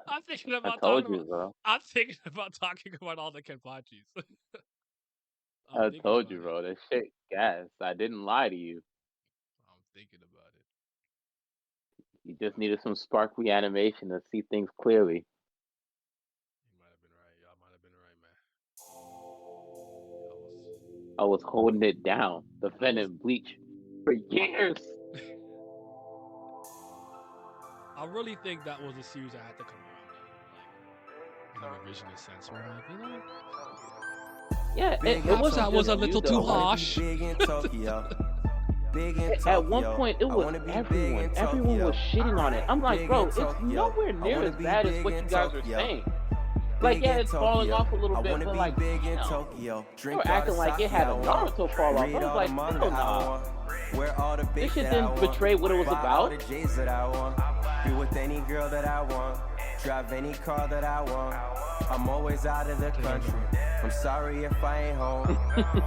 I'm thinking I about told talking you, about. bro. I'm thinking about talking about all the Kenpachis. I'm I thinking told you, about it. bro. That shit gas. I didn't lie to you. I'm thinking about it. You just needed some sparkly animation to see things clearly. You might have been right. Y'all might have been right, man. Y'all was. I was holding it down, I was. defending Bleach for years. I really think that was a series that had to come around though, like in a revisionist sense, where I'm like, Yeah, Big in it perhaps that wasn't was just a Tokyo. you little I too though. wanna be harsh. big in Tokyo. Big in At one Tokyo. point, it I was wanna be big everyone. in Everyone was Tokyo. shitting on it. I'm like, Big in bro, it's Tokyo. nowhere I near wanna as be bad as big what in you guys are Tokyo. saying. Like, Big yeah, in it's falling Tokyo. off a little I bit, wanna but be like, big in damn, Tokyo. they Drink were all the acting like it sake had I a want. Naruto fall off. I Read was all the like, manga hell I nah. want. Wear all the This bait shit that I didn't want. betray what it was Buy all about. the J's that I want. Be with any girl that I want. Drive any car that I want. I'm always out of the country. I'm sorry if I ain't home.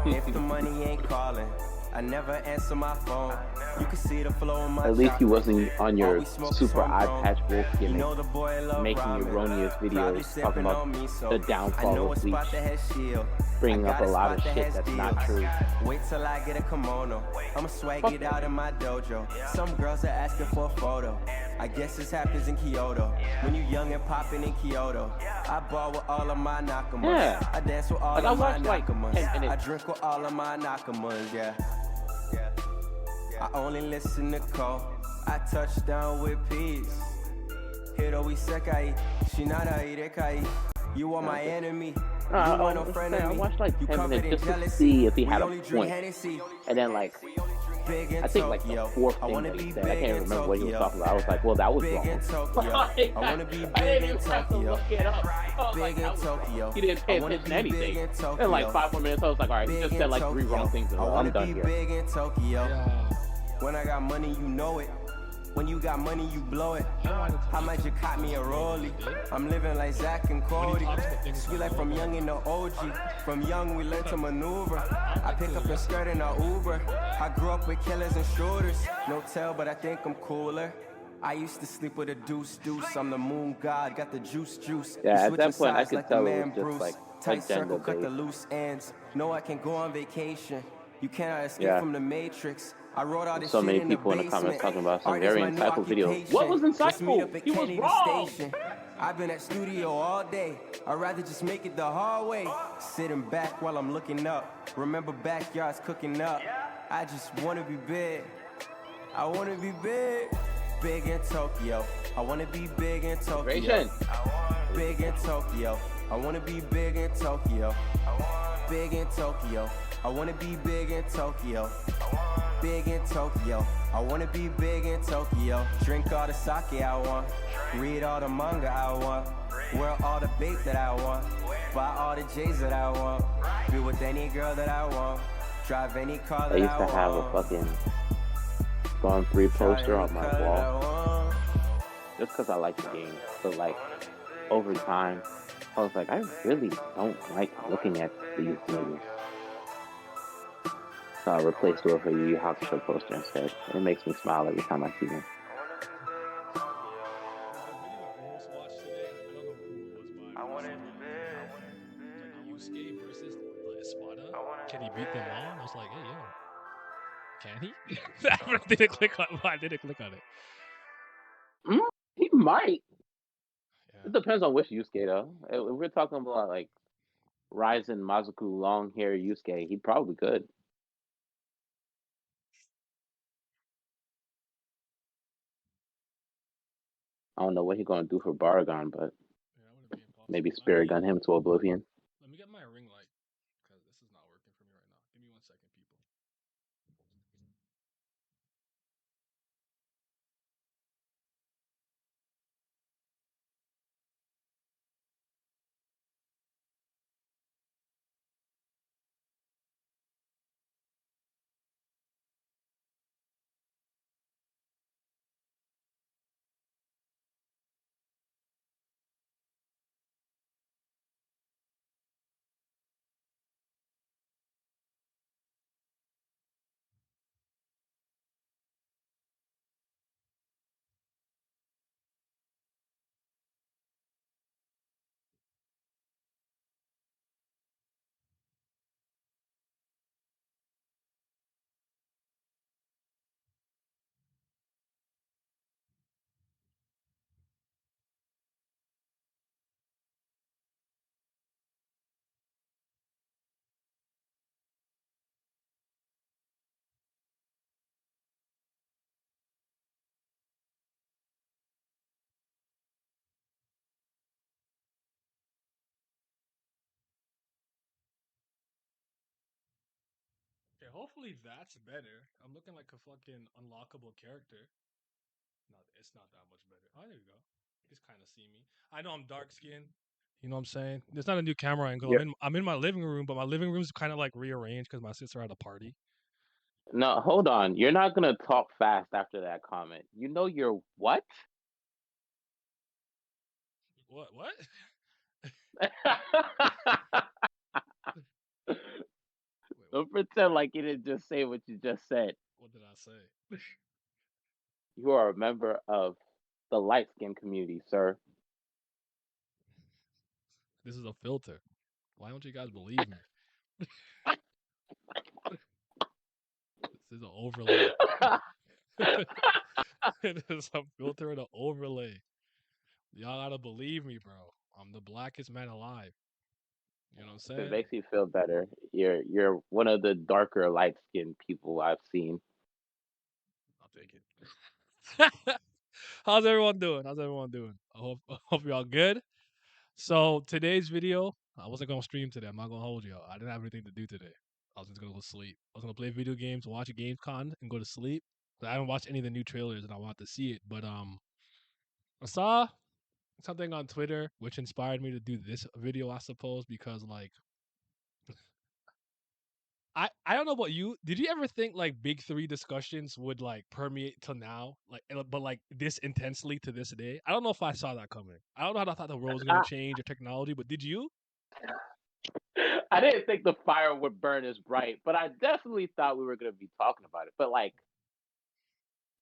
If the money ain't calling, I never answer my phone. You can see the flow in my At least he chocolate. wasn't on All your we smoke is super eye homegrown. patch wolf You gimmick, know the boy love making erroneous ramen. Probably videos talking sipping about on me, so the I downfall know a of spot that Bleach, has shield. I bringing up got a a lot of spot that shit has that's deals. not true. Wait till I get a kimono. I'ma swag Fuck it that out in nigga. my dojo. Some girls are asking for a photo. I guess this happens in Kyoto. When you young and popping in Kyoto. I ball with all of my nakamas. Yeah, I dance with all like I of my watched like nakamas. 10 I minutes. drink with all of my nakamas, yeah. I only listen to Cole. I touch down with peace. Hiro isekai, shinara irekai. You are my Okay. enemy. No, You I want no was friend saying of I me. watched like You 10 covered minutes in just to jealousy. see if he We had a only drink point. Hennessy. And then like Big in I think like the Tokyo. fourth I thing wanna that he be said, I big can't in remember what he was Tokyo. talking about. I was like, well, that was Big in wrong. Tokyo. I I wanna be didn't big in even have to Tokyo. look it up. I was Big like, in that was wrong. Tokyo. He didn't I pay wanna attention be to big anything. in And like Tokyo. 5 more minutes, I was like, all right, he Big just in said like 3 wrong Tokyo. things in a I row. wanna I'm done be here. big in Tokyo. Yeah. When I got money, you know it. When you got money, you blow it. How much you caught me a rollie? I'm living like Zach and Cody. Sweet like from young in the OG. From young, we learned to maneuver. I pick up a skirt in a Uber. I grew up with killers and shooters. No tell, but I think I'm cooler. I used to sleep with a deuce. I'm the moon god, got the juice. You Yeah, at switching that point, I sides could like the tell it was man just Bruce. like Tight circle, agenda cut the based. loose ends. No, I can go on vacation. You cannot escape Yeah, from the matrix. I wrote all there's this so shit many in the people in the comments basement. talking about some Art is very my new insightful video. What was occupation. Let's meet insightful? up at He was Kennedy wrong. Station. I've been at studio all day. I'd rather just make it the hard way. Sitting back while I'm looking up. Remember backyards cooking up. I just wanna be big. I wanna be big. Big in Tokyo. I wanna be big in Tokyo. Ration. Big in Tokyo. I wanna be big in Tokyo. Big in Tokyo. I wanna be big in Tokyo. Big in Tokyo. I wanna be big in Tokyo. Drink all the sake I want. Read all the manga I want. Wear all the bait that I want. Buy all the J's that I want. Be with any girl that I want. Drive any car I that used I to have a want. fucking Gone 3 Try poster any on my color that I wall want. just because I like the game. But like over time, I was like, I really don't like looking at these niggas. So I replaced it with a Yu Yu Hakusho poster instead. It makes me smile every time I see them. The video I almost watched today, I don't know who it was by, but someone was like Yusuke versus the Espada. Can he beat them all? And I was like, hey yo, can he? I didn't click on. I didn't click on it. Mm, he might. Yeah. It depends on which Yusuke though. If we're talking about like Ryzen Mazuku long hair Yusuke, he probably could. I don't know what he's gonna do for Baragon, but Yeah, that wouldn't be maybe impossible. Spirit Gun him to oblivion. Let me get my ring light because this is not working for me right now. Give me 1 second, people. hopefully that's better. I'm looking like a fucking unlockable character. No, it's not that much better. Oh, there you go. Just kind of see me. I know I'm dark skinned. You know what I'm saying? There's not a new camera angle. You're, I'm in my living room, but my living room's kind of like rearranged because my sister had a party. no, hold on. You're not gonna talk fast after that comment. You know you're what? What? Wait, Don't pretend like you didn't just say what you just said. what did I say? You are a member of the light skin community, sir. This is a filter. Why don't you guys believe me? This is an overlay. It is a filter and an overlay. Y'all gotta believe me, bro. I'm the blackest man alive. You know what I'm If it saying? makes you feel better, you're one of the darker light skinned people I've seen. I'll take it. How's everyone doing? I hope y'all good. So today's video, I wasn't gonna stream today. I'm not gonna hold y'all. I didn't have anything to do today. I was just gonna go sleep. I was gonna play video games, watch a GameCon, and go to sleep. I haven't watched any of the new trailers, and I want to see it. But I saw something on Twitter which inspired me to do this video, I suppose, because like I don't know about you. Did you ever think like big three discussions would like permeate till now, like but like this intensely to this day? I don't know if I saw that coming. I don't know how I thought the world was gonna I, change or technology, but did you? I didn't think the fire would burn as bright, but I definitely thought we were going to be talking about it. But like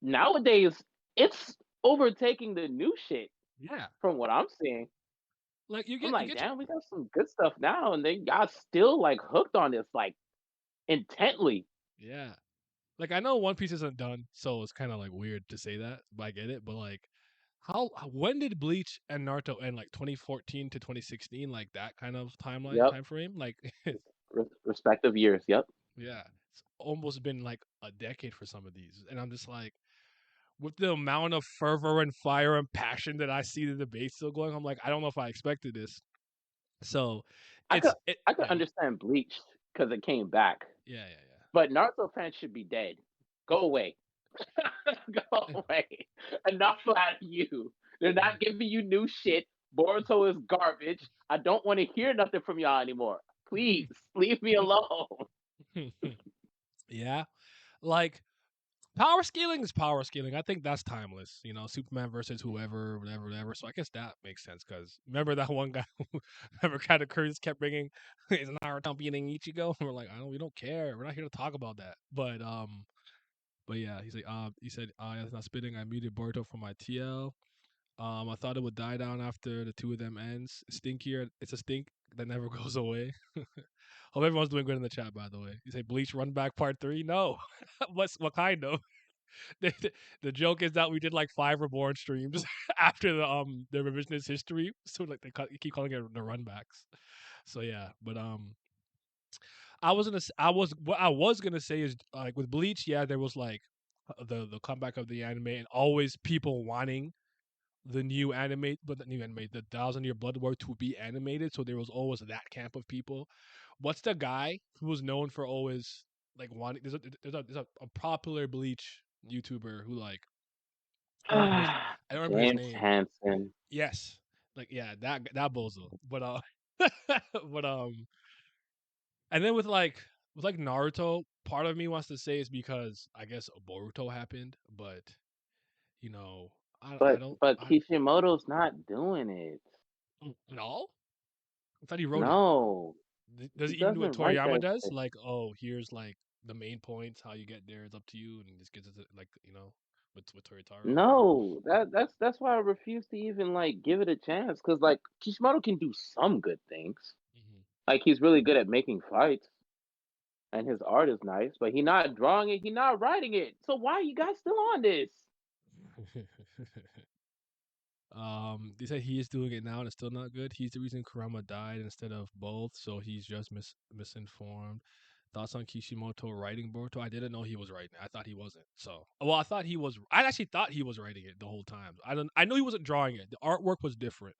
nowadays, it's overtaking the new shit Yeah, from what I'm seeing. like I'm you like, get your, damn, we got some good stuff now, and they got still like hooked on this like intently. yeah. Like I know One Piece isn't done, so it's kind of like weird to say that, but I get it. But like, when did Bleach and Naruto end? Like 2014 to 2016, like that kind of Yep, time frame. Like, respective years. Yep. yeah, it's almost been like a decade for some of these, and I'm just like, with the amount of fervor and fire and passion that I see the debate still going, I'm like, I don't know if I expected this. So, I could I could yeah, understand Bleach because it came back, yeah, but Naruto fans should be dead. Go away. Go yeah, away. Enough out of you. They're not giving you new shit. Boruto is garbage. I don't want to hear nothing from y'all anymore. Please leave me alone. yeah. Yeah, like power scaling is power scaling. I think that's timeless. You know, Superman versus whoever, whatever. So I guess that makes sense because remember that one guy who remember kind of Curtis kept bringing is Naruto beating Ichigo, and we're like, we don't care. We're not here to talk about that. But yeah, he's like, he said, it's not spitting. I muted Boruto from my TL. I thought it would die down after the two of them ends. Stinkier, it's a stink that never goes away. Hope everyone's doing good in the chat, by the way. You say Bleach Run Back Part 3? No. What kind of? The joke is that we did like 5 Reborn streams after the revisionist history. So like they keep calling it the runbacks. So yeah, but what I was gonna say is like with Bleach, yeah, there was like the comeback of the anime and always people wanting the 1,000 Year Blood War to be animated. So there was always that camp of people. What's the guy who was known for always like wanting? There's a popular Bleach YouTuber who like I don't remember his James name. Hansen. Yes, like yeah, that bozo. But but and then with like Naruto, part of me wants to say it's because I guess Boruto happened, but you know, I But don't. Kishimoto's not doing it. No, I thought he wrote it. No. Does He he even do what doesn't write Toriyama that does? shit. Like, oh, here's like the main points, how you get there, it's up to you, and he just gives it like with Toritaro or. No, that's why I refuse to even like give it a chance because like Kishimoto can do some good things. Mhm. Like he's really good at making fights, and his art is nice, but he not drawing it, he not writing it. So why are you guys still on this? They said he is doing it now and it's still not good. He's the reason Kurama died instead of both, so he's just misinformed. Thoughts on Kishimoto writing Boruto? I didn't know he was writing it. I thought he wasn't. So, well, I thought he was. I actually thought he was writing it the whole time. I know he wasn't drawing it. The artwork was different.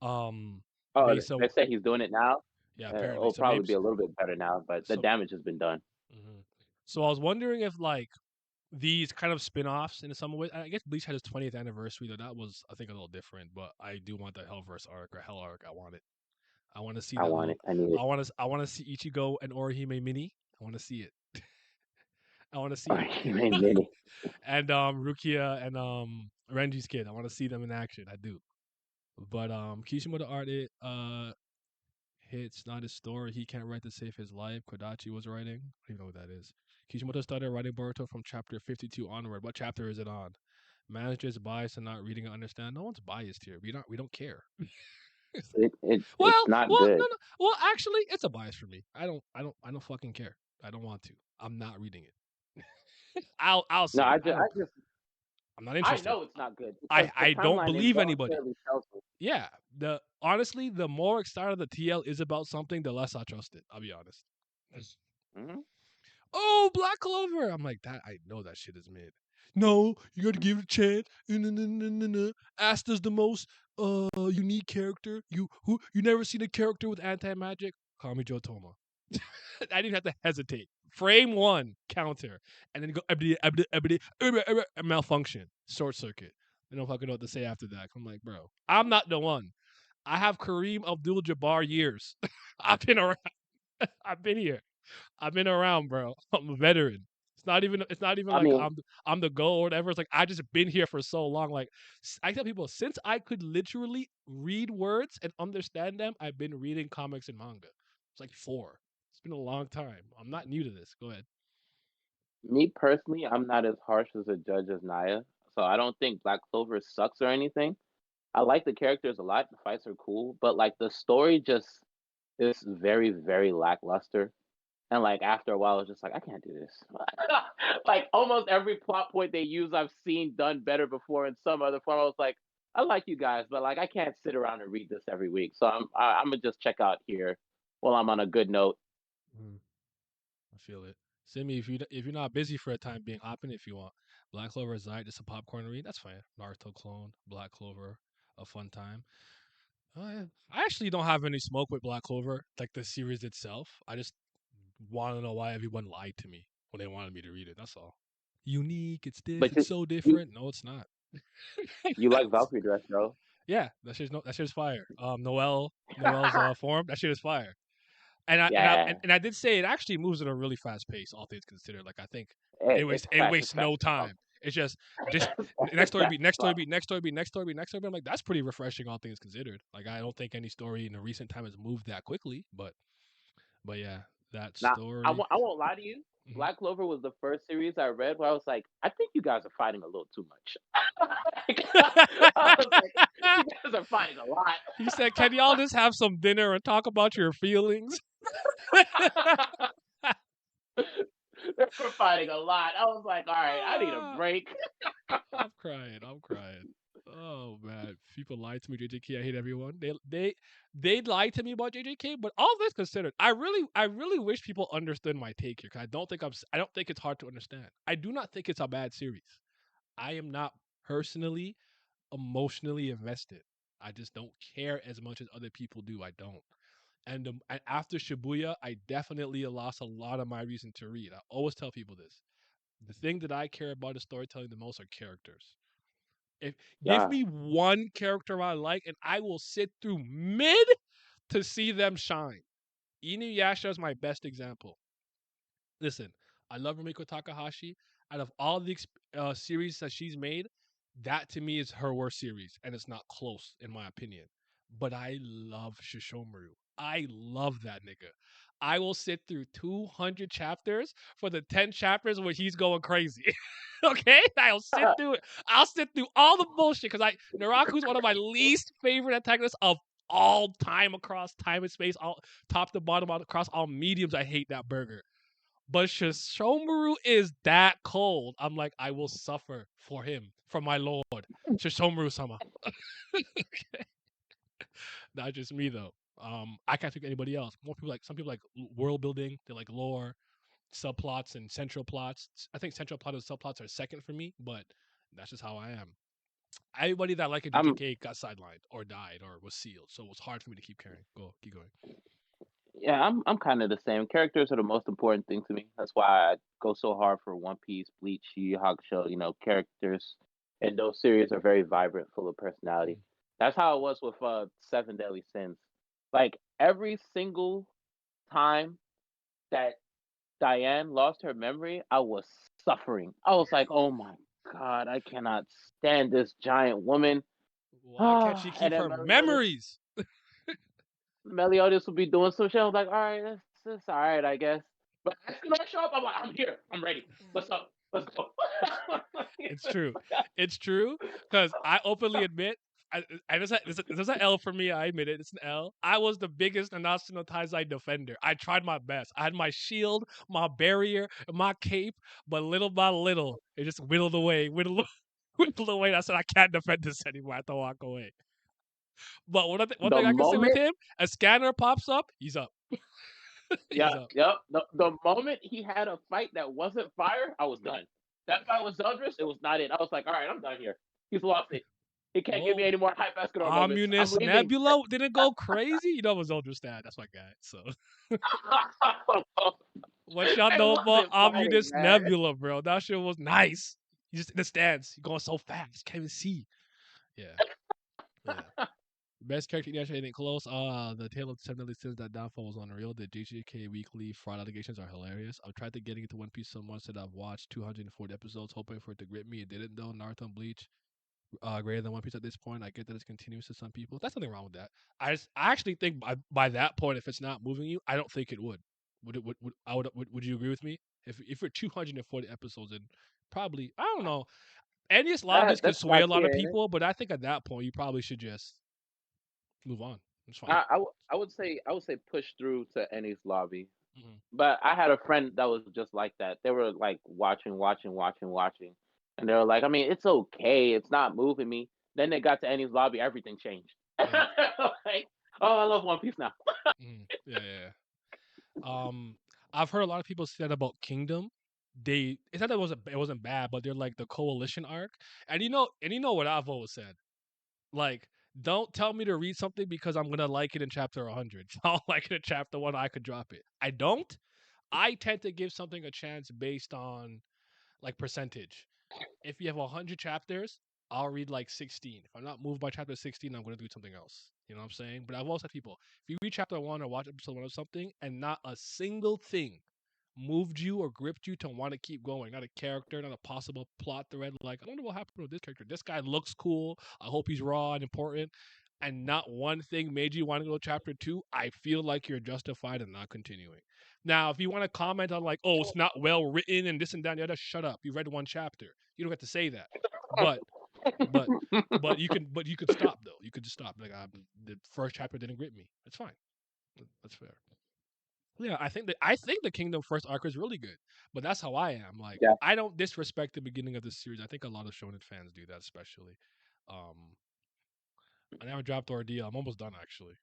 Um, Oh, based on they say he's doing it now. yeah, apparently. It'll So probably maybe be a little bit better now, but the so. damage has been done. Mhm. So I was wondering if like these kind of spin-offs in some way. I guess Bleach had its 20th anniversary, though that was I think a little different. But I do want the Hellverse arc or Hell arc. I want it. I want to see I that want little. it. I need it. I want to see Ichigo and Orihime mini. I want to see it. I want to see All it. right, mini. And Rukia and Renji's kid. I want to see them in action. I do. But Kishimoto art it hits not his story. He can't write to save his life. Kodachi was writing. I don't even know what that is. Kishimoto started writing Boruto from chapter 52 onward. What chapter is it on? Managers biased and not reading and understand. No one's biased here. We don't care. It's not Well, good. no. Well, actually, it's a bias for me. I don't fucking care. I don't want to. I'm not reading it. I'll see. No, I don't. I'm not I interested. know it's not good. Because the I don't timeline believe anybody. involuntarily tells me. Yeah. Honestly, the more excited the TL is about something, the less I trust it. I'll be honest. Mhm. Oh, Black Clover. I'm like, that I know that shit is mid. No, you gotta give it a chance. Asta's the most unique character. You never seen a character with anti-magic? Call me Joe Toma. I didn't have to hesitate. Frame one, counter. And then go malfunction. Short circuit. I don't fucking know what to say after that. I'm like, bro, I'm not the one. I have Kareem Abdul Jabbar years. I've been around. I've been here. I've been around, bro. I'm a veteran. It's not even I like mean, I'm the GOAT or whatever. It's like I just been here for so long. Like I tell people, since I could literally read words and understand them, I've been reading comics and manga. It's like 4. It's been a long time. I'm not new to this. Go ahead. me personally, I'm not as harsh as a judge as Naya, so I don't think Black Clover sucks or anything. I like the characters a lot. The fights are cool, but like the story just is very, very lackluster. And like after a while, it's just like I can't do this. Like almost every plot point they use, I've seen done better before in some other form. I was like, I like you guys, but like I can't sit around and read this every week. So I'm gonna just check out here while I'm on a good note. Mm, I feel it. Simi, if you're not busy for a time being, hop in if you want. Black Clover is just a popcorn read. That's fine. Naruto clone, Black Clover, a fun time. I actually don't have any smoke with Black Clover, like the series itself. I just want to know why everyone lied to me when they wanted me to read it. That's all. Unique. But It's so you different. No, it's not. you like Valkyrie dress, bro? Yeah, that shit's fire. Noel's form. That shit is fire. Yeah, And I did say it actually moves at a really fast pace, all things considered. Like I think it's it fast. It's wastes fast no as fuck. time. It's just It's next story fast beat, as next story fuck. beat, next story beat, next story beat, next story beat, next story beat. I'm like, that's pretty refreshing, all things considered. Like I don't think any story in the recent time has moved that quickly, but yeah, that Now, story. I won't lie to you. Mhm. Black Clover was the first series I read where I was like, I think you guys are fighting a little too much. I was like, you guys are fighting a lot. He said, "Can y'all just have some dinner and talk about your feelings?" They were fighting a lot. I was like, all right, I need a Ah, break. I'm crying. I'm crying. Oh man, people lied to me. JJK, I hate everyone. They lied to me about JJK. But all this considered, I really wish people understood my take here. Cause I don't think it's hard to understand. I do not think it's a bad series. I am not personally emotionally invested. I just don't care as much as other people do. I don't. And after Shibuya, I definitely lost a lot of my reason to read. I always tell people this. The thing that I care about in storytelling the most are characters. If give Yeah, me one character I like, and I will sit through mid to see them shine. Inuyasha is my best example. Listen, I love Rumiko Takahashi. Out of all the series that she's made, that to me is her worst series, and it's not close in my opinion. But I love Shishomaru. I love that nigga. I will sit through 200 chapters for the 10 chapters where he's going crazy. Okay, I'll sit through it. I'll sit through all the bullshit because Naraku's one of my least favorite antagonists of all time across time and space, all top to bottom, across all mediums. I hate that burger. But Shishomaru is that cold. I'm like, I will suffer for him, for my lord, Shishomaru sama. Not just me though. I can't think of anybody else. More people like some people like world building. They like lore, subplots, and central plots. I think central plot and subplots are second for me, but that's just how I am. Everybody that liked I'm JJK got sidelined or died or was sealed, so it was hard for me to keep carrying. Keep going. Yeah, I'm kind of the same. Characters are the most important thing to me. That's why I go so hard for One Piece, Bleach, Yu Yu Hakusho. You know, characters and those series are very vibrant, full of personality. Mm. That's how it was with Seven Deadly Sins. Like every single time that Diane lost her memory, I was suffering. I was like, "Oh my god, I cannot stand this giant woman." Why can't she Ah, and keep then her memories? Meliodas would be doing some shit. I was like, "All right, that's all right, I guess." But as soon as I show up, I'm like, "I'm here. I'm ready. What's up? Let's go." It's true. It's true because I openly admit, there's an L for me. I admit it. It's an L. I was the biggest Nanatsu Taizai defender. I tried my best. I had my shield, my barrier, my cape, but little by little, it just whittled away, whittled away. And I said, I can't defend this anymore. I have to walk away. But one The thing I can say with moment, him, a scanner pops up, he's up. yeah, He's up. yep. The moment he had a fight that wasn't fire, I was done. That fight with Zeldris, it was not it. I was like, "All right, I'm done here. He's lost it. He can't give me Whoa. any more hype Escanor moments. I'm Omnis leaving." Nebula didn't go crazy. You know it was Ultrastad. That's my guy. So what y'all It know about wasn't fighting, Omnis man. Nebula, bro? That shit was nice. You just in the stands. You're going so fast. Can't even see. Yeah. Yeah. Best character actually ain't close. The Tale of Seven Deadly Sins that downfall was unreal. The JJK weekly fraud allegations are hilarious. I've tried to getting into One Piece so much that I've watched 240 episodes, hoping for it to grip me. It didn't though. Naruto and Bleach, greater than One Piece at this point. I get that it's continuous to some people. That's nothing wrong with that. I actually think by that point, if it's not moving you, I don't think it would. Would you agree with me? If you're 240 episodes in, probably I don't know. Ennius lobbies could That's sway top a lot tier, of ain't it? people, but I think at that point you probably should just move on. It's fine. I would say push through to Ennie's lobby. Hmm. But I had a friend that was just like that. They were like watching, and they were like, "I mean, it's okay. It's not moving me." Then they got to Ennie's lobby, everything changed. Yeah. Like, oh, I love One Piece now. Yeah. Yeah. I've heard a lot of people say that about Kingdom. It's not that it wasn't bad, but they're like the coalition arc, and you know what I've always said. Like, don't tell me to read something because I'm gonna like it in chapter 100. If I don't like it in chapter 1, I could drop it. I don't. I tend to give something a chance based on like percentage. If you have 100 chapters, I'll read like 16. If I'm not moved by chapter 16, I'm gonna do something else. You know what I'm saying? But I've also had people, if you read chapter 1 or watch episode 1 of something and not a single thing moved you or gripped you to want to keep going. Not a character, not a possible plot thread. Like, I don't know what happened with this character. This guy looks cool. I hope he's raw and important. And not one thing made you want to go to chapter 2. I feel like you're justified in not continuing. Now, if you want to comment on like, oh, it's not well written and this and that and the other, shut up. You read one chapter. You don't get to say that. But but you could stop though. You could just stop. Like, the first chapter didn't grip me. That's fine. That's fair. Yeah, I think the Kingdom first arc is really good, but that's how I am. Like, Yeah, I don't disrespect the beginning of the series. I think a lot of shonen fans do that, especially. Um, I never dropped Ordeal. I'm almost done actually.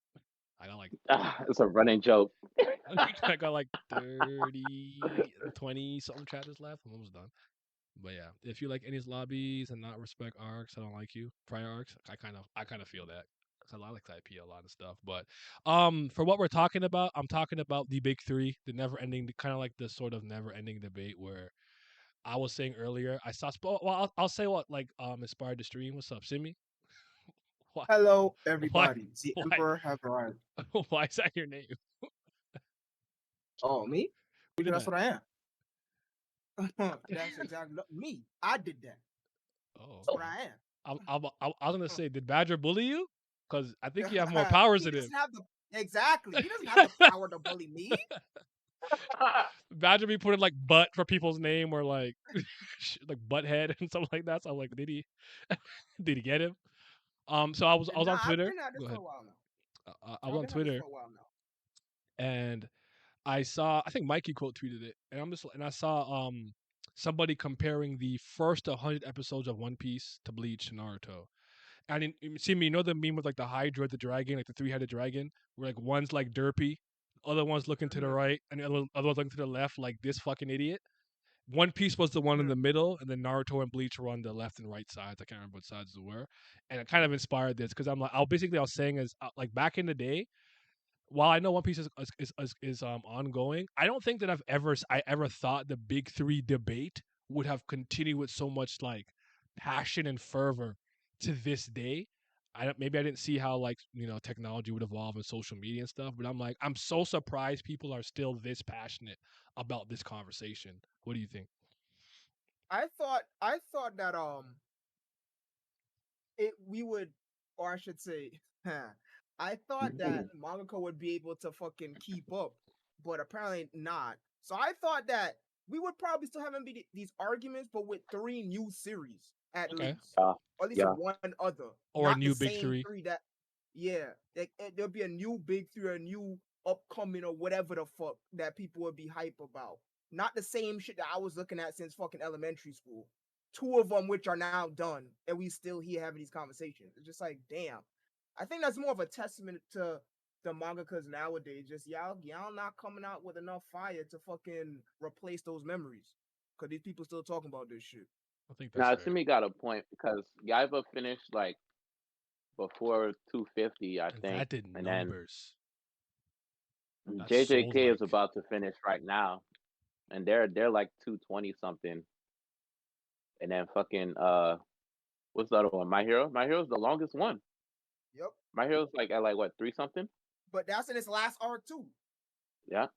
I got like it's a running joke. I got like 30, 20 something chapters left. I'm almost done. But yeah, if you like Ennies lobbies and not respect arcs, I don't like you. Prior arcs, I kind of feel that. 'Cause I like IP a lot of stuff, but for what we're talking about, I'm talking about the big three, the never ending, kind of like the sort of never ending debate where I was saying earlier, I saw. Well, I'll say what like inspired the stream. What's up, Simi? Why? Hello, Why? everybody. The Why? Emperor have arrived. Why is that your name? Oh, me? Who did That's that? what I am. That's exactly me. I did that. Oh, That's what I am. I was gonna say, did Badger bully you? Because I think you have more powers He than him. doesn't have the exactly. He doesn't have the power to bully me. Badger be putting like butt for people's name or like like butthead and something like that. So I'm like, did he did he get him? So I was And on I've Twitter. been at this Go for ahead. a while now. I was I've on been at this Twitter for a while now. and I saw, I think Mikey quote tweeted it, and I saw somebody comparing the first 100 episodes of One Piece to Bleach to Naruto. And see me, you know the meme with like the Hydra, the dragon, like the three-headed dragon, where like one's like derpy, other one's looking to the Mhm, right, and the other one's looking to the left, like this fucking idiot. One Piece was the one in mhm. the middle, and then Naruto and Bleach were on the left and right sides. I can't remember what sides they were, and it kind of inspired this because I'm like, I was saying is like back in the day, while I know One Piece is ongoing, I don't think that I ever thought the big three debate would have continued with so much like passion and fervor to this day. Maybe I didn't see how like technology would evolve and social media and stuff, but I'm so surprised people are still this passionate about this conversation. What do you think? I thought that we would, or I should say, I thought that mangaka would be able to fucking keep up, but apparently not. So I thought that we would probably still having these arguments, but with 3 new series at Okay. least, Yeah. or at least Yeah. one other, Or a not new the big same three. 3 that. Yeah, there'll be a new big 3, a new upcoming or whatever the fuck that people would be hype about. Not the same shit that I was looking at since fucking elementary school. 2 of them which are now done, and we still here having these conversations. It's just like, damn. I think that's more of a testament to the mangakas nowadays. Just y'all not coming out with enough fire to fucking replace those memories. Cause these people still talking about this shit. I think that's Now, fair. Simi got a point because Yaiba finished like before 250, I And think, that did and then numbers. That sold JJK is like about to finish right now, and they're like 220 something, and then fucking what's the other one? My Hero. My Hero's the longest one. Yep. My Hero's like at like what 3 something. But that's in its last arc too. Yeah.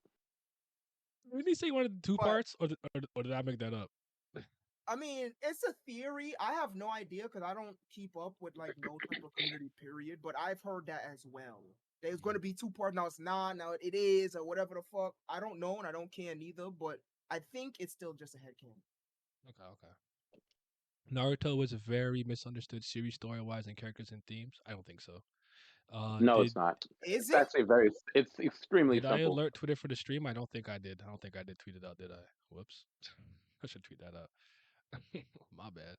Did he say he wanted 2 But parts, or did I make that up? I mean, it's a theory. I have no idea because I don't keep up with like no type of community period. But I've heard that as well. There's going to be 2 parts. Now it's not. Now it is, or whatever the fuck. I don't know, and I don't care neither. But I think it's still just a headcanon. Okay. Naruto was a very misunderstood series story-wise and characters and themes. I don't think so. No, Did it's not. Is It's it? actually very. It's extremely did I simple. alert Twitter for the stream? I don't think I did. I don't think I did tweet it out, did I? Whoops. I should tweet that out. My bad.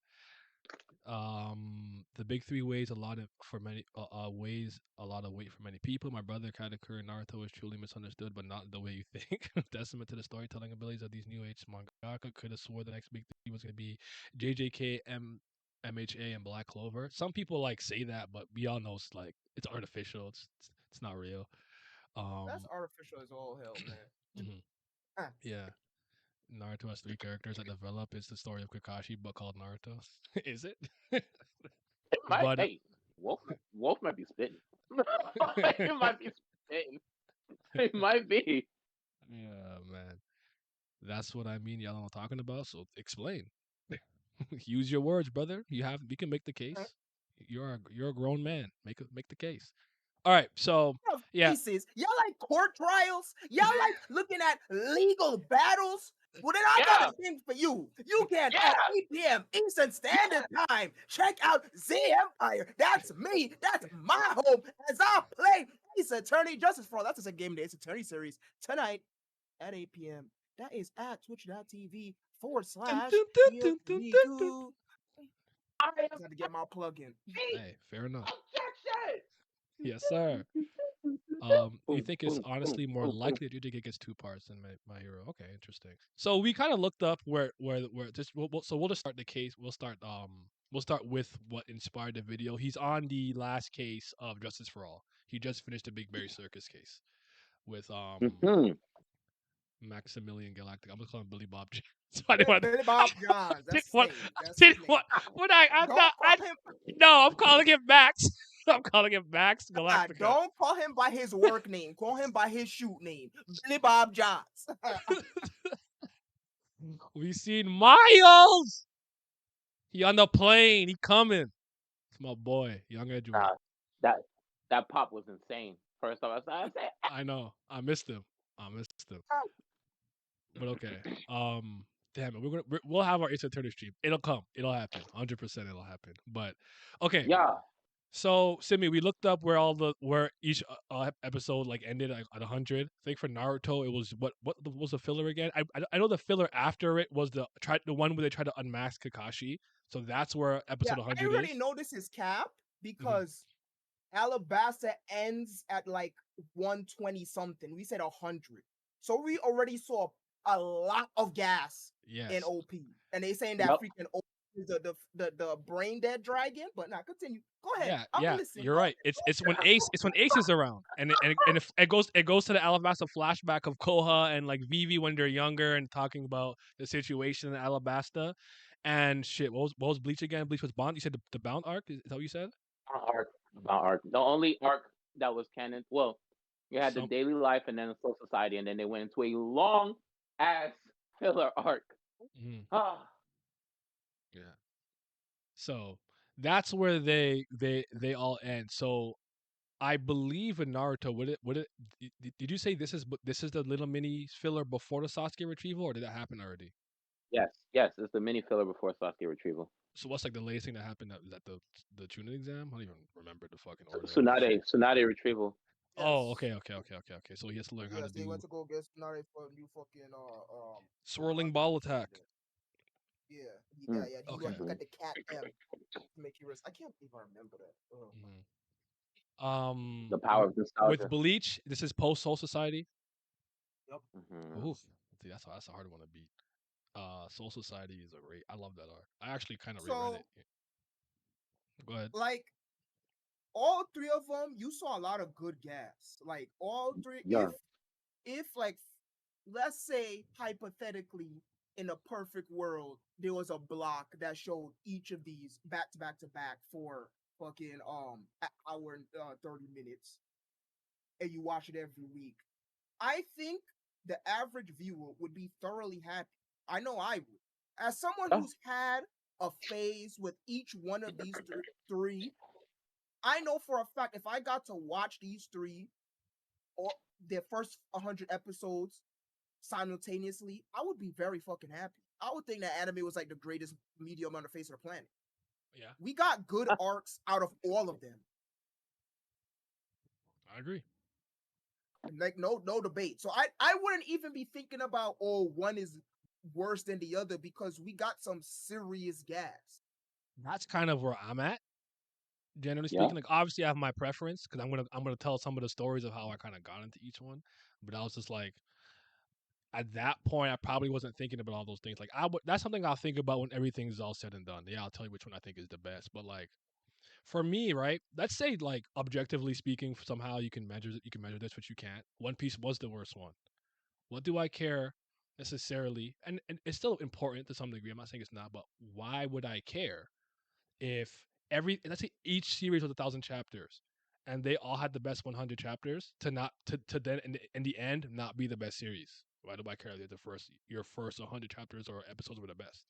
The big three weighs a lot of for many weighs a lot of weight for many people. My brother Katakuri Naruto is truly misunderstood, but not the way you think. Testament to the storytelling abilities of these new age mangaka. Could have swore the next big three was going to be JJK, MHA, and Black Clover. Some people like say that, but we all know it's like it's artificial. It's not real. That's artificial as all hell, man. Mhm. Yeah. Naruto has 3 characters that develop. It's the story of Kakashi, but called Naruto. Is it? It might. But Hey, Wolf might be spitting. It might be spitting. It might be. yeah, man, that's what I mean. Y'all know what I'm talking about. So explain. Use your words, brother. You can make the case. You're a grown man. Make the case. All right. So yeah. Faces. Y'all like court trials? Y'all like looking at legal battles? Well, then I got a thing for you. You can at 8 p.m. Eastern Standard Time check out Z Empire. That's me. That's my home as I play Ace Attorney Justice for All. That's just a game day. Ace Attorney series tonight at 8 p.m. That is at twitch.tv/. I had to get my plug in. Hey, fair enough. Yes, sir. You think it's honestly more likely that JJK gets 2 parts than My Hero? Okay, interesting. So we kind of looked up where just so we'll just start the case. We'll start with what inspired the video. He's on the last case of Justice for All. He just finished the Big Berry Circus case with Maximilian Galactic. I'm gonna call him Billy Bob Johns. Billy Bob Johns. That's what? That's his name. No, I'm calling him Max. I'm calling him Max Galactica. Don't call him by his work name. Call him by his shoot name, Billy Bob Johns. We seen Miles. He on the plane. He coming. It's my boy, Young Edgewood. That pop was insane. First off, I said, I know. I missed him. But okay. Damn it. We'll have our Ace Attorney stream. It'll come. It'll happen. 100% it'll happen. But okay. Yeah. So Simi, we looked up where each episode like ended at 100. I think for Naruto it was what was the filler again? I know the filler after it was the one where they tried to unmask Kakashi. So that's where episode 100 I already know this is cap because Alabasta ends at like 120 something. We said 100. So we already saw a lot of gas in OP. And they saying that freaking OP is the brain dead dragon. But now continue. Go ahead. Yeah, I'm yeah, listening. you're right. It's when Ace is around, and if it goes to the Alabasta flashback of Koha and like Vivi when they're younger and talking about the situation in Alabasta, and shit. What was Bleach again? Bleach was Bond. You said the Bound arc. Is that what you said? Arc about arc. The only arc that was canon. Well, you had the Some daily life and then the Soul Society, and then they went into a long ass filler arc. mhm, Ah, yeah. So that's where they all end. So I believe in Naruto. Did you say this is the little mini filler before the Sasuke retrieval, or did that happen already? yes, yes, it's the mini filler before Sasuke retrieval. So what's like the latest thing that happened? Is that the Chunin exam? I don't even remember the fucking order of that shit. Tsunade retrieval. Oh, Yes. okay. So he has to learn how to Yes, they do went to go get Tsunade for a new fucking swirling Hokage ball or some attack. shit. Yeah, Mm. yeah. Okay. He got the cat M to make you rest. I can't believe I remember that. Ugh. Mhm. The power of With nostalgia. Bleach, this is post Soul Society. Yep. Hmm. Oof, see, that's a hard one to beat. Soul Society is a great. I love that arc. I actually kind of reread it. So, Go ahead. like, all three of them, you saw a lot of good gas. Like, all three, Yeah. if like, let's say hypothetically, in a perfect world, there was a block that showed each of these back to back to back for fucking an hour and 30 minutes, and you watch it every week. I think the average viewer would be thoroughly happy. I know I would. As someone Yeah. who's had a phase with each one of these three, I know for a fact if I got to watch these three or their first 100 episodes simultaneously, I would be very fucking happy. I would think that anime was like the greatest medium on the face of the planet. Yeah, We got good arcs out of all of them. I agree. Like no debate. So I wouldn't even be thinking about one is worse than the other because we got some serious gas. That's kind of where I'm at. Generally Yeah. speaking, like obviously I have my preference because I'm gonna tell some of the stories of how I kind of got into each one. But I was just like, at that point, I probably wasn't thinking about all those things. Like that's something I'll think about when everything's all said and done. Yeah, I'll tell you which one I think is the best. But like for me, right? Let's say like objectively speaking, somehow you can measure this, which you can't. One Piece was the worst one. What do I care necessarily? And it's still important to some degree. I'm not saying it's not, but why would I care if let's say each series was 1,000 chapters and they all had the best 100 chapters to then in the end not be the best series? Why do I care that your first 100 chapters or episodes were the best?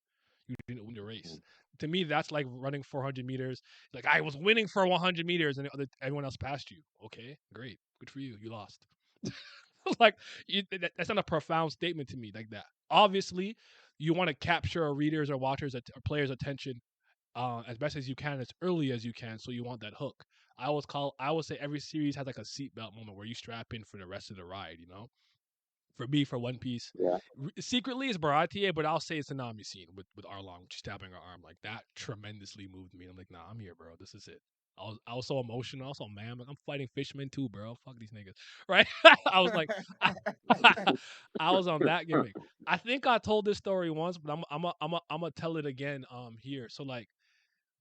You didn't win the race. To me, that's like running 400 meters. Like I was winning for 100 meters and everyone else passed you. Okay, great, good for you. You lost. Like that's not a profound statement to me like that. Obviously, you want to capture a reader's or watcher's or player's attention as best as you can, as early as you can, so you want that hook. I would say every series has like a seatbelt moment where you strap in for the rest of the ride. You know, for me, for One Piece, Yeah. secretly it's Baratie, but I'll say it's the Nami scene with Arlong stabbing her arm. Like that tremendously moved me. I'm like, nah, I'm here, bro. This is it. I was so emotional. Also, man, I'm fighting fishmen too, bro. Fuck these niggas, right? I was like, I was on that gimmick. I think I told this story once, but I'm gonna tell it again here. So like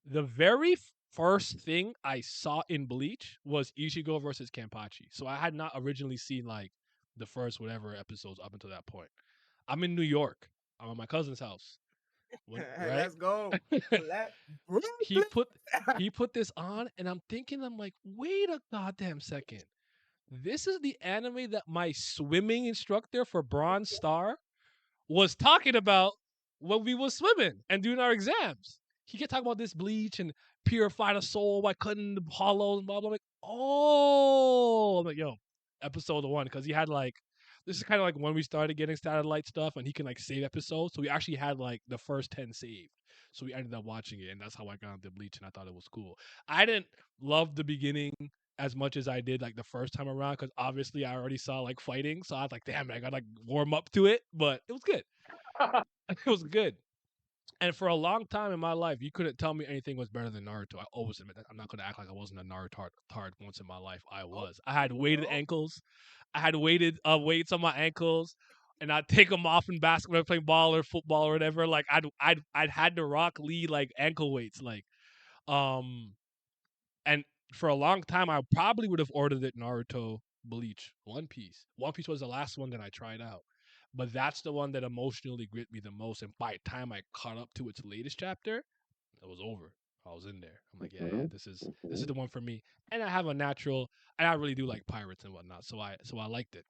the very first thing I saw in Bleach was Ichigo versus Kenpachi. So I had not originally seen like the first whatever episodes up until that point. I'm in New York. I'm at my cousin's house. Right? Let's go. he put he put this on and I'm like, wait a goddamn second. This is the anime that my swimming instructor for Bronze Star was talking about when we was swimming and doing our exams. He kept talking about this bleach and purify the soul by cutting the hollows and blah blah. I'm like, oh, I'm like, yo, episode one, because he had like this is kind of like when we started getting satellite stuff, and he can like save episodes. So we actually had like the first 10 saved. So we ended up watching it, and that's how I got into Bleach, and I thought it was cool. I didn't love the beginning as much as I did like the first time around, because obviously I already saw like fighting, so I was like, damn, I gotta like warm up to it. But it was good. It was good. And for a long time in my life, you couldn't tell me anything was better than Naruto. I always admit that. I'm not gonna act like I wasn't a Naruto tard once in my life. I was. I had weighted ankles. I had weighted weights on my ankles. and I'd take them off in basketball, playing ball or football or whatever. Like I'd had to rock Lee like ankle weights, like, and for a long time I probably would have ordered it Naruto, Bleach, One Piece. One Piece was the last one that I tried out, but that's the one that emotionally gripped me the most. And by the time I caught up to its latest chapter, it was over. I was in there. I'm like, yeah, this is the one for me. And I have a natural, and I really do like pirates and whatnot, so I liked it.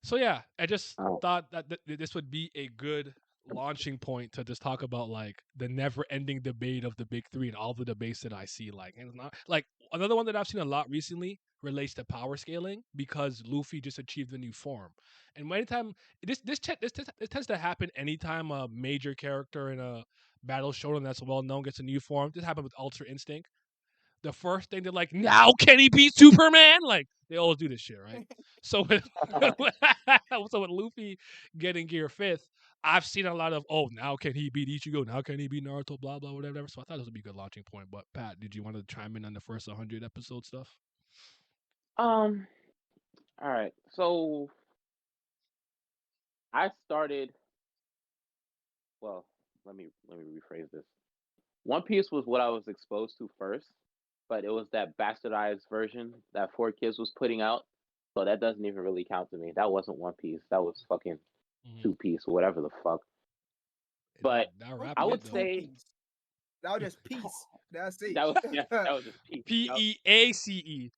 So yeah, I just thought that this would be a good launching point to just talk about like the never-ending debate of the big three and all the debates that I see. Like, and it's not like another one that I've seen a lot recently relates to power scaling because Luffy just achieved a new form, and anytime this tends to happen anytime a major character in a battle shonen that's well known gets a new form. This happened with Ultra Instinct. The first thing they're like, now can he beat Superman? Like they always do this shit, right? So with so with Luffy getting Gear 5th, I've seen a lot of now can he beat Ichigo? Now can he beat Naruto? Blah blah whatever. So I thought this would be a good launching point. But Pat, did you want to chime in on the first 100 episode stuff? All right. So I started. Well, let me rephrase this. One Piece was what I was exposed to first, but it was that bastardized version that 4Kids was putting out. So that doesn't even really count to me. That wasn't One Piece. That was fucking 2 Piece or whatever the fuck. But I would say that was just peace. That's it. That was just peace. P-E-A-C-E.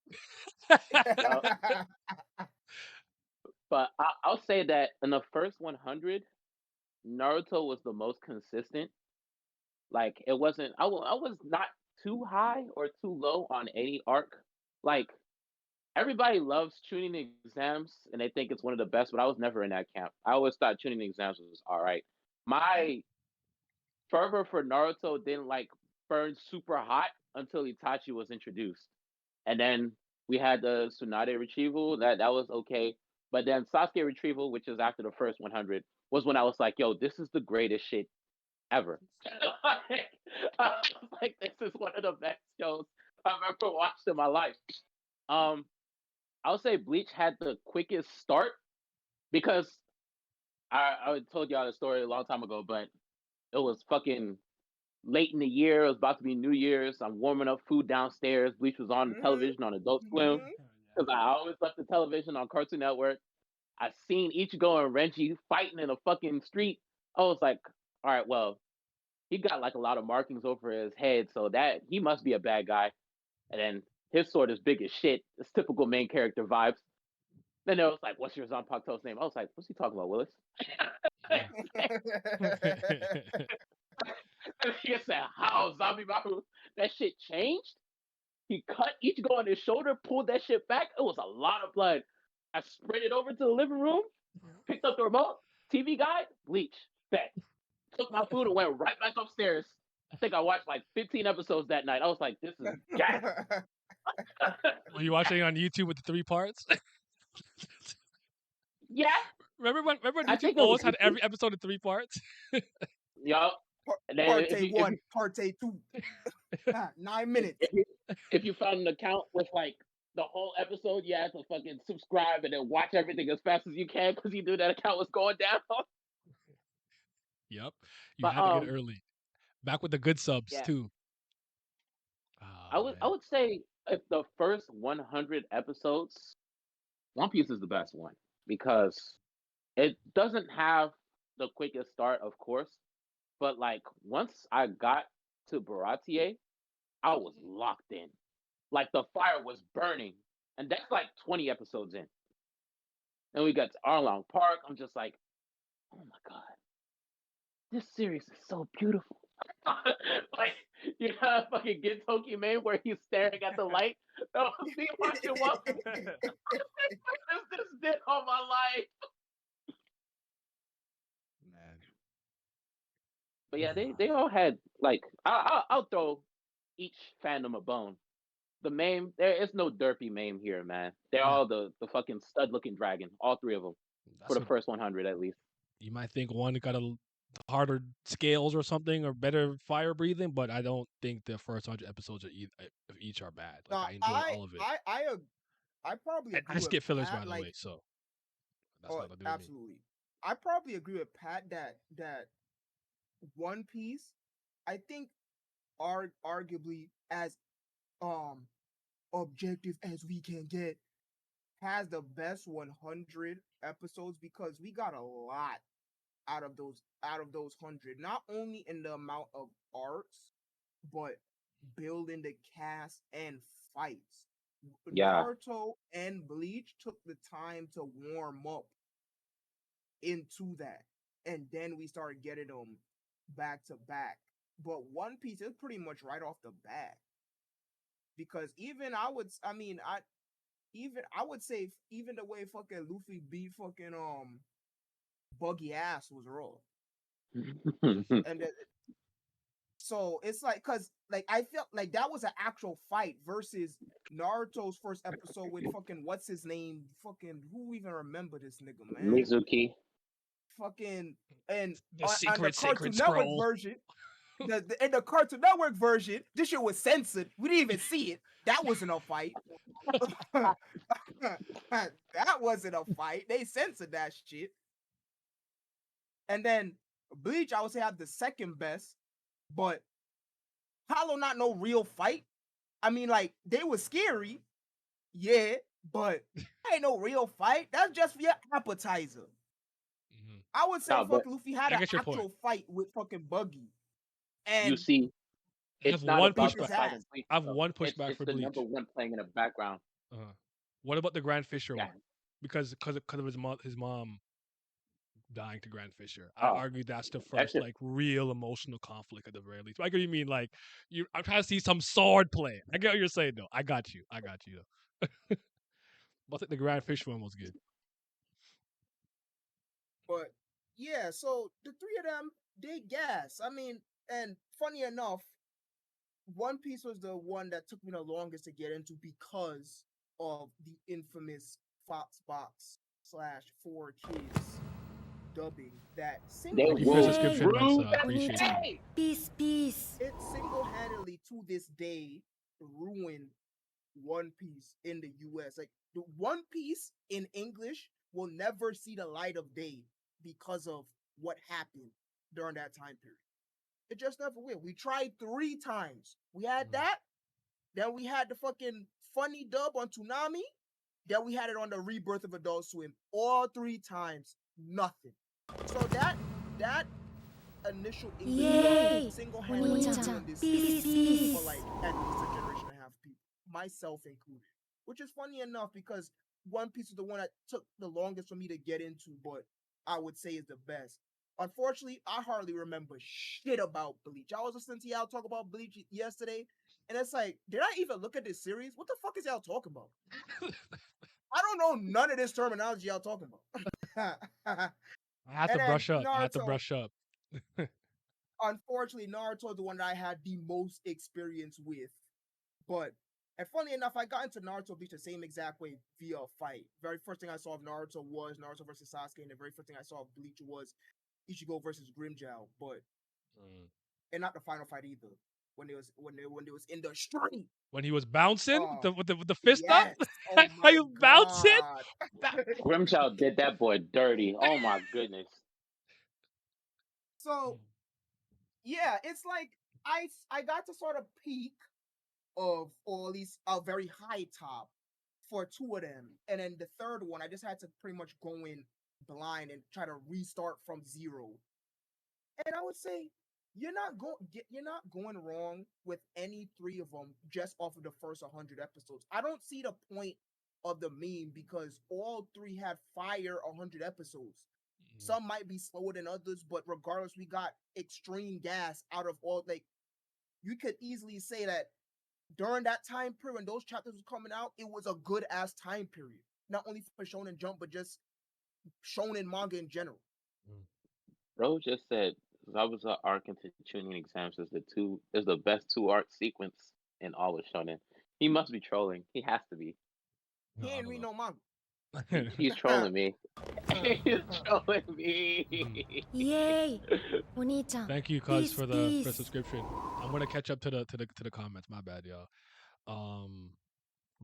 But I'll say that in the first 100, Naruto was the most consistent. Like it wasn't. I was not too high or too low on any arc. Like everybody loves Chunin Exams and they think it's one of the best, but I was never in that camp. I always thought Chunin Exams was all right. My fervor for Naruto didn't like burn super hot until Itachi was introduced, and then we had the Tsunade retrieval. That was okay, but then Sasuke retrieval, which is after the first 100, was when I was like, "Yo, this is the greatest shit ever." I was like, "This is one of the best shows I've ever watched in my life." I would say Bleach had the quickest start because I told y'all the story a long time ago, but it was fucking late in the year. It was about to be New Year's. I'm warming up food downstairs. Bleach was on the television on Adult Swim because I always left the television on Cartoon Network. I seen Ichigo and Renji fighting in a fucking street. I was like, all right, well, he got like a lot of markings over his head, so that he must be a bad guy. And then his sword is big as shit. It's typical main character vibes. Then it was like, what's your Zanpakuto's name? I was like, what's he talking about, Willis? And he said, how, Zombie Maru? That shit changed? He cut Ichigo on his shoulder, pulled that shit back. It was a lot of blood. I sprinted over to the living room, picked up the remote, TV guide, Bleach, bet. Took my food and went right back upstairs. I think I watched like 15 episodes that night. I was like, this is gas. Were you watching on YouTube with the 3 parts? Yeah. Remember when YouTube always had every episode in 3 parts? Yup. Parte 1, Parte 2. 9 minutes. If you found an account with like the whole episode, you had to fucking subscribe and then watch everything as fast as you can because you knew that account was going down. Yep. You had to get early. Back with the good subs too. Oh, I would say if the first 100 episodes, One Piece is the best one because it doesn't have the quickest start, of course, but like once I got to Baratie, I was locked in. Like the fire was burning, and that's like 20 episodes in. And we got to Arlong Park. I'm just like, oh my god, this series is so beautiful. Like, you know, fucking Gintoki main where he's staring at the light. That was me watching One Piece. This did all my life. Man. But yeah, they all had like I'll throw each fandom a bone. The MAME, there is no derpy MAME here, man. They're all the fucking stud looking dragon, all 3 of them, for the first 100 at least. You might think one got a harder scales or something or better fire breathing, but I don't think the first 100 episodes of each are bad. Like I enjoy all of it. I probably I skip fillers by the way, so That's not gonna do me. Absolutely. I probably agree with Pat that One Piece, I think, arguably as objective as we can get, has the best 100 episodes because we got a lot out of those 100. Not only in the amount of arcs, but building the cast and fights. Yeah. Naruto and Bleach took the time to warm up into that, and then we started getting them back to back. But One Piece is pretty much right off the bat, because even I would say even the way fucking Luffy beat fucking Buggy ass was raw. And so it's like, cause like I felt like that was an actual fight versus Naruto's first episode with fucking what's his name, fucking who even remember this nigga, man? Mizuki. Fucking and The on the secret Cartoon Network scroll. version, in the Cartoon Network version, this shit was censored. We didn't even see it. That wasn't a fight. That wasn't a fight. They censored that shit. And then Bleach, I would say, had the second best, but Hollow not no real fight. I mean, like, they were scary, yeah, but ain't no real fight. That's just for your appetizer. Mm-hmm. I would say Luffy had an actual point. fight with fucking Buggy. And you see, it's not one about pushback. the fight in Bleach, I have one pushback it's for the Bleach. number one playing in the background. What about the Grand Fisher one? Because of his mom dying to Grand Fisher. I argue that's the first like real emotional conflict at the very least. I get what you mean, like I'm trying to see some sword play. I get what you're saying though. I got you though. But I think the Grand Fisher one was good. But yeah, so the three of them, they gas. I mean, and funny enough, One Piece was the one that took me the longest to get into because of the infamous Foxbox / 4Kids dubbing that Peace. It single-handedly to this day ruined One Piece in the US. Like, the One Piece in English will never see the light of day because of what happened during that time period. It just never will. We tried 3 times. We had that, then we had the fucking funny dub on Toonami, then we had it on the Rebirth of Adult Swim. All 3 times, nothing. So that initial English single-handedly ruined this for like at least a generation and a half people, myself included. Which is funny enough because One Piece is the one that took the longest for me to get into, but I would say is the best. Unfortunately, I hardly remember shit about Bleach. I was listening to y'all talk about Bleach yesterday, and it's like, did I even look at this series? What the fuck is y'all talking about? I don't know none of this terminology y'all talking about. I had to brush up. Unfortunately, Naruto is the one that I had the most experience with. But, and funny enough, I got into Naruto Bleach the same exact way via a fight. Very first thing I saw of Naruto was Naruto versus Sasuke, and the very first thing I saw of Bleach was Ichigo versus Grimmjow. But, and not the final fight either. When it was in the street. When he was bouncing with the fist up? Oh How you bouncing? Grimmjow did that boy dirty. Oh my goodness. So, yeah, it's like I got to sort of peak of all these very high top for 2 of them, and then the third one I just had to pretty much go in blind and try to restart from 0. And I would say you're not going wrong with any 3 of them just off of the first 100 episodes. I don't see the point of the meme because all 3 had fire 100 episodes. Some might be slower than others, but regardless, we got extreme gas out of all. Like, you could easily say that during that time period when those chapters were coming out, it was a good ass time period. Not only for Shonen Jump, but just Shonen manga in general. Bro just said Zabuza arc into Chunin exams is the best 2 arc sequence in all of Shonen. He must be trolling. He has to be. He ain't read no manga. He's trolling me. He's trolling me. Yay! Thank you, cuz, for the subscription. I'm gonna catch up to the comments. My bad, y'all. I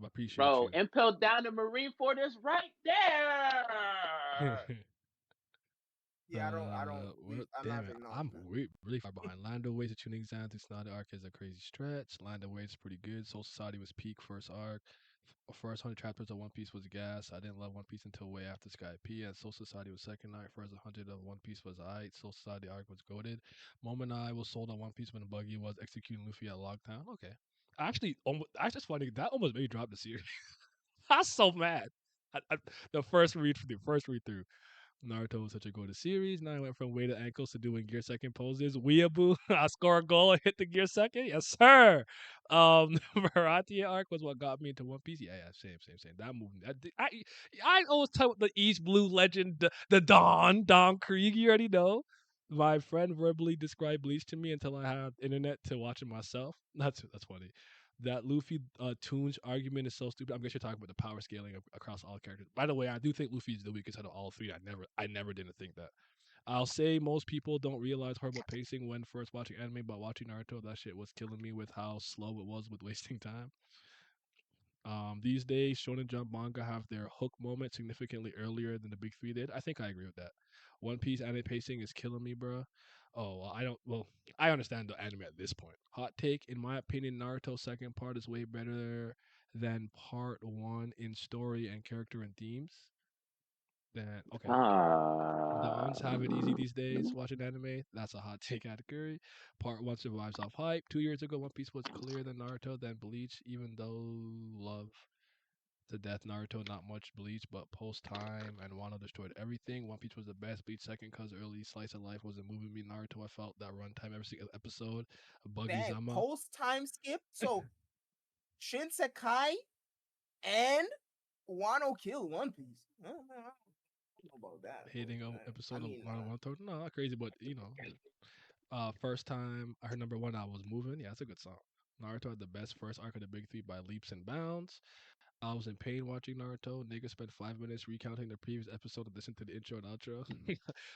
appreciate you. Bro, Impel down to Marineford is right there. Yeah, I'm not Damn it, big on I'm that. really far behind. Lando Wade's a tuning exam through Sonata arc is a crazy stretch. Lando Wade's pretty good. Soul Society was peak first arc. First 100 chapters of One Piece was gas. I didn't love One Piece until way after Sky P. And Soul Society was second arc. First 100 of One Piece was aight. Soul Society arc was goated. Moment I was sold on One Piece when Buggy was executing Luffy at Logtown. Okay. I just funny that almost made me drop the series. I was so mad. The first read through. Naruto was such a good series. Now I went from weighted ankles to doing gear second poses. Weeaboo, I score a goal and hit the gear second. Yes, sir. Baratie arc was what got me into One Piece. Yeah, same. That movie. I always talk about the East Blue legend, the Don Krieg. You already know. My friend verbally described Bleach to me until I had internet to watch it myself. That's funny. That Luffy Toons argument is so stupid. I'm guess you're talking about the power scaling across all characters. By the way, I do think Luffy is the weakest out of all three. I never didn't think that. I'll say most people don't realize horrible pacing when first watching anime, but watching Naruto, that shit was killing me with how slow it was with wasting time. These days, Shonen Jump manga have their hook moment significantly earlier than the big three did. I think I agree with that. One Piece anime pacing is killing me, bro. Oh, well, I don't. Well, I understand the anime at this point. Hot take, in my opinion, Naruto's second part is way better than part one in story and character and themes. Then okay, Dons have it easy these days watching anime. That's a hot take category. Part one survives off hype. 2 years ago, One Piece was clearer than Naruto, then Bleach. Even though love to death Naruto, not much Bleach, but post time and Wano destroyed everything. One Piece was the best. Bleach second, cause early slice of life wasn't moving me. Naruto, I felt that runtime every single episode. Buggy Dang, Zama. post time skip. So Shinsekai and Wano kill One Piece. I don't know about that. Hating But, an episode I mean, of Wano. No, not crazy, but you know, first time I heard number one, I was moving. Yeah, it's a good song. Naruto had the best first arc of the big three by leaps and bounds. I was in pain watching Naruto. Nigga spent 5 minutes recounting the previous episode and listened to the intro and outro.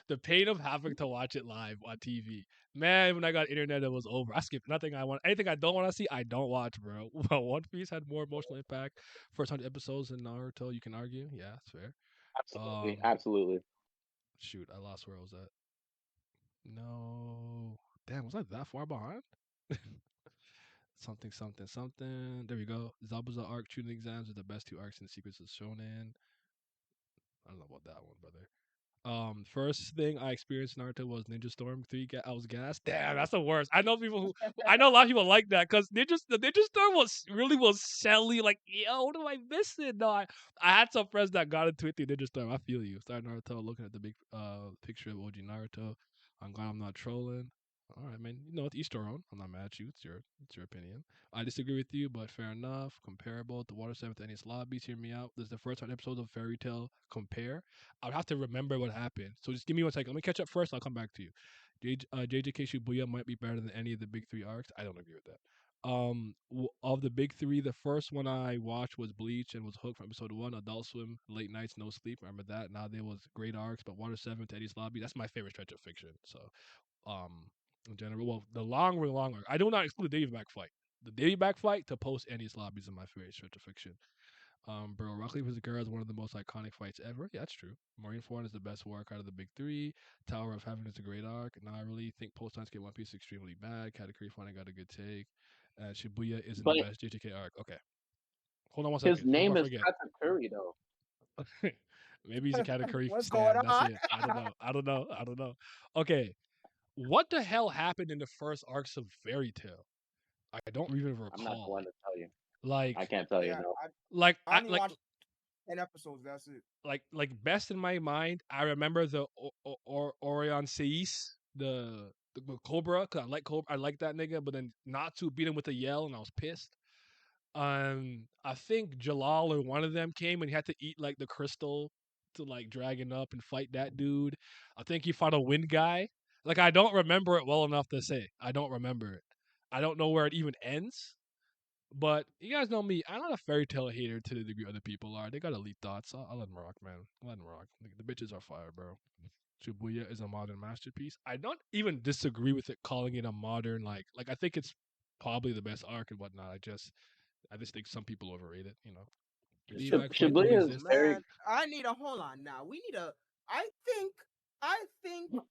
The pain of having to watch it live on TV. Man, when I got internet, it was over. I skipped nothing I want. Anything I don't want to see, I don't watch, bro. One Piece had more emotional impact. First 100 episodes than Naruto, you can argue. Yeah, that's fair. Absolutely. Shoot, I lost where I was at. No. Damn, was I that far behind? something. There we go. Zabuza arc tuning exams are the best two arcs in Secrets of Shonen. I don't know about that one, brother. First thing I experienced in Naruto was Ninja Storm 3. I was gassed. Damn, that's the worst. I know a lot of people like that because the Ninja Storm was selly. Like, yo, what am I missing? No, I had some friends that got into it through Ninja Storm. I feel you. Started Naruto, looking at the big picture of OG Naruto. I'm glad I'm not trolling. All right, man. You know, it's each their own. I'm not mad at you. It's your opinion. I disagree with you, but fair enough. Comparable to Water 7th and its lobbies. Hear me out. There's the first 100 episodes of Fairy Tail compare. I'd have to remember what happened. So just give me 1 second. Let me catch up first. I'll come back to you. JJK Shibuya might be better than any of the big three arcs. I don't agree with that. Of the big three, the first one I watched was Bleach and was hooked from episode 1. Adult Swim, Late Nights, No Sleep. Remember that? Now there was great arcs, but Water 7, Teddy's Lobby. That's my favorite stretch of fiction. So, in general, well, the long arc. I do not exclude the Davy Back fight. The Davy Back fight to post Andy's Lobbies is my favorite stretch of fiction. Bro, Rock Lee vs. Gara is one of the most iconic fights ever. Yeah, that's true. Marineford is the best work out of the big three. Tower of Heaven is a great arc. Now I really think post time skip One Piece is extremely bad. Katakuri finally got a good take. Shibuya isn't the best JJK arc. Okay. Hold on 1 second. His name is Katakuri, though. Maybe he's a Katakuri What's stan. going That's on? it. I don't know. Okay. What the hell happened in the first arcs of Fairy Tail? I don't even recall. I'm not the one to tell you. Like, I can't tell you. No. I only watched 10 episodes. That's it. Like best in my mind, I remember the Orion Seis, the Cobra, cause I like that nigga, but then Natsu beat him with a yell, and I was pissed. I think Jalal or one of them came and he had to eat like the crystal to like drag it up and fight that dude. I think he fought a wind guy. Like I don't remember it well enough to say. I don't remember it. I don't know where it even ends. But you guys know me. I'm not a Fairy Tail hater to the degree other people are. They got elite thoughts. I'll let them rock, man. Let them rock. The bitches are fire, bro. Shibuya is a modern masterpiece. I don't even disagree with it calling it a modern like I think it's probably the best arc and whatnot. I just think some people overrate it. You know. Shibuya is very. I need a hold on now. We need a I think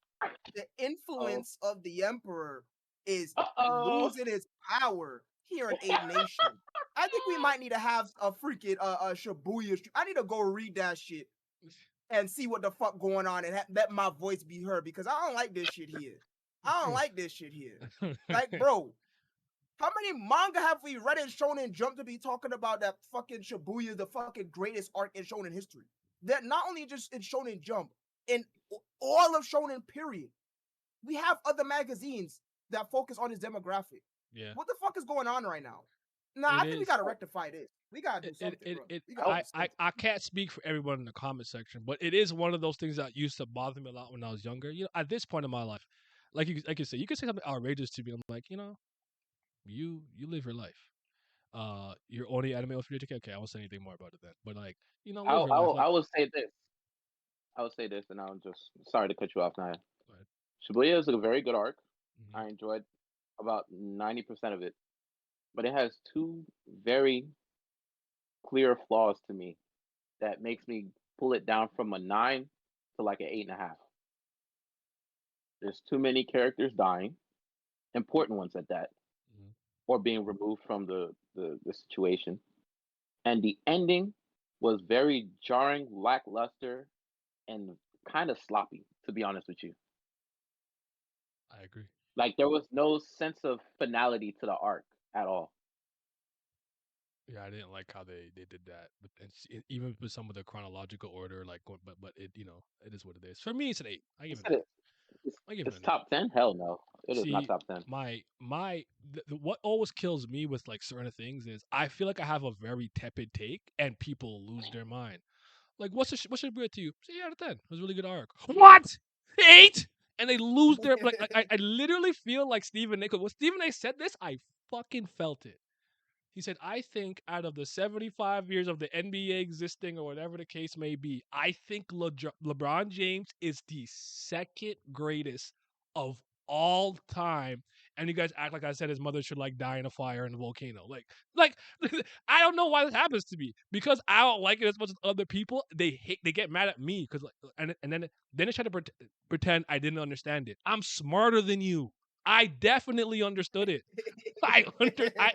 the influence of the Emperor is Uh-oh. losing its power here in Eight Nation. I think we might need to have a freaking Shibuya. I need to go read that shit and see what the fuck going on and let my voice be heard because I don't like this shit here. I don't like this shit here. Like, bro, how many manga have we read in Shonen Jump to be talking about that fucking Shibuya, the fucking greatest arc in Shonen history? That not only just in Shonen Jump, in all of Shonen period. We have other magazines that focus on this demographic. Yeah. What the fuck is going on right now? Nah, I think we gotta rectify this. We gotta do something, bro. I can't speak for everyone in the comment section, but it is one of those things that used to bother me a lot when I was younger. You know, at this point in my life, like you say something outrageous to me. I'm like, you know, you live your life. You're only anime with your ticket. Okay, I won't say anything more about it then. But like, you know, live your life. Like, I will say this. I will say this, and I'm just sorry to cut you off, Naya. go ahead. Shibuya is a very good arc. Mhm. I enjoyed about 90% of it, but it has two very clear flaws to me that makes me pull it down from a 9 to like an 8.5. There's too many characters dying, important ones at that, Mhm. or being removed from the situation. And the ending was very jarring, lackluster, and kind of sloppy, to be honest with you. I agree. Like there was no sense of finality to the arc at all. Yeah, I didn't like how they did that, but even with some of the chronological order, like, but it, you know, it is what it is. For me, it's an 8. I I give it said an 8. it. It's, I give it it's an 8. top 10. Hell no, it is not See, top 10. what always kills me with like certain things is I feel like I have a very tepid take and people lose their mind. Like, what should be to you? Say 8 out of 10. It was a really good arc. What? 8? And they lose their like I literally feel like Stephen A. When Stephen A. said this, I fucking felt it. He said, I think out of the 75 years of the NBA existing or whatever the case may be, I think LeBron James is the second greatest of all time. And you guys act like I said his mother should like die in a fire in a volcano. Like I don't know why this happens to me because I don't like it as much as other people. They get mad at me because and then they try to pretend I didn't understand it. I'm smarter than you. I definitely understood it. I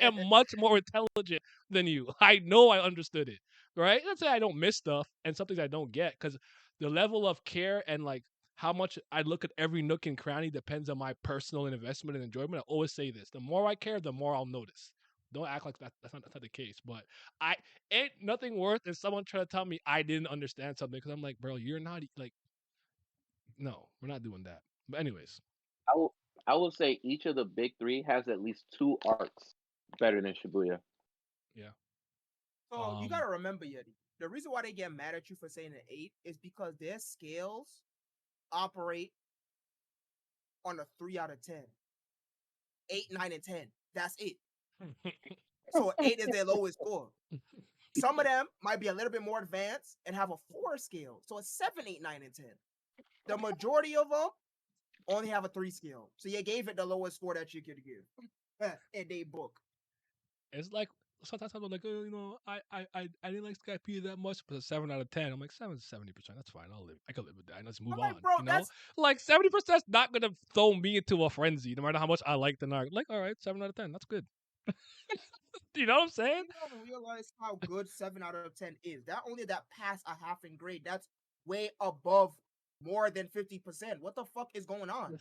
am much more intelligent than you. I know I understood it, right? Let's say I don't miss stuff and some things I don't get because the level of care and like how much I look at every nook and cranny depends on my personal investment and enjoyment. I always say this: the more I care, the more I'll notice. Don't act like that's not the case. But I ain't nothing worse than someone trying to tell me I didn't understand something because I'm like, bro, you're not like, no, we're not doing that. But anyways, I will I will say each of the big three has at least two arcs better than Shibuya. yeah. So you gotta remember, Yeti. The reason why they get mad at you for saying an 8 is because their scales operate on a 3 out of 10. 8, 9, and 10. That's it. So 8 is their lowest score. Some of them might be a little bit more advanced and have a 4 scale. So it's 7, 8, 9, and 10. The majority of them only have a 3 scale. So you gave it the lowest score that you could give in a book. It's like sometimes I'm like, oh, you know, I didn't like Skype that much, but a 7 out of 10. I'm like 70%. That's fine. I can live with that. And let's move on. Bro, you know, like 70% is not gonna throw me into a frenzy, no matter how much I like the narc. Like, all right, 7 out of 10. That's good. You know what I'm saying? You don't realize how good 7 out of 10 is. That only that pass a half in grade. That's way above more than 50%. What the fuck is going on?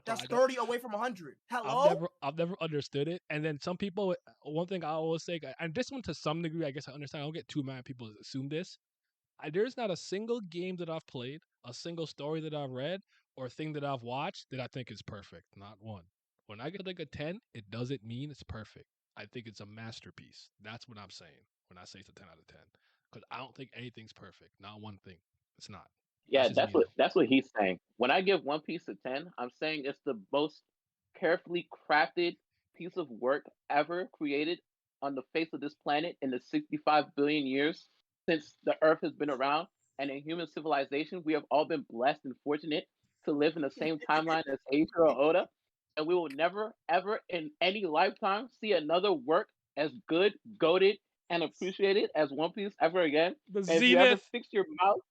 That's 30 away from 100. Hello? I've never understood it. And then some people, one thing I always say, and this one to some degree, I guess I understand. I don't get too mad at people assume this. There's not a single game that I've played, a single story that I've read, or thing that I've watched that I think is perfect. Not one. When I get like a 10, it doesn't mean it's perfect. I think it's a masterpiece. That's what I'm saying when I say it's a 10 out of 10. Because I don't think anything's perfect. Not one thing. It's not. Yeah, that's what he's saying. When I give One Piece a 10, I'm saying it's the most carefully crafted piece of work ever created on the face of this planet in the 65 billion years since the Earth has been around. And in human civilization, we have all been blessed and fortunate to live in the same timeline as Eiichiro Oda. And we will never, ever in any lifetime see another work as good, goated, and appreciated as One Piece ever again. The And if you ever Zenith. fix your mouth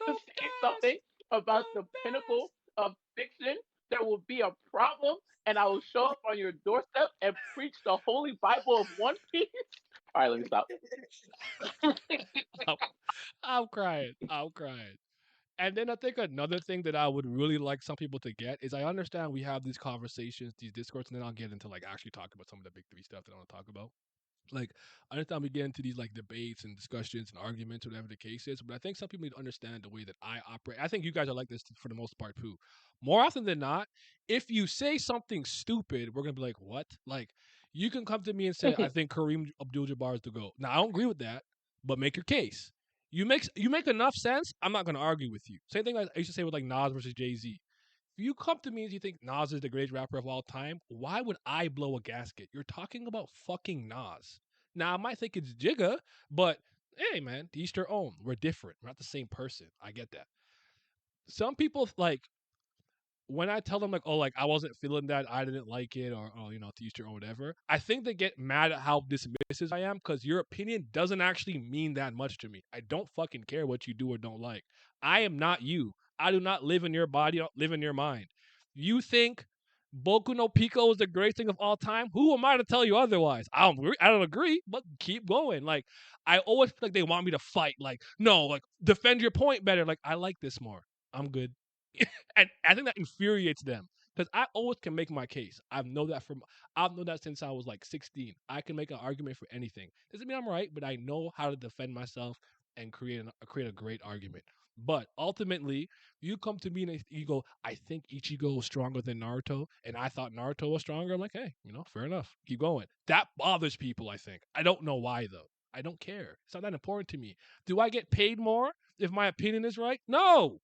to say something about the pinnacle of fiction, there will be a problem, and I will show up on your doorstep and preach the holy Bible of One Piece. All right, let me stop. I'm, I'm crying. I'm crying. And then I think another thing that I would really like some people to get is I understand we have these conversations, these discourses, and then I'll get into like actually talking about some of the big three stuff that I want to talk about. Like, I understand we get into these like debates and discussions and arguments, whatever the case is, but I think some people need to understand the way that I operate. I think you guys are like this for the most part too. More often than not, if you say something stupid, we're gonna be like, "What?" Like, you can come to me and say, "I think Kareem Abdul-Jabbar is the GOAT." Now, I don't agree with that, but make your case. You make enough sense. I'm not gonna argue with you. Same thing I used to say with like Nas versus Jay-Z. If you come to me and you think Nas is the greatest rapper of all time, why would I blow a gasket? You're talking about fucking Nas. Now, I might think it's Jigga, but hey, man, to each their own. We're different. We're not the same person. I get that. Some people like when I tell them like, oh, like I wasn't feeling that, I didn't like it, or oh, to each their own, whatever. I think they get mad at how dismissive I am because your opinion doesn't actually mean that much to me. I don't fucking care what you do or don't like. I am not you. I do not live in your body, live in your mind. You think Boku no Pico is the greatest thing of all time? Who am I to tell you otherwise? I don't agree, but keep going. Like I always feel like they want me to fight. Like no, like defend your point better. Like I like this more. I'm good. And I think that infuriates them because I always can make my case. I've known that since I was like 16. I can make an argument for anything. Doesn't mean I'm right, but I know how to defend myself and create a great argument. But ultimately, you come to me and you go, I think Ichigo was stronger than Naruto, and I thought Naruto was stronger. I'm like, hey, fair enough. Keep going. That bothers people, I think. I don't know why though. I don't care. It's not that important to me. Do I get paid more if my opinion is right? No.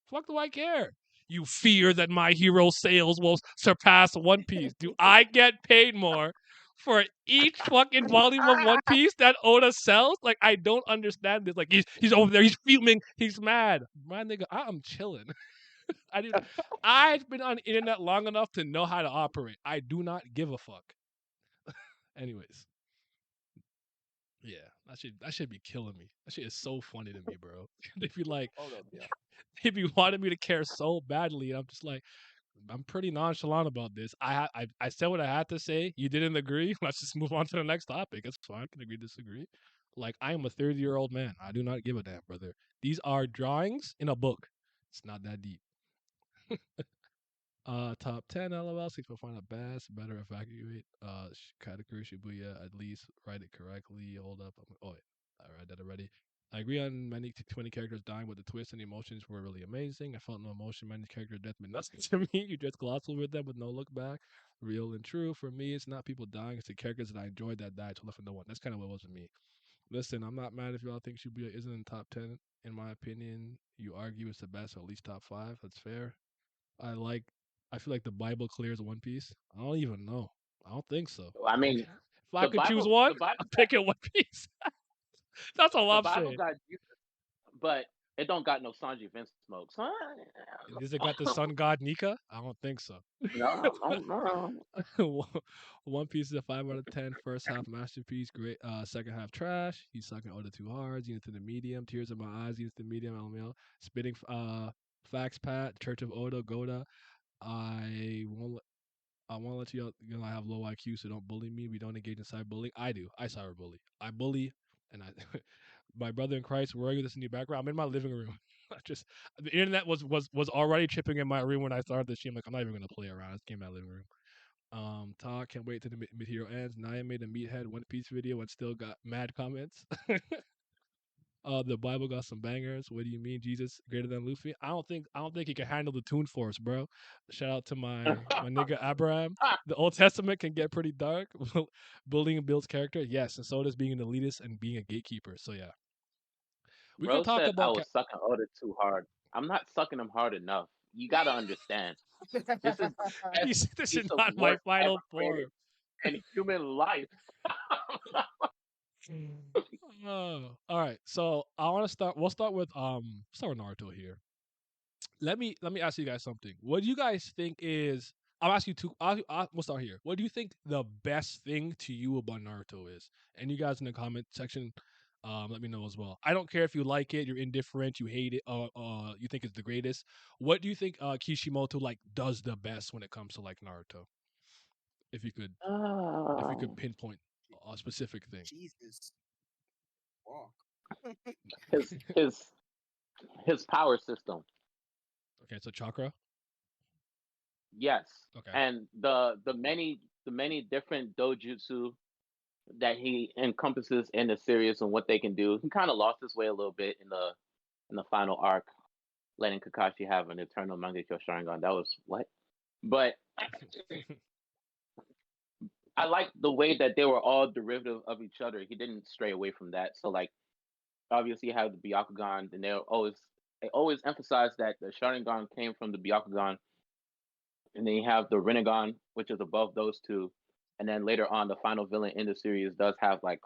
Fuck do I care? You fear that my hero sales will surpass One Piece. Do I get paid more for each fucking volume of One Piece that Oda sells? Like, I don't understand this. Like, he's over there, he's fuming, he's mad. My nigga, I'm chilling. I've been on the internet long enough to know how to operate. I do not give a fuck. Anyways. Yeah, that should be killing me. That shit is so funny to me, bro. If you like, Hold up, yeah. if you wanted me to care so badly, I'm just like, I'm pretty nonchalant about this. I said what I had to say. You didn't agree. Let's just move on to the next topic. It's fine. I can agree, disagree. Like I am a 30-year-old man. I do not give a damn, brother. These are drawings in a book. It's not that deep. Top 10 LOL. 6 will find a bass. Better evacuate. Category Shibuya. At least write it correctly. Hold up. Oh, wait. I read that already. I agree on many 20 characters dying, but the twists and emotions were really amazing. I felt no emotion. Many character death meant nothing to me. You just glossed over them with no look back. Real and true. For me, it's not people dying. It's the characters that I enjoyed that died. So left with no one. That's kind of what it was with me. Listen, I'm not mad if y'all think Shibuya isn't in top 10. In my opinion, you argue it's the best, or at least top 5. That's fair. I feel like the Bible clears One Piece. I don't even know. I don't think so. I mean, If I could choose one, I'm picking One Piece. That's all I'm Bible saying. got Jesus, but it don't got no Sanji Vince smoke. So, Does it got the sun god Nika? I don't think so. no. One Piece is a 5 out of 10. First half masterpiece, great. Second half trash. He's sucking Oda too hard. Unit to the medium. Tears in my eyes. Unit to the medium. LML. Spitting facts. Pat. Church of Oda. Goda. I won't let you know I have low IQ, so don't bully me. We don't engage in cyberbullying. I do. I cyberbully. I bully, and I. My brother in Christ, where are you? This in your background. I'm in my living room. Just the internet was already chipping in my room when I started the stream. Like I'm not even gonna play around. I just came in my living room. Todd can't wait till the mid hero ends. Naya made a meathead One Piece video and still got mad comments. The Bible got some bangers. What do you mean Jesus greater than Luffy? I don't think he can handle the Toon Force, bro. Shout out to my nigga Abraham. The Old Testament can get pretty dark. Bullying builds character, yes, and so does being an elitist and being a gatekeeper. So yeah, we Bro can talk said I about. was sucking Oda too hard. I'm not sucking him hard enough. You gotta understand. This is This is of not my work final ever created form. in human life. Oh, all right. So I want to start. We'll start with Naruto here. Let me ask you guys something. What do you guys think is? I'll ask you two. We'll start here. What do you think the best thing to you about Naruto is? And you guys in the comment section, Let me know as well. I don't care if you like it, you're indifferent, you hate it, you think it's the greatest. What do you think Kishimoto like does the best when it comes to like Naruto? If you could Um, pinpoint a specific thing. Jesus. Fuck. his his his power system. Okay, so chakra. Yes, Okay. and the many different dojutsu that he encompasses in the series and what they can do. He kind of lost his way a little bit in the final arc, letting Kakashi have an eternal Mangekyo Sharingan. That was what? But I like the way that they were all derivative of each other. He didn't stray away from that. So like obviously you have the Byakugan, and they always emphasize that the Sharingan came from the Byakugan, and then you have the Rinnegan, which is above those two, and then later on the final villain in the series does have like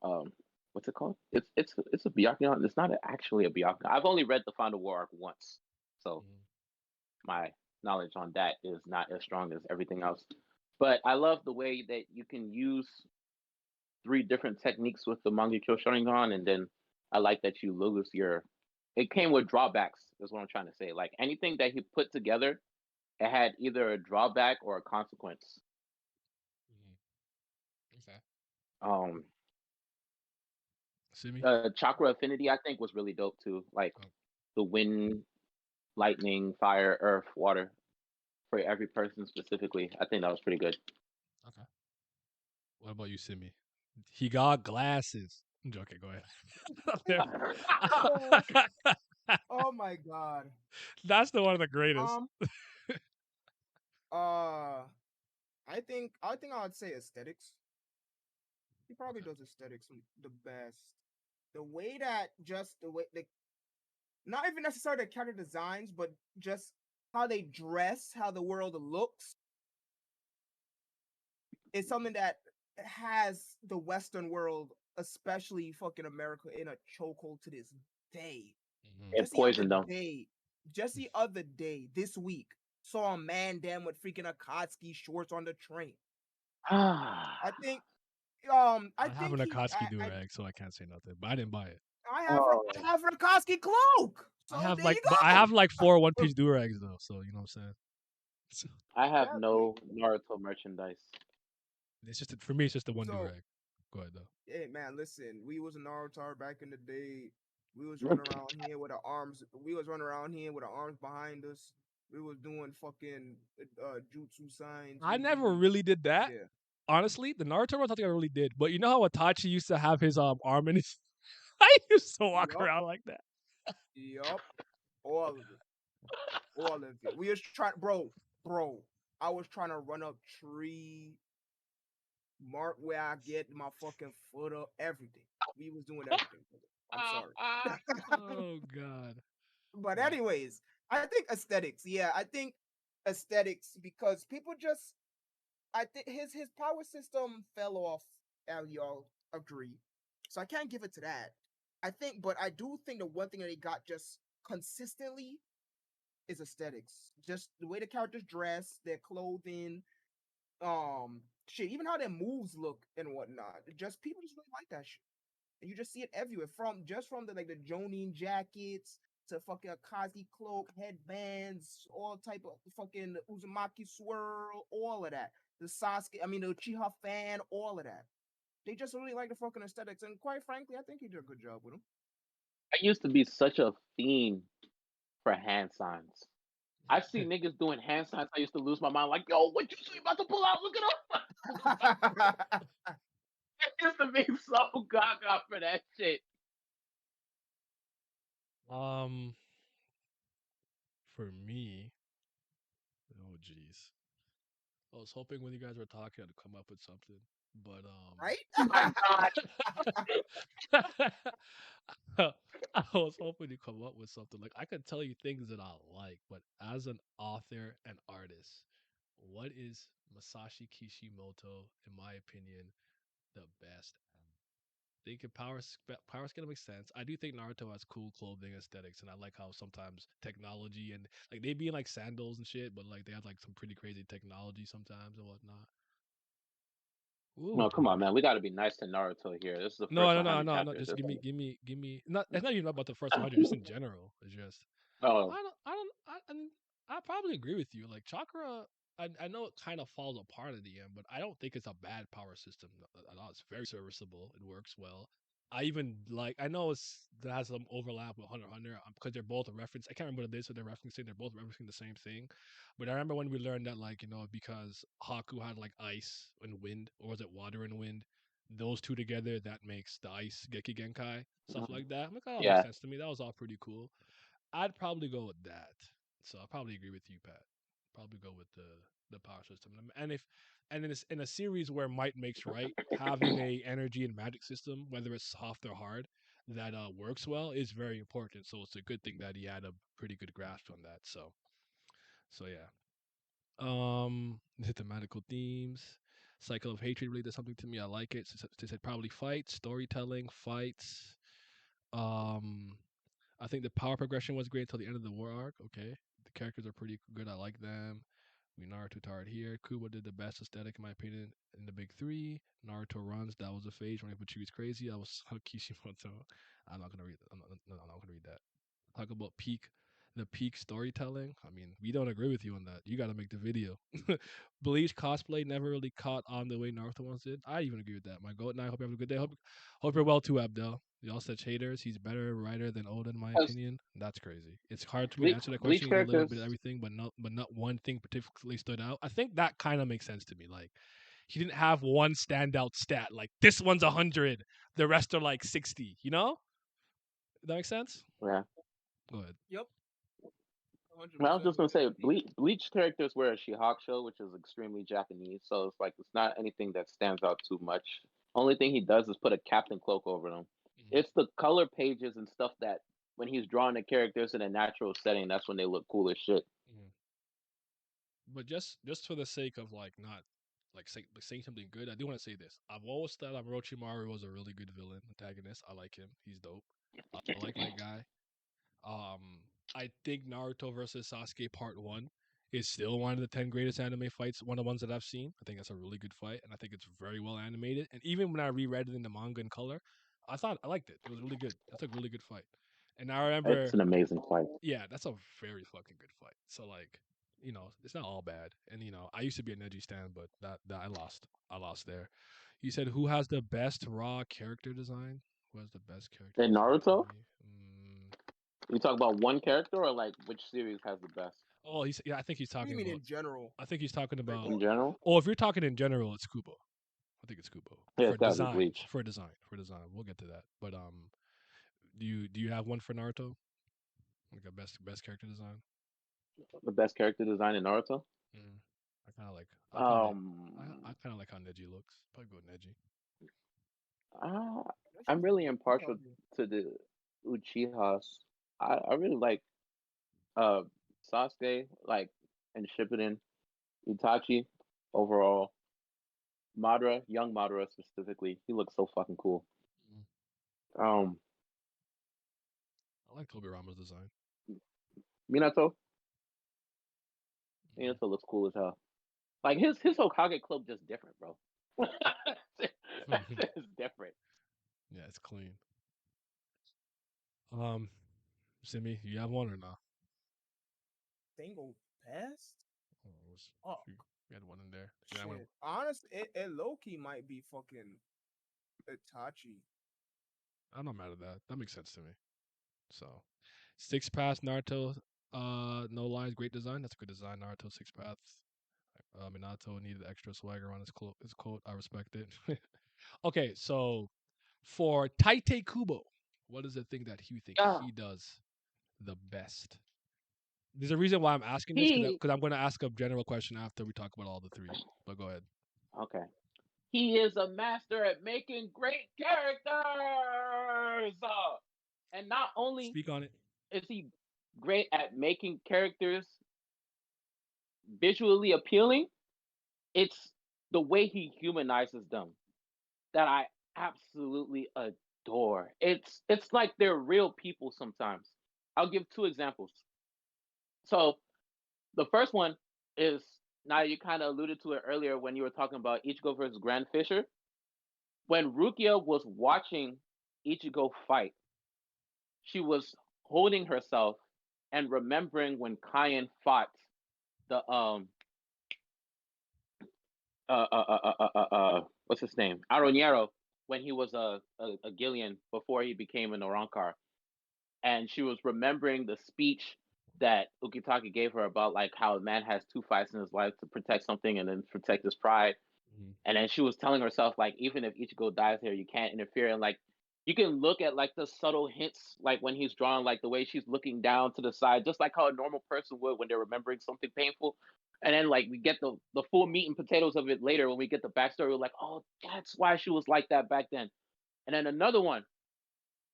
um what's it called? It's a Byakugan. It's not actually a Byakugan. I've only read the Final War arc once, so Mhm. my knowledge on that is not as strong as everything else. But I love the way that you can use three different techniques with the Mangekyo Sharingan, and then I like that you lose your. It came with drawbacks, is what I'm trying to say. Like anything that he put together, it had either a drawback or a consequence. Mhm. Okay. Um, Simi. Chakra Affinity, I think, was really dope too. Like Oh, the wind, lightning, fire, earth, water for every person specifically. I think that was pretty good. okay. What about you, Simi? He got glasses. I'm joking. Go ahead. Oh, oh my god. That's the one of the greatest. Um. Uh. I think I would say aesthetics. He probably Okay. does aesthetics the best. The way that just the way the not even necessarily the character designs, but just how they dress, how the world looks, is something that has the Western world, especially fucking America, in a chokehold to this day. Mhm. It Just the other poisoned them. day, just the other day, this week, saw a man damn with freaking Akatsuki shorts on the train. I think I have an Akatsuki durag, so I can't say nothing. But I didn't buy it. Oh, I have Akatsuki cloak. So there you But I go. have like 4 One Piece durags though, so you know what I'm saying. So, I have Yeah, there you no go. Naruto merchandise. it's just for me. It's just the one So durag. Go ahead though. hey man, listen, we was Naruto back in the day. We was running around here with our arms. We was running around here with our arms behind us. We was doing fucking jutsu signs. I We never be really did that. yeah. Honestly, the Naruto ones I think I really did. But you know how Itachi used to have his arm in his. I used to walk Yup. around like that. Yup. All of it. All of it. We was trying, bro. I was trying to run up tree, mark where I get my fucking foot up, everything. We was doing everything. Brother. I'm sorry. Oh god. But But anyways, I think aesthetics. Yeah, I think aesthetics because people just I think his power system fell off, and y'all agree. So I can't give it to that. I think, but I do think the one thing that he got just consistently is aesthetics. Just the way the characters dress, their clothing, shit, even how their moves look and whatnot. Just people just really like that shit. And you just see it everywhere from the like the Jonin jackets to fucking Akazi cloak, headbands, all type of fucking Uzumaki swirl, all of that. The Sasuke, I mean the Uchiha fan, all of that. They just really like the fucking aesthetics, and quite frankly, I think he did a good job with them. I used to be such a fiend for hand signs. I see niggas doing hand signs. I used to lose my mind. Like, yo, what you about to pull out? Look it up. I used to be so gaga for that shit. um, for me, oh jeez, I was hoping when you guys were talking, I'd come up with something, but Right? Oh my god. I was hoping to come up with something. Like I could tell you things that I like, but as an author and artist, what is Masashi Kishimoto, in my opinion, the best at? Thinking power's gonna make sense. I do think Naruto has cool clothing aesthetics, and I like how sometimes technology and like they be in like sandals and shit, but like they have like some pretty crazy technology sometimes and whatnot. Ooh, No, come on, man. We got to be nice to Naruto here. This is the No, first no, no, 100 no, no. chapters. Just give me. Not. It's not even about the first 100. Just in general. It's just. Oh, I probably agree with you. Like Chakra, I know it kind of falls apart at the end, but I don't think it's a bad power system at all. It's very serviceable. It works well. I even like. I know that has some overlap with Hunter x Hunter because they're both a reference. I can't remember what it is, so they're referencing. They're both referencing the same thing. But I remember when we learned that, like, because Haku had like ice and wind, or was it water and wind? Those two together, that makes the ice Geki Genkai, stuff like that. I'm like, oh, that makes yeah. sense to me. That was all pretty cool. I'd probably go with that. So I probably agree with you, Pat. Probably go with the power system. And in a series where might makes right, having a energy and magic system, whether it's soft or hard, that works well is very important. So it's a good thing that he had a pretty good grasp on that. So yeah. The thematical themes. Cycle of Hatred really did something to me. I like it. They said probably fights, storytelling, fights. Um, I think the power progression was great until the end of the war arc. Okay, the characters are pretty good. I like them. We Naruto tired here. Kubo did the best aesthetic in my opinion in the big three. Naruto runs. That was a phase when Ibuchi crazy. I was Kishimoto. I'm not gonna read. I'm not gonna read that. Talk about the peak storytelling. I mean, we don't agree with you on that. You got to make the video. Bleach cosplay never really caught on the way Naruto once did. I even agree with that. My goat and I hope you have a good day. Hope you're well too, Abdel. Y'all such haters. He's better writer than Oda, in my opinion. That's crazy. It's hard for me to answer that question. Bleach A little bit of characters. everything, but not one thing particularly stood out. I think that kind of makes sense to me. Like, he didn't have one standout stat. Like, this one's 100, the rest are like 60. You know? Does that make sense? Yeah. Go ahead. Yep. Well, I was 100% just gonna say agree. Bleach characters wear a Shihakusho, which is extremely Japanese. So it's like it's not anything that stands out too much. Only thing he does is put a captain cloak over them. Mhm. It's the color pages and stuff that when he's drawing the characters in a natural setting, that's when they look cool as shit. Mhm. But just for the sake of like not like saying something good, I do want to say this. I've always thought Orochimaru was a really good villain antagonist. I like him. He's dope. I like that guy. I think Naruto versus Sasuke Part 1 is still one of the 10 greatest anime fights, one of the ones that I've seen. I think that's a really good fight, and I think it's very well animated. And even when I reread it in the manga in color, I liked it. It was really good. That's a really good fight. And I remember, It's an amazing fight. yeah, that's a very fucking good fight. So like, it's not all bad. And I used to be a Neji stan, but that I lost. I lost there. You said who has the best raw character design? Who has the best character In design to Naruto, me? you talk about one character or like which series has the best Oh, I think he's What do talking you mean about. in general? I think he's talking Like, about. in general? Oh, if you're talking in general, it's Kubo. I think it's Kubo Yeah, for it's gotta be design. Bleach. For design. For design. We'll get to that. But do you have one for Naruto? Like a best character design? The best character design in Naruto. Mm. I kind of like. I Um, kind of like how Neji looks. Probably go with Neji. uh, that I'm shit's really cool. impartial to the Uchihas. I really like uh Sasuke, like and Shippuden, Itachi overall. Madara, young Madara specifically, he looks so fucking cool. Mm. Um, I like Tobirama's design. Minato, Mm. Minato looks cool as hell. Like his Hokage cloak just different, bro. It's different. Yeah, it's clean. Simi, you have one or not? Single best? Oh, You had one in there. shit. Honestly, it low key might be fucking Itachi. I'm not mad at that. That makes sense to me. So, Six Paths Naruto, no lies, great design. That's a good design. Naruto Six Paths. Minato needed extra swagger on his quote. I respect it. Okay, so for Taite Kubo, what is the thing that you think Yeah, he does the best? There's a reason why I'm asking this because he I'm going to ask a general question after we talk about all the three. But go ahead. okay. He is a master at making great characters. And not only Speak on it. is he great at making characters visually appealing, it's the way he humanizes them that I absolutely adore. It's like they're real people sometimes. I'll give two examples. So the first one is now you kind of alluded to it earlier when you were talking about Ichigo versus Grand Fisher. When Rukia was watching Ichigo fight, she was holding herself and remembering when Kaien fought the what's his name, Aronero, when he was a Gillian before he became an Orankar, and she was remembering the speech that Ukitake gave her about like how a man has two fights in his life to protect something and then protect his pride. Mhm. And then she was telling herself like even if Ichigo dies here, you can't interfere. And like you can look at like the subtle hints, like when he's drawing, like the way she's looking down to the side, just like how a normal person would when they're remembering something painful. And then like we get the full meat and potatoes of it later when we get the backstory. We're like, oh, that's why she was like that back then. And then another one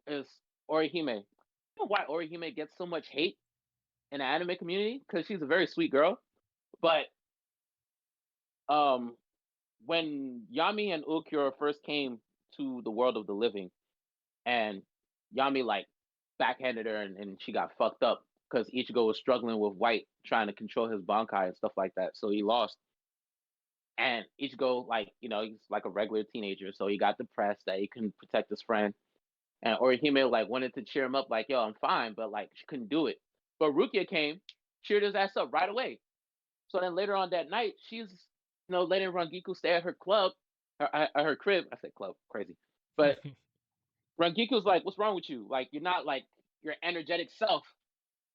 is Orihime. You know why Orihime gets so much hate in the anime community? Because she's a very sweet girl. But um when Yami and Ulquiorra first came to the world of the living, and Yami like backhanded her and she got fucked up because Ichigo was struggling with White trying to control his Bankai and stuff like that, so he lost. And Ichigo, like he's like a regular teenager, so he got depressed that he couldn't protect his friend. And Orihime like wanted to cheer him up, like, "Yo, I'm fine," but like she couldn't do it. But Rukia came, cheered his ass up right away. So then later on that night, she's letting Rangiku stay at her club, at her crib. I said club, crazy. But Rangiku's like, "What's wrong with you? Like, you're not like your energetic self."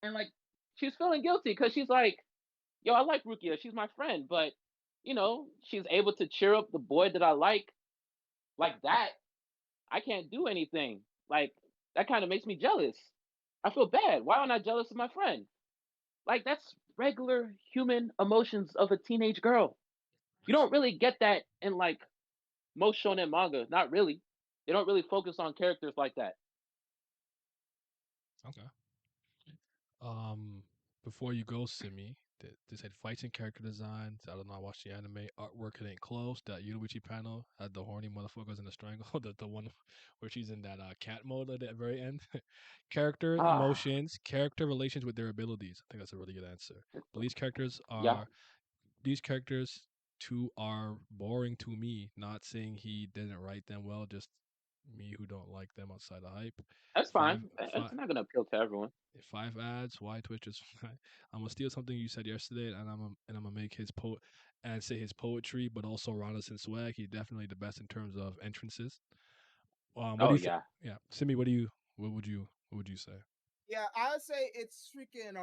And like, she's feeling guilty because she's like, "Yo, I like Rukia. She's my friend, but she's able to cheer up the boy that I like that. I can't do anything. Like, that kind of makes me jealous. I feel bad. Why am I not jealous of my friend? Like, that's regular human emotions of a teenage girl. You don't really get that in like most shonen manga. Not really. They don't really focus on characters like that. Okay. Before you go, Simi, they said fights and character designs. I don't know. I watched the anime. Artwork, it ain't close. That Yuruichi panel had the horny motherfuckers in the strangle. the one where she's in that cat mode at the very end. Character Ah, emotions, character relations with their abilities. I think that's a really good answer. But yeah. these characters too are boring to me. Not saying he didn't write them well, just me who don't like them outside of hype. That's Five, fine. It's five, not gonna appeal to everyone. 5 ads. Why Twitch is fine. I'm gonna steal something you said yesterday, and I'm gonna make his and say his poetry, but also Ronaldson swag. He's definitely the best in terms of entrances. What do Oh you think? yeah. Yeah, Simi, what would you say? Yeah, I'd say it's freaking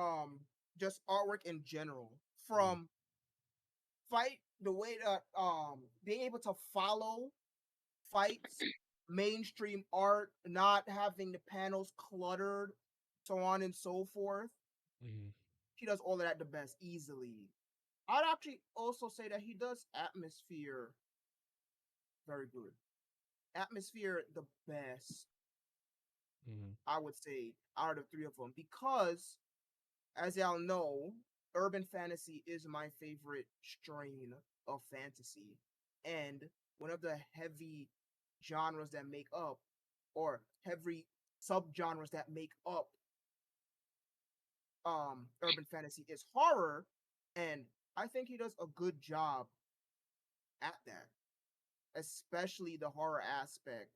just artwork in general. Mm, From fight the way that being able to follow fights, mainstream art, not having the panels cluttered, so on and so forth. mm, He does all of that the best easily. I'd actually also say that he does atmosphere very good. Atmosphere the best, mm, I would say, out of the three of them, because as y'all know, urban fantasy is my favorite strain of fantasy. And one of the heavy genres that make up, or heavy subgenres that make up urban fantasy is horror. And I think he does a good job at that, especially the horror aspect.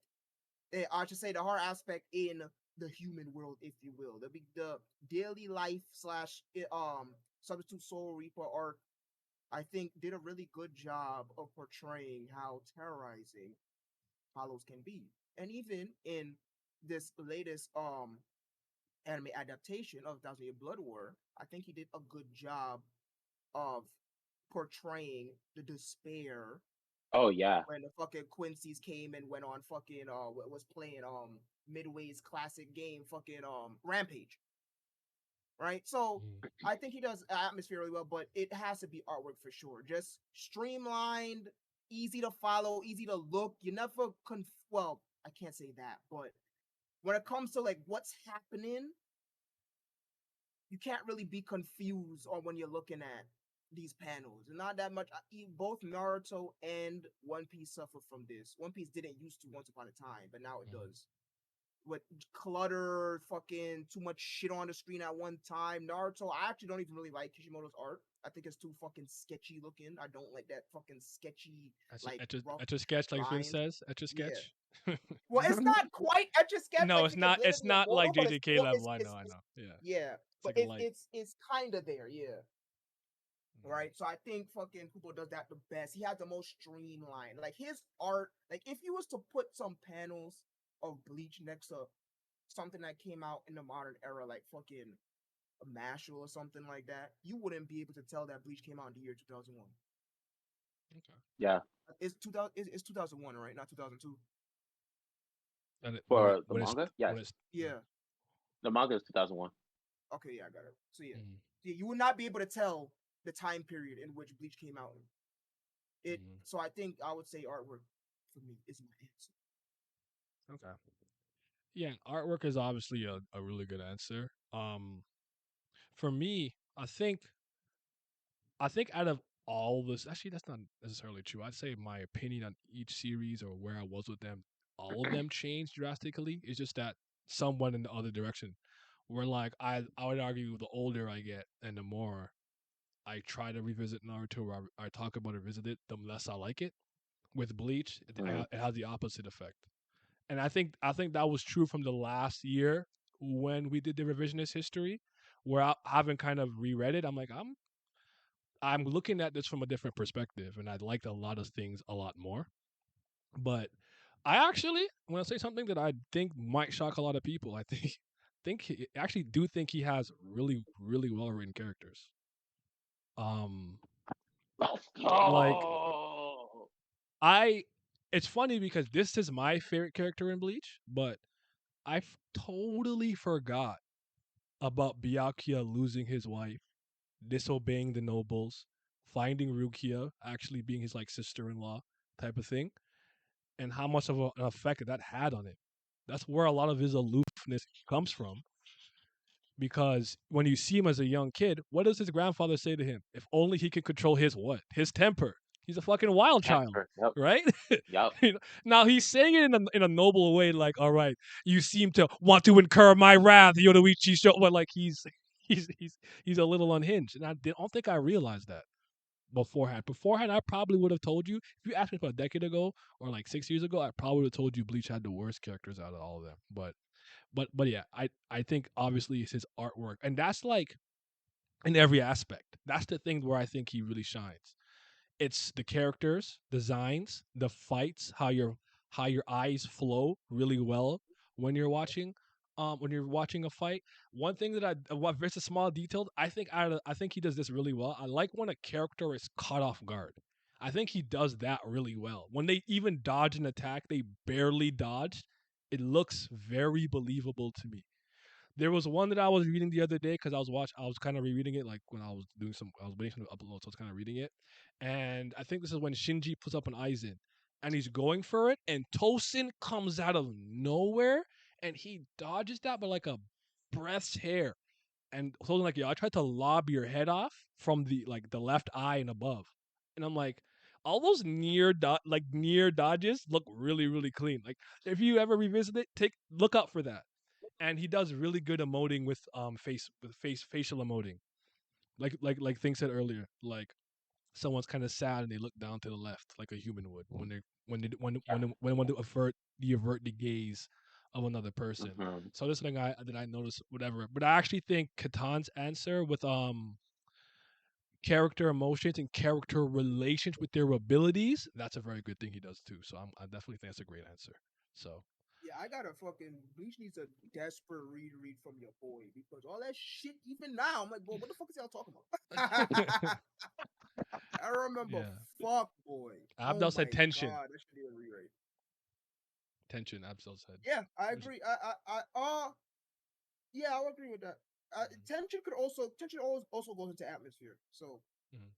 I should say the horror aspect in the human world, if you will. The daily life slash substitute soul reaper arc, I think, did a really good job of portraying how terrorizing hollows can be. And even in this latest anime adaptation of Thousand Year Blood War, I think he did a good job of portraying the despair Oh yeah. when the fucking Quincy's came and went on fucking was playing Midway's classic game fucking Rampage. Right? So mm, I think he does atmosphere really well, but it has to be artwork for sure. Just streamlined, easy to follow, easy to look. You never well, I can't say that, but when it comes to like what's happening, you can't really be confused on when you're looking at these panels. Not that much. Both Naruto and One Piece suffer from this. One Piece didn't used to once upon a time, but now it mm. does. what clutter, fucking too much shit on the screen at one time. Naruto, I actually don't even really like Kishimoto's art. I think it's too fucking sketchy looking. I don't like that fucking sketchy, like rough Etch a sketch, like Vince lines. says. Etch a Yeah. sketch. Well, it's not quite etch a sketch No, like it's you can not. blame it It's on your not like mortal, but it's JJK still level. I know. Yeah, yeah, it's but like light. it's kind of there, yeah. Right, so I think fucking Kubo does that the best. He has the most streamlined. Like his art, like if you was to put some panels of Bleach next to something that came out in the modern era, like fucking a Mashal or something like that, you wouldn't be able to tell that Bleach came out in the year 2001. Okay. Yeah. It's 2000. It's 2001, right? Not 2002. For the manga, yes. Yeah. The manga is 2001. Okay, yeah, I got it. So yeah, Mhm. yeah, you would not be able to tell the time period in which Bleach came out. So I think I would say artwork for me is my answer. Okay. Yeah, artwork is obviously a really good answer. For me, I think out of all this, actually, that's not necessarily true. I'd say my opinion on each series or where I was with them, all of them changed drastically. It's just that some went in the other direction. Where like I would argue the older I get and the more I try to revisit Naruto, or I talk about it, revisit it, the less I like it. With Bleach, it has the opposite effect, and I think that was true from the last year when we did the revisionist history, where I haven't kind of reread it. I'm like, I'm looking at this from a different perspective, and I liked a lot of things a lot more. But I actually want to say something that I think might shock a lot of people. I actually do think he has really really well written characters. Um, Let's like go. it's funny because this is my favorite character in Bleach, but totally forgot about Byakuya losing his wife, disobeying the nobles, finding Rukia actually being his like sister-in-law type of thing, and how much of an effect that had on him. That's where a lot of his aloofness comes from. Because when you see him as a young kid, what does his grandfather say to him? If only he could control his what? His temper. He's a fucking wild child, Yep. right? Yep. Now he's saying it in a noble way, like, all right, you seem to want to incur my wrath, Yoruichi Show, but like he's a little unhinged, and I don't think I realized that beforehand. Beforehand, I probably would have told you if you asked me for a decade ago or like 6 years ago, I probably would have told you Bleach had the worst characters out of all of them. But yeah, I think obviously it's his artwork, and that's like in every aspect. That's the thing where I think he really shines. It's the characters, designs, the fights, how your eyes flow really well when you're watching a fight. One thing that what very small detail, I think he does this really well. I like when a character is caught off guard. I think he does that really well. When they even dodge an attack, they barely dodge. It looks very believable to me. There was one that I was reading the other day because I was kind of rereading it like when I was waiting for the upload, so I was kind of reading it, and I think this is when Shinji puts up an Aizen, and he's going for it, and Tosin comes out of nowhere, and he dodges that by like a breath's hair, and Tosin like, yo, I tried to lob your head off from the left eye and above, and I'm like. All those near dodges look really really clean. Like if you ever revisit it, look up for that, and he does really good emoting with facial emoting, like things said earlier, like someone's kind of sad and they look down to the left like a human would when they want to avert the gaze of another person. So this thing that I noticed, whatever. But I actually think Katan's answer with character emotions and character relations with their abilities, that's a very good thing he does too. So I definitely think that's a great answer. So Yeah, I got a fucking Bleach needs a desperate read from your boy because all that shit, even now, I'm like, boy, what the fuck is y'all talking about? I remember, yeah, fuck boy. Abdel Oh said my tension. god, that should be a re-rate. Tension, Abdel said. Yeah, I agree. Yeah, I'll agree with that. Tension also goes into atmosphere. So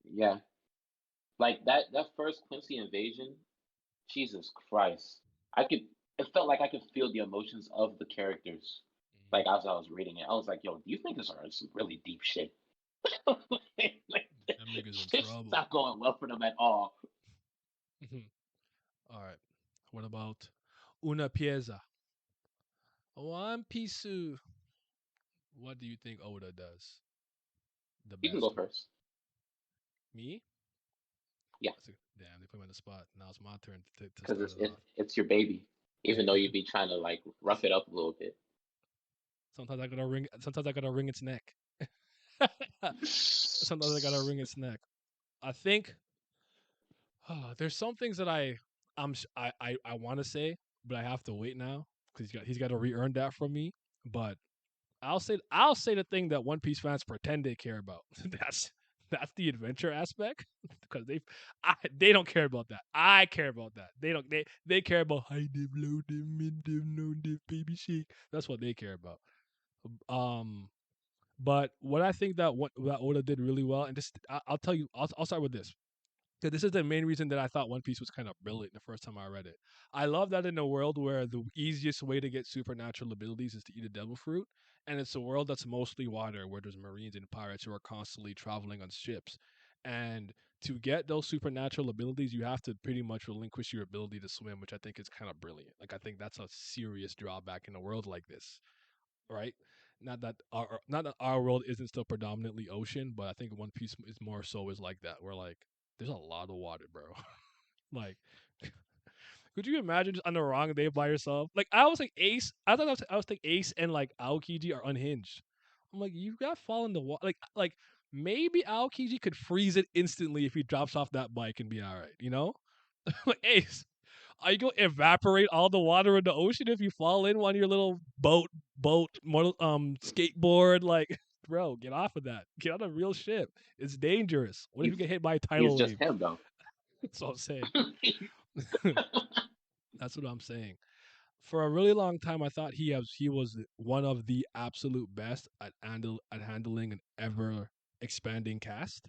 Yeah. Like that first Quincy invasion, Jesus Christ. It felt like I could feel the emotions of the characters. Like as I was reading it, I was like, yo, these niggas are some really deep shit. Like, Them niggas in shit's trouble. not going well for them at all. All right. What about Una Pieza? One Piece. What do you think Oda does the You can best? go first. Me? Yeah. Damn, they put me on the spot. Now it's my turn to Because start it off. it's your baby, even though you'd be trying to like rough it up a little bit. Sometimes I gotta wring its neck. Sometimes I gotta wring its neck. I think there's some things that I want to say, but I have to wait now because he's got to re-earn that from me. But I'll say the thing that One Piece fans pretend they care about. that's the adventure aspect because they don't care about that. I care about that. They care about high div, low div, mid div, no div, baby shake. That's what they care about. But what I think that Oda did really well, and just I'll tell you, I'll start with this. So this is the main reason that I thought One Piece was kind of brilliant the first time I read it. I love that in a world where the easiest way to get supernatural abilities is to eat a devil fruit, and it's a world that's mostly water, where there's marines and pirates who are constantly traveling on ships. And to get those supernatural abilities, you have to pretty much relinquish your ability to swim, which I think is kind of brilliant. Like I think that's a serious drawback in a world like this, right? Not that our world isn't still predominantly ocean, but I think One Piece is more so is like that. Where like there's a lot of water, bro. Like, could you imagine just on the wrong day by yourself? Like I was like Ace. I was thinking Ace and like Aokiji are unhinged. I'm like, you got to fall in the water. Like maybe Aokiji could freeze it instantly if he drops off that bike and be all right. You know, like Ace. Are you gonna evaporate all the water in the ocean if you fall in on your little skateboard? Like, bro, get off of that. Get on a real ship. It's dangerous. What if you get hit by a tidal He's just wave? him though. That's what I'm saying. That's what I'm saying. For a really long time, I thought he was one of the absolute best at handling an ever expanding cast.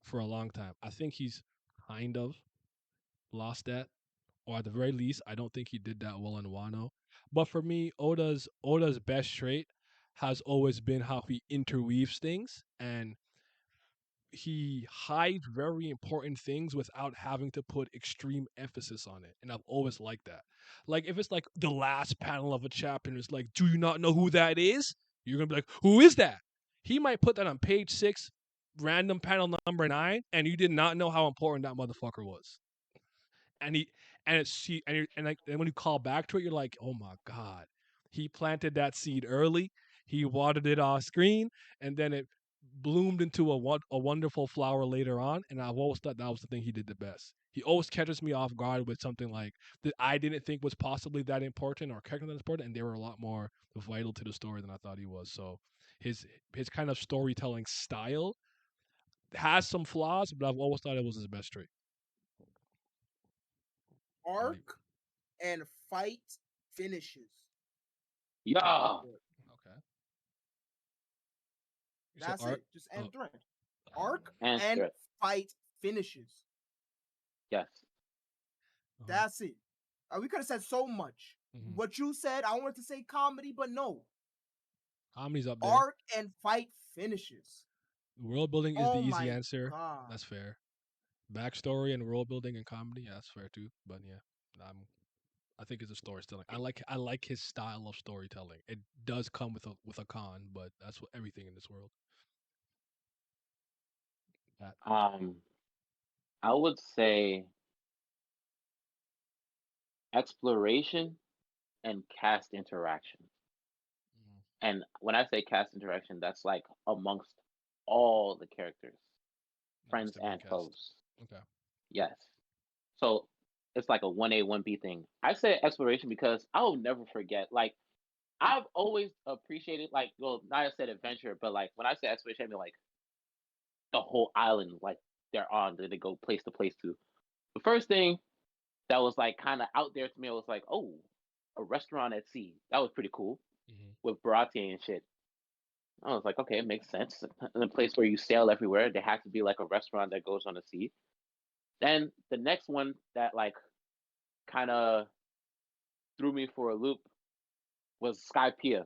For a long time, I think he's kind of lost that, or at the very least, I don't think he did that well in Wano. But for me, Oda's best trait has always been how he interweaves things and he hides very important things without having to put extreme emphasis on it. And I've always liked that. Like if it's like the last panel of a chapter and it's like, do you not know who that is? You're gonna be like, who is that? He might put that on page 6, random panel number 9, and you did not know how important that motherfucker was. And and when you call back to it, you're like, oh my god, he planted that seed early. He watered it off screen, and then it bloomed into a wonderful flower later on. And I've always thought that was the thing he did the best. He always catches me off guard with something like that I didn't think was possibly that important or character that important, and they were a lot more vital to the story than I thought he was. So his kind of storytelling style has some flaws, but I've always thought it was his best trait. Arc and fight finishes. Yeah. Okay. That's it. Just end thread. Arc and fight finishes. Yes. That's it. We could have said so much. Mm-hmm. What you said, I wanted to say comedy, but no. Comedy's up there. Arc and fight finishes. World building is the easy answer. God. That's fair. Backstory and world building and comedy, yeah, that's fair too. But yeah, I think it's a storytelling. I like his style of storytelling. It does come with a con, but that's what everything in this world. I would say exploration and cast interaction. And when I say cast interaction, that's like amongst all the characters, friends and foes. Okay. Yes. So it's like a 1A, 1B thing. I say exploration because I'll never forget. Like, I've always appreciated, like, well, Naya said adventure, but like when I say exploration, I mean like the whole island, like they're on, that they go place to place to. The first thing that was like kind of out there to me was like, oh, a restaurant at sea. That was pretty cool. With Baratie and shit. I was like, okay, it makes sense. In a place where you sail everywhere, there has to be like a restaurant that goes on the sea. Then the next one that like kind of threw me for a loop was Skypiea.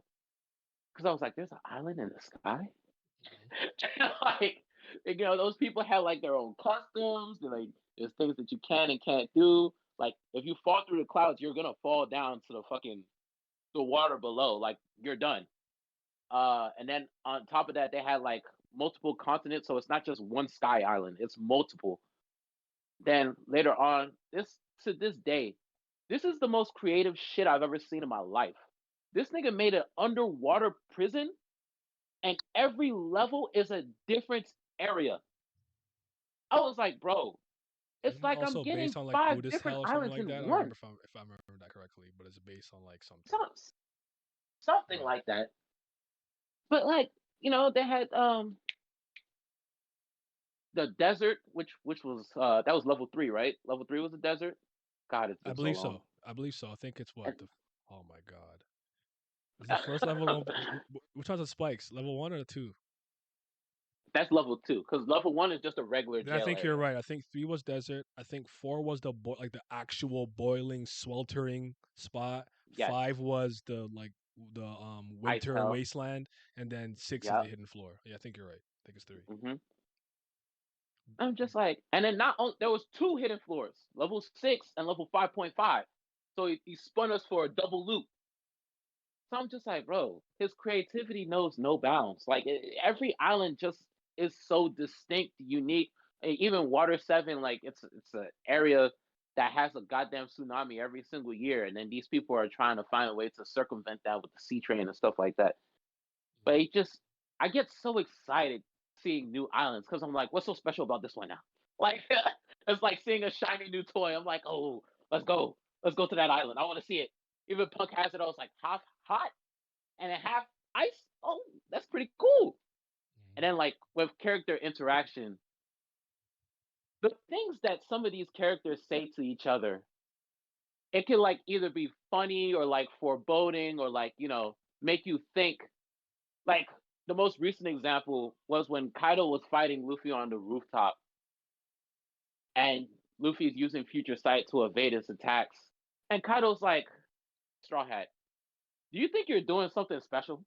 Because I was like, there's an island in the sky? And like, you know, those people have like their own customs, and like there's things that you can and can't do. Like if you fall through the clouds, you're gonna fall down to the fucking the water below. Like you're done. And then on top of that, they had like multiple continents, so it's not just one sky island; it's multiple. Then later on, to this day, this is the most creative shit I've ever seen in my life. This nigga made an underwater prison, and every level is a different area. I was like, bro, it's Isn't it like I'm also getting based on like 5 Buddhist different hell or something islands like in that? I don't one. remember if I remember that correctly, but it's based on like something. Something Right. like that. But like, they had the desert, which was that was level 3, right? Level 3 was the desert. God, it's I been so believe long. so. I believe so. I think it's what And, the. Oh my god. Is the first level on which one's the spikes? Level 1 or 2? that's level 2, because level 1 is just a regular Then I jail think you're area. right. I think 3 was desert. I think 4 was the like the actual boiling, sweltering spot. Yes. 5 was the the Ice winter hell. wasteland, and then 6 is Yeah. the hidden floor. Yeah, I think you're right. I think it's 3. I'm just like, and then not only there was 2 hidden floors, level 6 and level 5.5. So he spun us for a double loop. So I'm just like, bro, his creativity knows no bounds. Like every island just is so distinct, unique. Even Water 7, like it's an area that has a goddamn tsunami every single year, and then these people are trying to find a way to circumvent that with the sea train and stuff like that. But I get so excited seeing new islands because I'm like, what's so special about this one now? Like, it's like seeing a shiny new toy. I'm like, oh, let's go to that island. I want to see it. Even Punk has it. I was like, half hot and a half ice. Oh, that's pretty cool. And then like with character interaction, the things that some of these characters say to each other, it can like either be funny or like foreboding or like make you think. Like the most recent example was when Kaido was fighting Luffy on the rooftop, and Luffy's using Future Sight to evade his attacks, and Kaido's like, "Straw Hat, do you think you're doing something special?"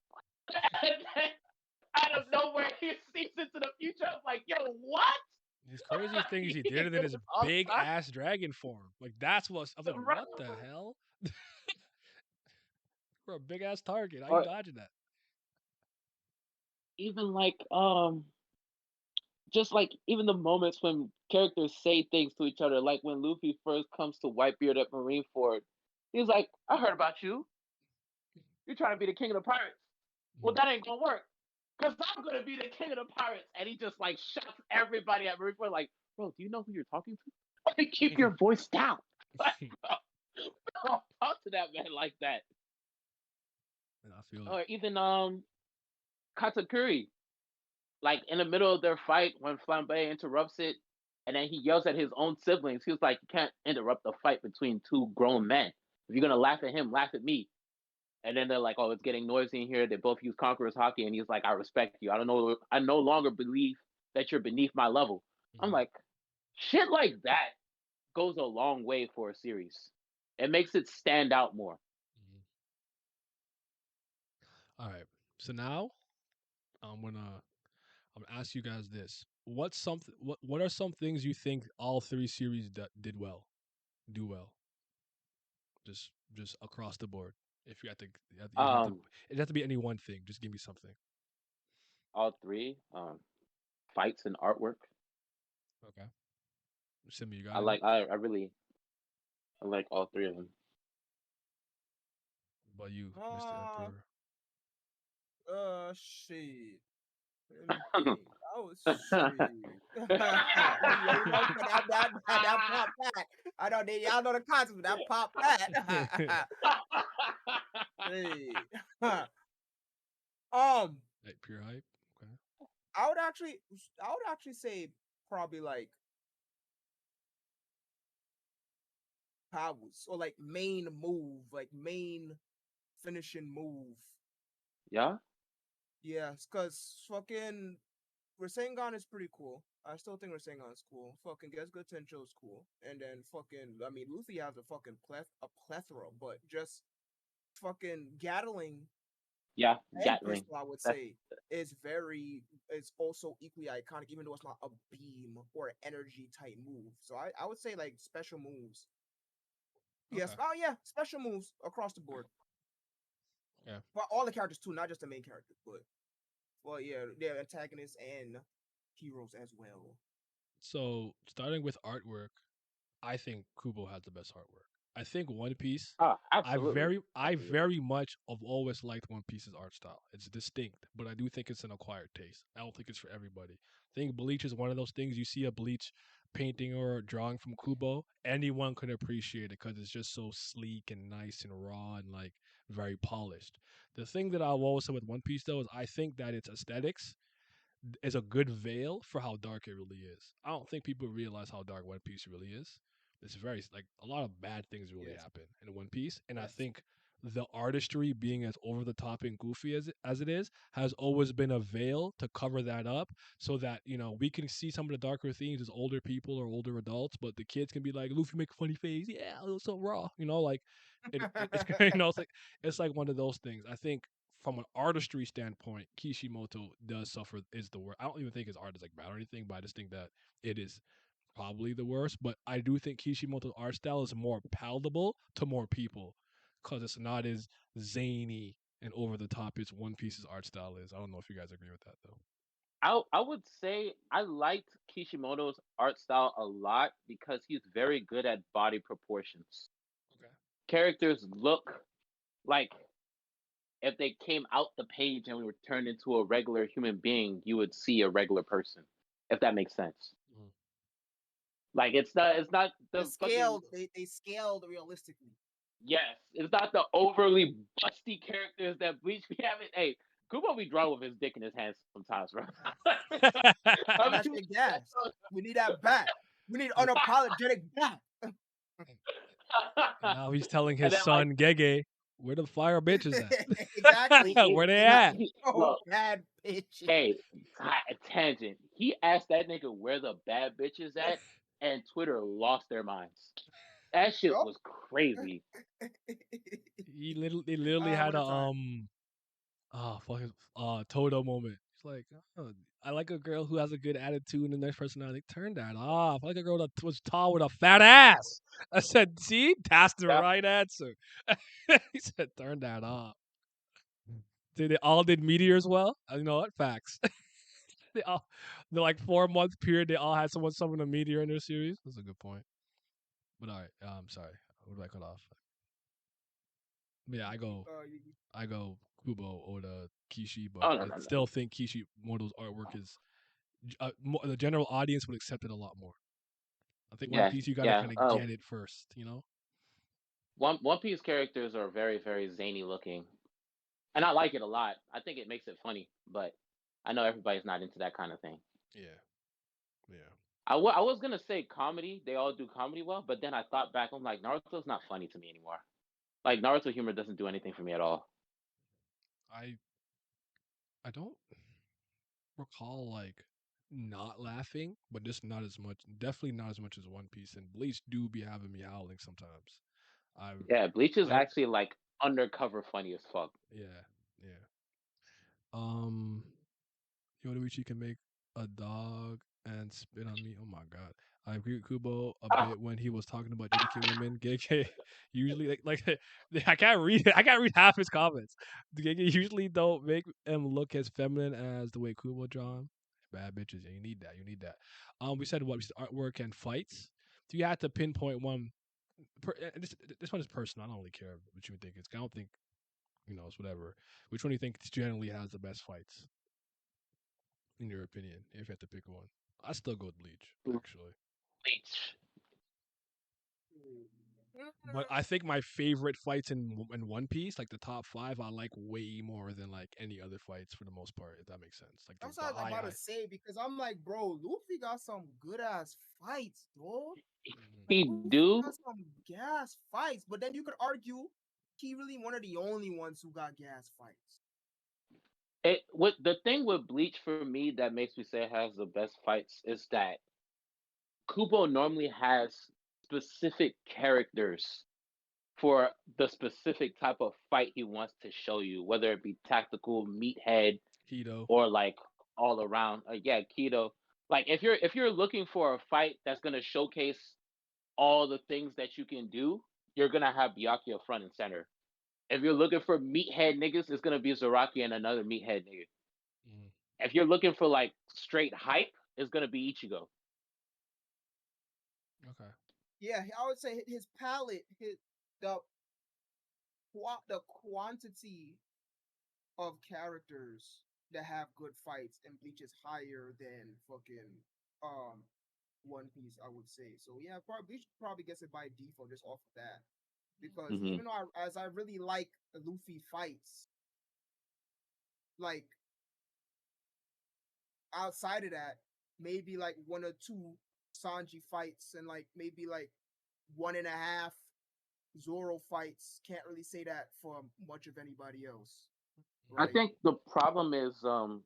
Out of nowhere, he sees into the future. I'm like, "Yo, what?" His craziest thing is he did it in his big ass dragon form. Like that's what I was like. What the hell? For a big ass target, how you dodging that? Even like just like even the moments when characters say things to each other, like when Luffy first comes to Whitebeard at Marineford, he's like, "I heard about you. You're trying to be the king of the pirates. Well, that ain't gonna work, because I'm gonna be the king of the pirates." And he just like shuts everybody at Marineford, like, "Bro, do you know who you're talking to? Like, keep your voice down." Like, bro, don't talk to that man like that. And I feel Or even Katakuri, like in the middle of their fight when Flambe interrupts it, and then he yells at his own siblings. He was like, "You can't interrupt the fight between 2 grown men. If you're gonna laugh at him, laugh at me." And then they're like, "Oh, it's getting noisy in here." They both use Conqueror's Haki, and he's like, "I respect you. I don't know. I no longer believe that you're beneath my level." I'm like, shit like that goes a long way for a series. It makes it stand out more. All right. So now I'm gonna ask you guys this: what are some things you think all 3 series did well, do well, just across the board? If you have to, it have to be any one thing. Just give me something. All 3 fights and artwork. Okay. Simi, you got I any? like. I really. I like all 3 of them. But you, Mr. Emperor. Shit. Let me think. Oh shit. that pop that. I know y'all know the concept. That pop that. Hey. Like pure hype. Okay. I would actually say probably like powers or like main move, like main finishing move. Yeah. Yeah, because fucking Rasengan is pretty cool. I still think Rasengan is cool. Fucking Gets Good Tencho is cool. And then fucking, I mean, Luffy has a fucking plethora, but just fucking Gatling. Yeah, Gatling. Gatling. I would say is also equally iconic, even though it's not a beam or an energy type move. So I would say like special moves. Yes. Okay. Oh yeah, special moves across the board. Yeah. For all the characters too, not just the main characters, but well, yeah, they're antagonists and heroes as well. So starting with artwork, I think Kubo has the best artwork. I think One Piece. Oh, absolutely. I Absolutely. very much have always liked One Piece's art style. It's distinct, but I do think it's an acquired taste. I don't think it's for everybody. I think Bleach is one of those things. You see a Bleach painting or drawing from Kubo, anyone could appreciate it because it's just so sleek and nice and raw and like very polished. The thing that I've always said with One Piece though is I think that its aesthetics is a good veil for how dark it really is. I don't think people realize how dark One Piece really is. It's very like a lot of bad things really Yes. happen in One Piece, and I Yes. think the artistry being as over the top and goofy as it is has always been a veil to cover that up so that we can see some of the darker themes as older people or older adults, but the kids can be like, Luffy make a funny face, yeah, it was so raw, like it's it's like one of those things. I think from an artistry standpoint, Kishimoto does suffer is the worst. I don't even think his art is like bad or anything, but I just think that it is probably the worst. But I do think Kishimoto's art style is more palatable to more people because it's not as zany and over the top as One Piece's art style is. I don't know if you guys agree with that though. I would say I liked Kishimoto's art style a lot because he's very good at body proportions. Okay. Characters look like if they came out the page and we were turned into a regular human being, you would see a regular person. If that makes sense. Mm. Like it's not They the fucking scaled. They scaled realistically. yes, it's not the overly busty characters that Bleach be having. Hey, Kubo be drawing with his dick in his hands sometimes, bro. And that's the gas. We need that back. We need unapologetic back. Now he's telling And his then, like, son Gege, where the fire bitches at? Exactly. Where they at? Oh, look, bad bitch. hey, tangent. He asked that nigga where the bad bitch is at, and Twitter lost their minds. That shit Yup. was crazy. They literally had What a a time. fucking Toto moment. It's like, oh, I like a girl who has a good attitude and nice personality. Turn that off. I like a girl that was tall with a fat ass. I said, see, that's the Yep. right answer. He said, turn that off. They all did meteors well. You know what? Facts. The like 4 month period, they all had someone summon a meteor in their series. That's a good point. But all right, sorry, what did I cut off? Yeah, I go Kubo or the Kishi, but Oh no, I no, no. still think Kishimoto's artwork is the general audience would accept it a lot more. I think One Yeah, Piece you gotta yeah. kind of Oh, get it first. One Piece characters are very, very zany looking, and I like it a lot. I think it makes it funny, but I know everybody's not into that kind of thing. Yeah, yeah. I was gonna say comedy. They all do comedy well, but then I thought back. I'm like, Naruto's not funny to me anymore. Like Naruto humor doesn't do anything for me at all. I I don't recall like not laughing, but just not as much. Definitely not as much as One Piece and Bleach do be having me howling sometimes. I Yeah, Bleach is I actually like undercover funny as fuck. yeah yeah. Um, Yoruichi can make a dog and spit on me. Oh my god. I agree with Kubo a Ah, bit when he was talking about JDK women. Gege usually like I can't read it. I can't read half his comments. The Gege usually don't make him look as feminine as the way Kubo draw him. Bad bitches. Yeah, you need that. You need that. We said what? We said artwork and fights. Do you have to pinpoint one? This one is personal. I don't really care what you think. I don't think it's whatever. Which one do you think generally has the best fights? In your opinion, if you had to pick one? I still go with Bleach, actually. Bleach. But I think my favorite fights in One Piece, like the top 5, I like way more than like any other fights for the most part. If that makes sense. Like That's the what I'm about high. to say because I'm like, bro, Luffy got some good ass fights, dog. Like He Luffy do got some gas fights, but then you could argue he really one of the only ones who got gas fights. it. What the thing with Bleach for me that makes me say it has the best fights is that Kubo normally has specific characters for the specific type of fight he wants to show you, whether it be tactical, meathead, Hito. or like all around. Yeah, Keto. Like if you're looking for a fight that's gonna showcase all the things that you can do, you're gonna have Byakuya front and center. If you're looking for meathead niggas, it's gonna be Zaraki and another meathead nigga. Mm. If you're looking for like straight hype, it's gonna be Ichigo. Okay. Yeah, I would say his palette, the quantity of characters that have good fights and Bleach is higher than fucking One Piece, I would say. So yeah, Bleach probably gets it by default just off of that. Because even though as I really like Luffy fights, like outside of that, maybe like one or two Sanji fights and like maybe like 1.5 Zoro fights. Can't really say that for much of anybody else. Right? I think the problem is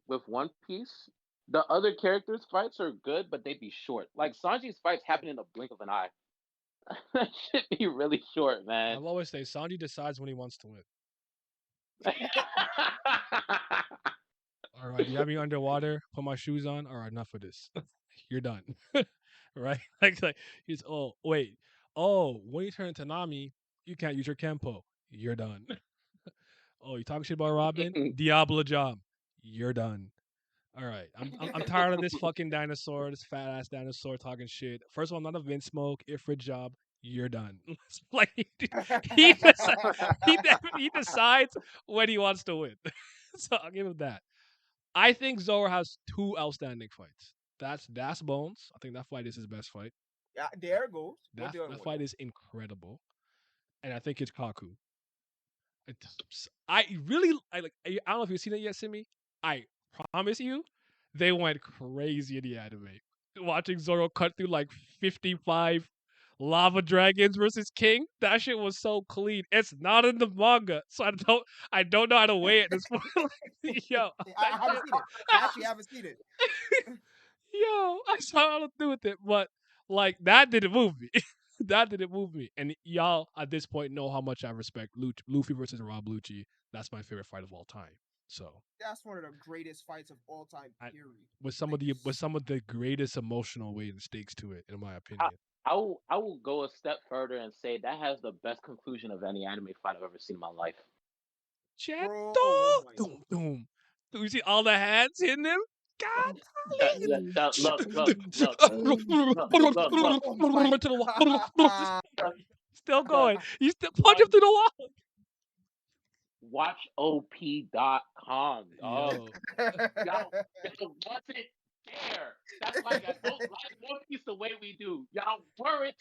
with One Piece, the other characters' fights are good, but they'd be short. Like Sanji's fights happen in the blink of an eye. That should be really short, man. I'll always say Sanji decides when he wants to win. All right, you have me underwater. Put my shoes on. All right, enough of this. You're done. Right? Like he's wait. When you turn into Nami, you can't use your Kenpo. You're done. You talking shit about Robin? Diablo job. You're done. All right, I'm tired of this fucking dinosaur, this fat ass dinosaur talking shit. First of all, none of Vince Smoke, Ifrit job. You're done. Like he decides when he wants to win. So I'll give him that. I think Zoro has two outstanding fights. That's Bones. I think that fight is his best fight. Yeah, there it goes. That fight is incredible, and I think it's Kaku. I don't know if you've seen it yet, Simi. I promise you, they went crazy in the anime. Watching Zoro cut through like 55 lava dragons versus King, that shit was so clean. It's not in the manga, so I don't know how to weigh it this point. Yo, I haven't seen it. I actually haven't seen it. Yo, I saw how to do with it, but like that didn't move me. That didn't move me. And y'all at this point know how much I respect Luffy versus Rob Lucci. That's my favorite fight of all time. So that's one of the greatest fights of all time. Period. With some of the greatest emotional weight and stakes to it, in my opinion. I will go a step further and say that has the best conclusion of any anime fight I've ever seen in my life. Boom, boom. Do you see all the hands hitting him? God, still going. He's still punch him through the wall. Watch op.com, dog. Yo, it wasn't there. That's why I don't like One Piece the way we do. Y'all weren't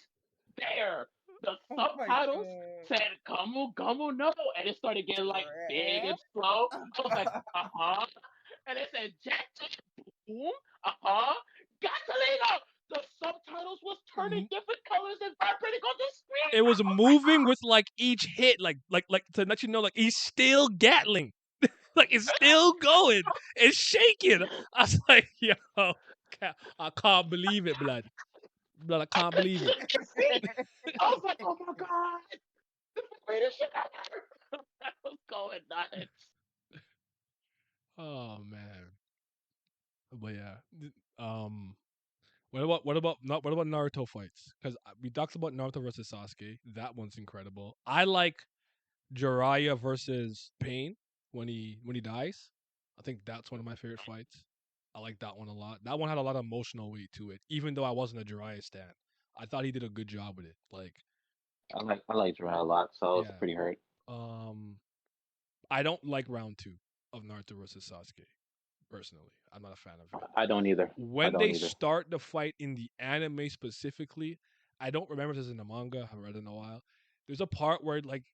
there. The subtitles said "Gumu Gumu no," and it started getting like big and slow. I was like, and it said "Jack boom, Gasolino." The subtitles was turning different colors and vibrating on the screen. It was moving with like each hit, like to let you know, like he's still Gatling, like it's still going, it's shaking. I was like, yo, I can't believe it, blood, I can't believe it. I was like, oh my god, this is the greatest shit ever. I was going nuts. Oh man, but yeah, What about Naruto fights? Because we talked about Naruto versus Sasuke. That one's incredible. I like Jiraiya versus Pain when he dies. I think that's one of my favorite fights. I like that one a lot. That one had a lot of emotional weight to it, even though I wasn't a Jiraiya stan. I thought he did a good job with it. Like I like Jiraiya a lot, so it's pretty hurt. I don't like round 2 of Naruto versus Sasuke. Personally, I'm not a fan of it. I don't either. When they start the fight in the anime specifically, I don't remember if this is in the manga. I haven't read it in a while. There's a part where like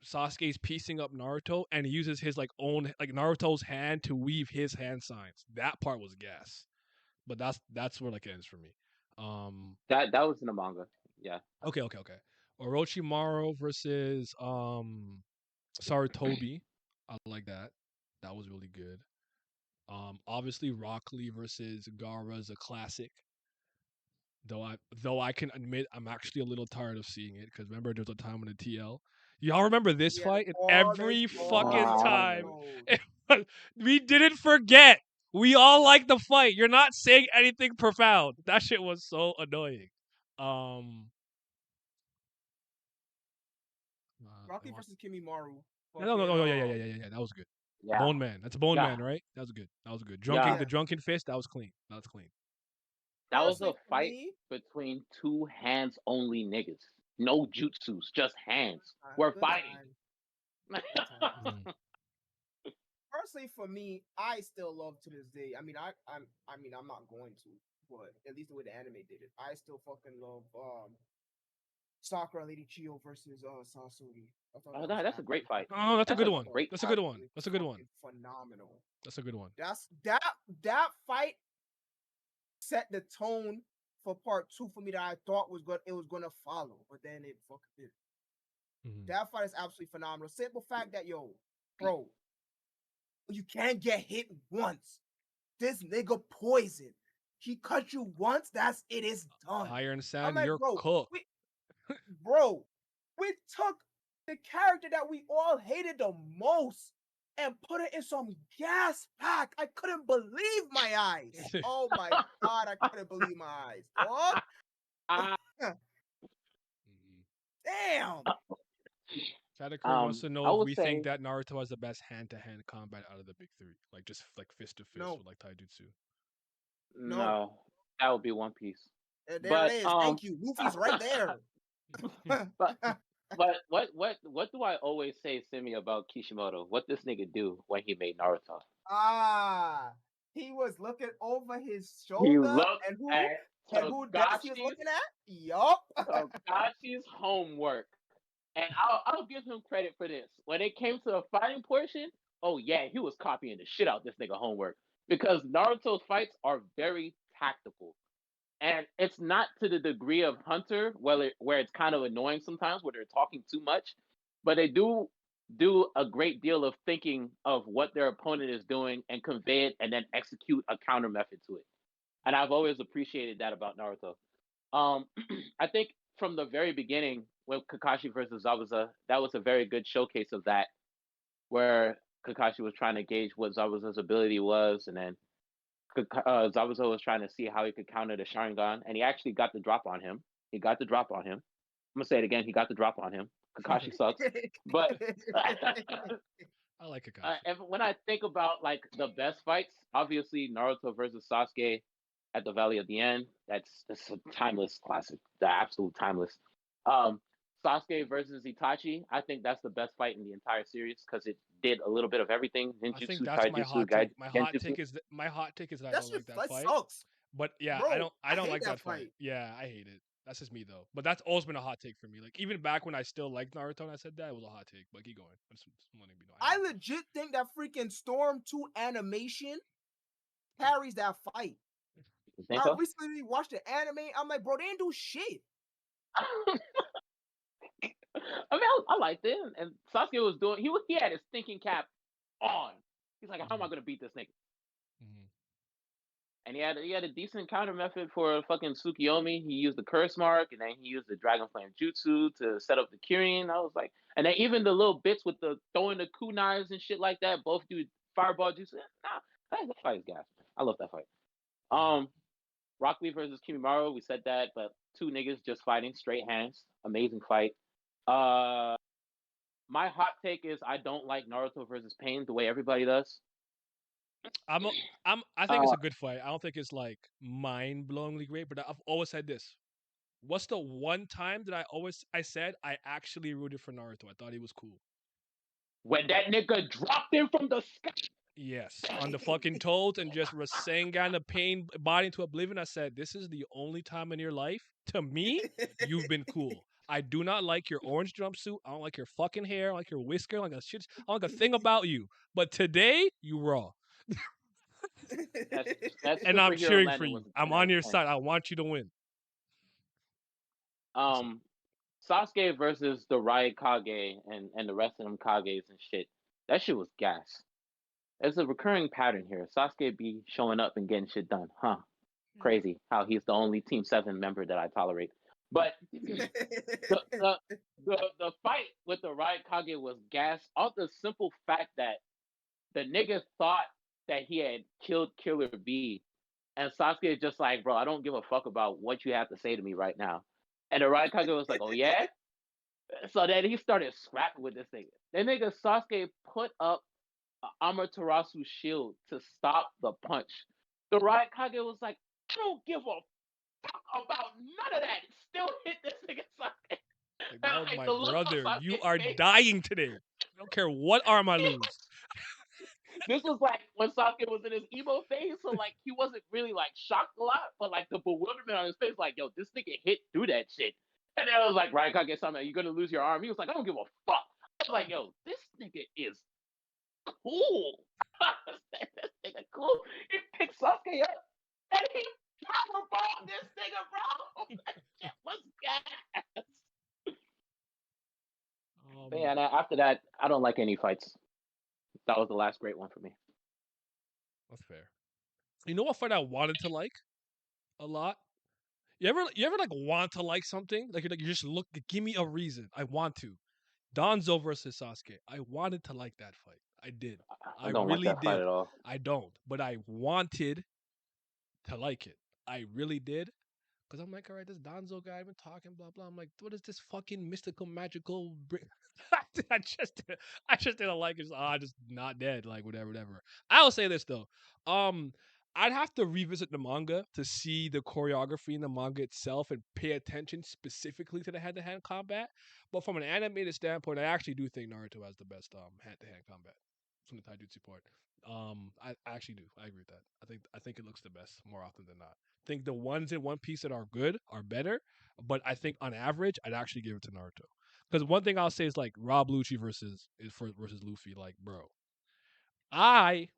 Sasuke's piecing up Naruto and he uses his like own like Naruto's hand to weave his hand signs. That part was gas, but that's where like it ends for me. That was in the manga. Yeah. Okay. Orochimaru versus Sarutobi. I like that. That was really good. Obviously Rock Lee versus Gaara is a classic. Though I can admit I'm actually a little tired of seeing it because remember there's a time in the TL. Y'all remember this fight? And every fucking time we didn't forget. We all like the fight. You're not saying anything profound. That shit was so annoying. Rocky versus Kimimaro Yeah. That was good. Yeah, Bone Man. That's Bone yeah, Man, right? That was good. That was good. yeah. The Drunken Fist. That was clean. That was clean. That was a Personally, for fight me, between two hands only niggas. No jutsus, just hands. We're good fighting. time. Good time. Mhm. Personally, for me, I still love to this day. I mean, I'm not going to, but at least the way the anime did it, I still fucking love Sakura Lady Chio versus Sasori. I thought Oh, that no, was that's a great fight. Oh, that's a That's good a one. great That's a fight. good one. That's a good one. Phenomenal. That's a good one. That fight set the tone for part 2 for me that I thought it was gonna follow, but then it fucking did. Mhm. That fight is absolutely phenomenal. Simple fact that bro, you can't get hit once. This nigga poison. He cut you once, it is done. Iron I'm Sand, like, you're cooked. we took the character that we all hated the most and put it in some gas pack. I couldn't believe my eyes. Oh my god, I couldn't believe my eyes. Dog. Ah, Mhm. Damn. Chatakur wants to I know if would we think say that Naruto has the best hand-to-hand combat out of the big three, like just like fist to fist No, with like Taijutsu. no. no. That would be One Piece. There it But is. Thank you. Luffy's right there. but what do I always say, Simi, about Kishimoto? What this nigga do when he made Naruto? He was looking over his He shoulder, looked and at who desk he was Togashi's looking at? Yup. Togashi's homework. And I'll give him credit for this. When it came to the fighting portion, oh yeah, he was copying the shit out this nigga homework. Because Naruto's fights are very tactical. And it's not to the degree of Hunter, where it's kind of annoying sometimes, where they're talking too much, but they do a great deal of thinking of what their opponent is doing and convey it, and then execute a counter method to it. And I've always appreciated that about Naruto. Um, I think from the very beginning, when Kakashi versus Zabuza, that was a very good showcase of that, where Kakashi was trying to gauge what Zabuza's ability was, and then Zabuza was trying to see how he could counter the Sharingan, and he actually got the drop on him. He got the drop on him. I'm gonna say it again. He got the drop on him. Kakashi sucks, but I like Kakashi. when I think about like the best fights, obviously Naruto versus Sasuke at the Valley of the End. That's a timeless classic. The absolute timeless. Um, Sasuke versus Itachi. I think that's the best fight in the entire series because it did a little bit of everything: I think ninjutsu, that's my taijutsu, hot take. genjutsu. My hot take is that I That don't shit like that that fight. sucks, But yeah, bro. I don't hate like that that fight. Yeah, I hate it. That's just me though. But that's always been a hot take for me. Like even back when I still liked Naruto and I said that, it was a hot take. But keep going. I just wanting to be I legit think that freaking Storm 2 animation carries that fight. You think I so? recently watched the anime. I'm like, bro, they didn't do shit. I mean, I liked it, and Sasuke was doing. He had his thinking cap on. He's like, how am I gonna beat this nigga? Mhm. And he had a decent counter method for fucking Tsukiyomi. He used the curse mark, and then he used the Dragon Flame Jutsu to set up the Kirin. I was like, and then even the little bits with the throwing the kunais and shit like that, both do Fireball Jutsu. Nah, that fight is gas. I love that fight. Rock Lee versus Kimimaro, we said that, but two niggas just fighting straight hands. Amazing fight. My hot take is I don't like Naruto versus Pain the way everybody does. I think it's a good fight. I don't think it's like mind-blowingly great, but I've always said this. What's the one time that I said I actually rooted for Naruto? I thought he was cool. When that nigga dropped him from the sky. Yes, on the fucking toads and just Rasengan the pain body into oblivion. I said, this is the only time in your life, to me, you've been cool. I do not like your orange jumpsuit. I don't like your fucking hair. I don't like your whisker. I don't like a shit. I don't like a thing about you. But today, you raw. That's And I'm superhero cheering for landing you. was a I'm 10 out on of your 10. side. I want you to win. Sasuke versus the Riot Kage and the rest of them Kages and shit. That shit was gas. There's a recurring pattern here. Sasuke be showing up and getting shit done. Crazy how he's the only Team 7 member that I tolerate. But the fight with the Riot Kage was gas off the simple fact that the nigga thought that he had killed Killer B. And Sasuke is just like, bro, I don't give a fuck about what you have to say to me right now. And the Riot Kage was like, oh yeah? So then he started scrapping with this nigga. Then nigga Sasuke put up Amaterasu shield to stop the punch. The Raikage was like, I don't give a fuck about none of that. Still hit this nigga Sasuke. Like, that was Like, my the look on brother. You Sasuke's are face. dying today. I don't care what arm I lose. This was like when Sasuke was in his emo phase, so like he wasn't really like shocked a lot, but like the bewilderment on his face, like, yo, this nigga hit through that shit. And then I was like, Raikage something, you're gonna lose your arm. He was like, I don't give a fuck. I was like, yo, this nigga is cool. This nigga cool. He picked Sasuke up and he powerbombed this nigga, bro. That shit was gas. But yeah, and after that, I don't like any fights. That was the last great one for me. That's fair. You know what fight I wanted to like a lot? You ever like want to like something? Like you just look, give me a reason. I want to. Danzo versus Sasuke. I wanted to like that fight. I did. I don't like really that fight did. at all. I don't, but I wanted to like it. I really did. Cause I'm like, all right, this Danzo guy been talking, blah blah. I'm like, what is this fucking mystical, magical? I just didn't like it. Just not dead. Like whatever. I'll say this though. I'd have to revisit the manga to see the choreography in the manga itself and pay attention specifically to the hand-to-hand combat. But from an animated standpoint, I actually do think Naruto has the best hand-to-hand combat from the Taijutsu part. I actually do. I agree with that. I think it looks the best more often than not. I think the ones in One Piece that are good are better, but I think on average, I'd actually give it to Naruto. Because one thing I'll say is like Rob Lucci versus Luffy. Like, bro, I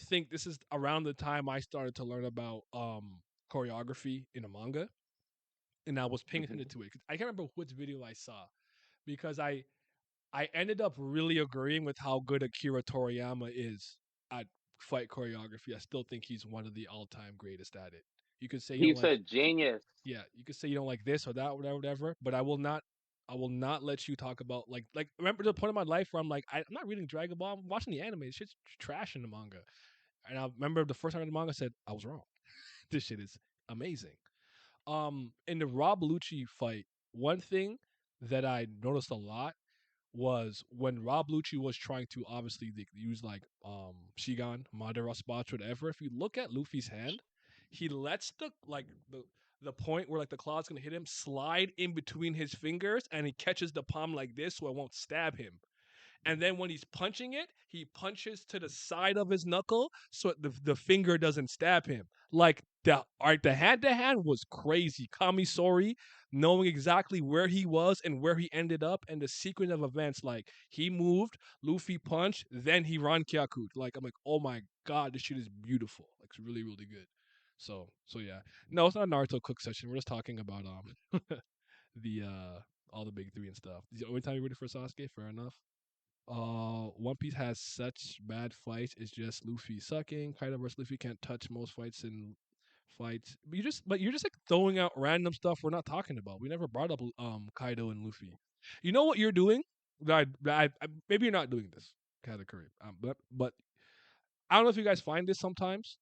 think this is around the time I started to learn about choreography in a manga, and I was paying attention to it. I can't remember which video I saw because I ended up really agreeing with how good Akira Toriyama is at fight choreography. I still think he's one of the all-time greatest at it. You could say you He's don't like, a genius. yeah, you could say you don't like this or that, whatever. But I will not let you talk about like remember the point of my life where I'm like I'm not reading Dragon Ball. I'm watching the anime. This shit's trash in the manga. And I remember the first time I read the manga, I said I was wrong. This shit is amazing. In the Rob Lucci fight, one thing that I noticed a lot was when Rob Lucci was trying to obviously use like Shigan, Madara spots, whatever. If you look at Luffy's hand, he lets the point where like the claw's gonna hit him slide in between his fingers, and he catches the palm like this so it won't stab him. And then when he's punching it, he punches to the side of his knuckle so the finger doesn't stab him. Like the hand to hand was crazy. Kamisori knowing exactly where he was and where he ended up, and the sequence of events. Like he moved, Luffy punched, then he ran Kyaku. Like I'm like, oh my god, this shit is beautiful. Like it's really really good. So yeah, no, it's not a Naruto cook session. We're just talking about the all the big three and stuff. The only time you ready for Sasuke, fair enough. One Piece has such bad fights. It's just Luffy sucking. Kaido versus Luffy can't touch most fights in fights. But you're just like throwing out random stuff we're not talking about. We never brought up Kaido and Luffy. You know what you're doing? Maybe you're not doing this, Katakuri. But I don't know if you guys find this sometimes.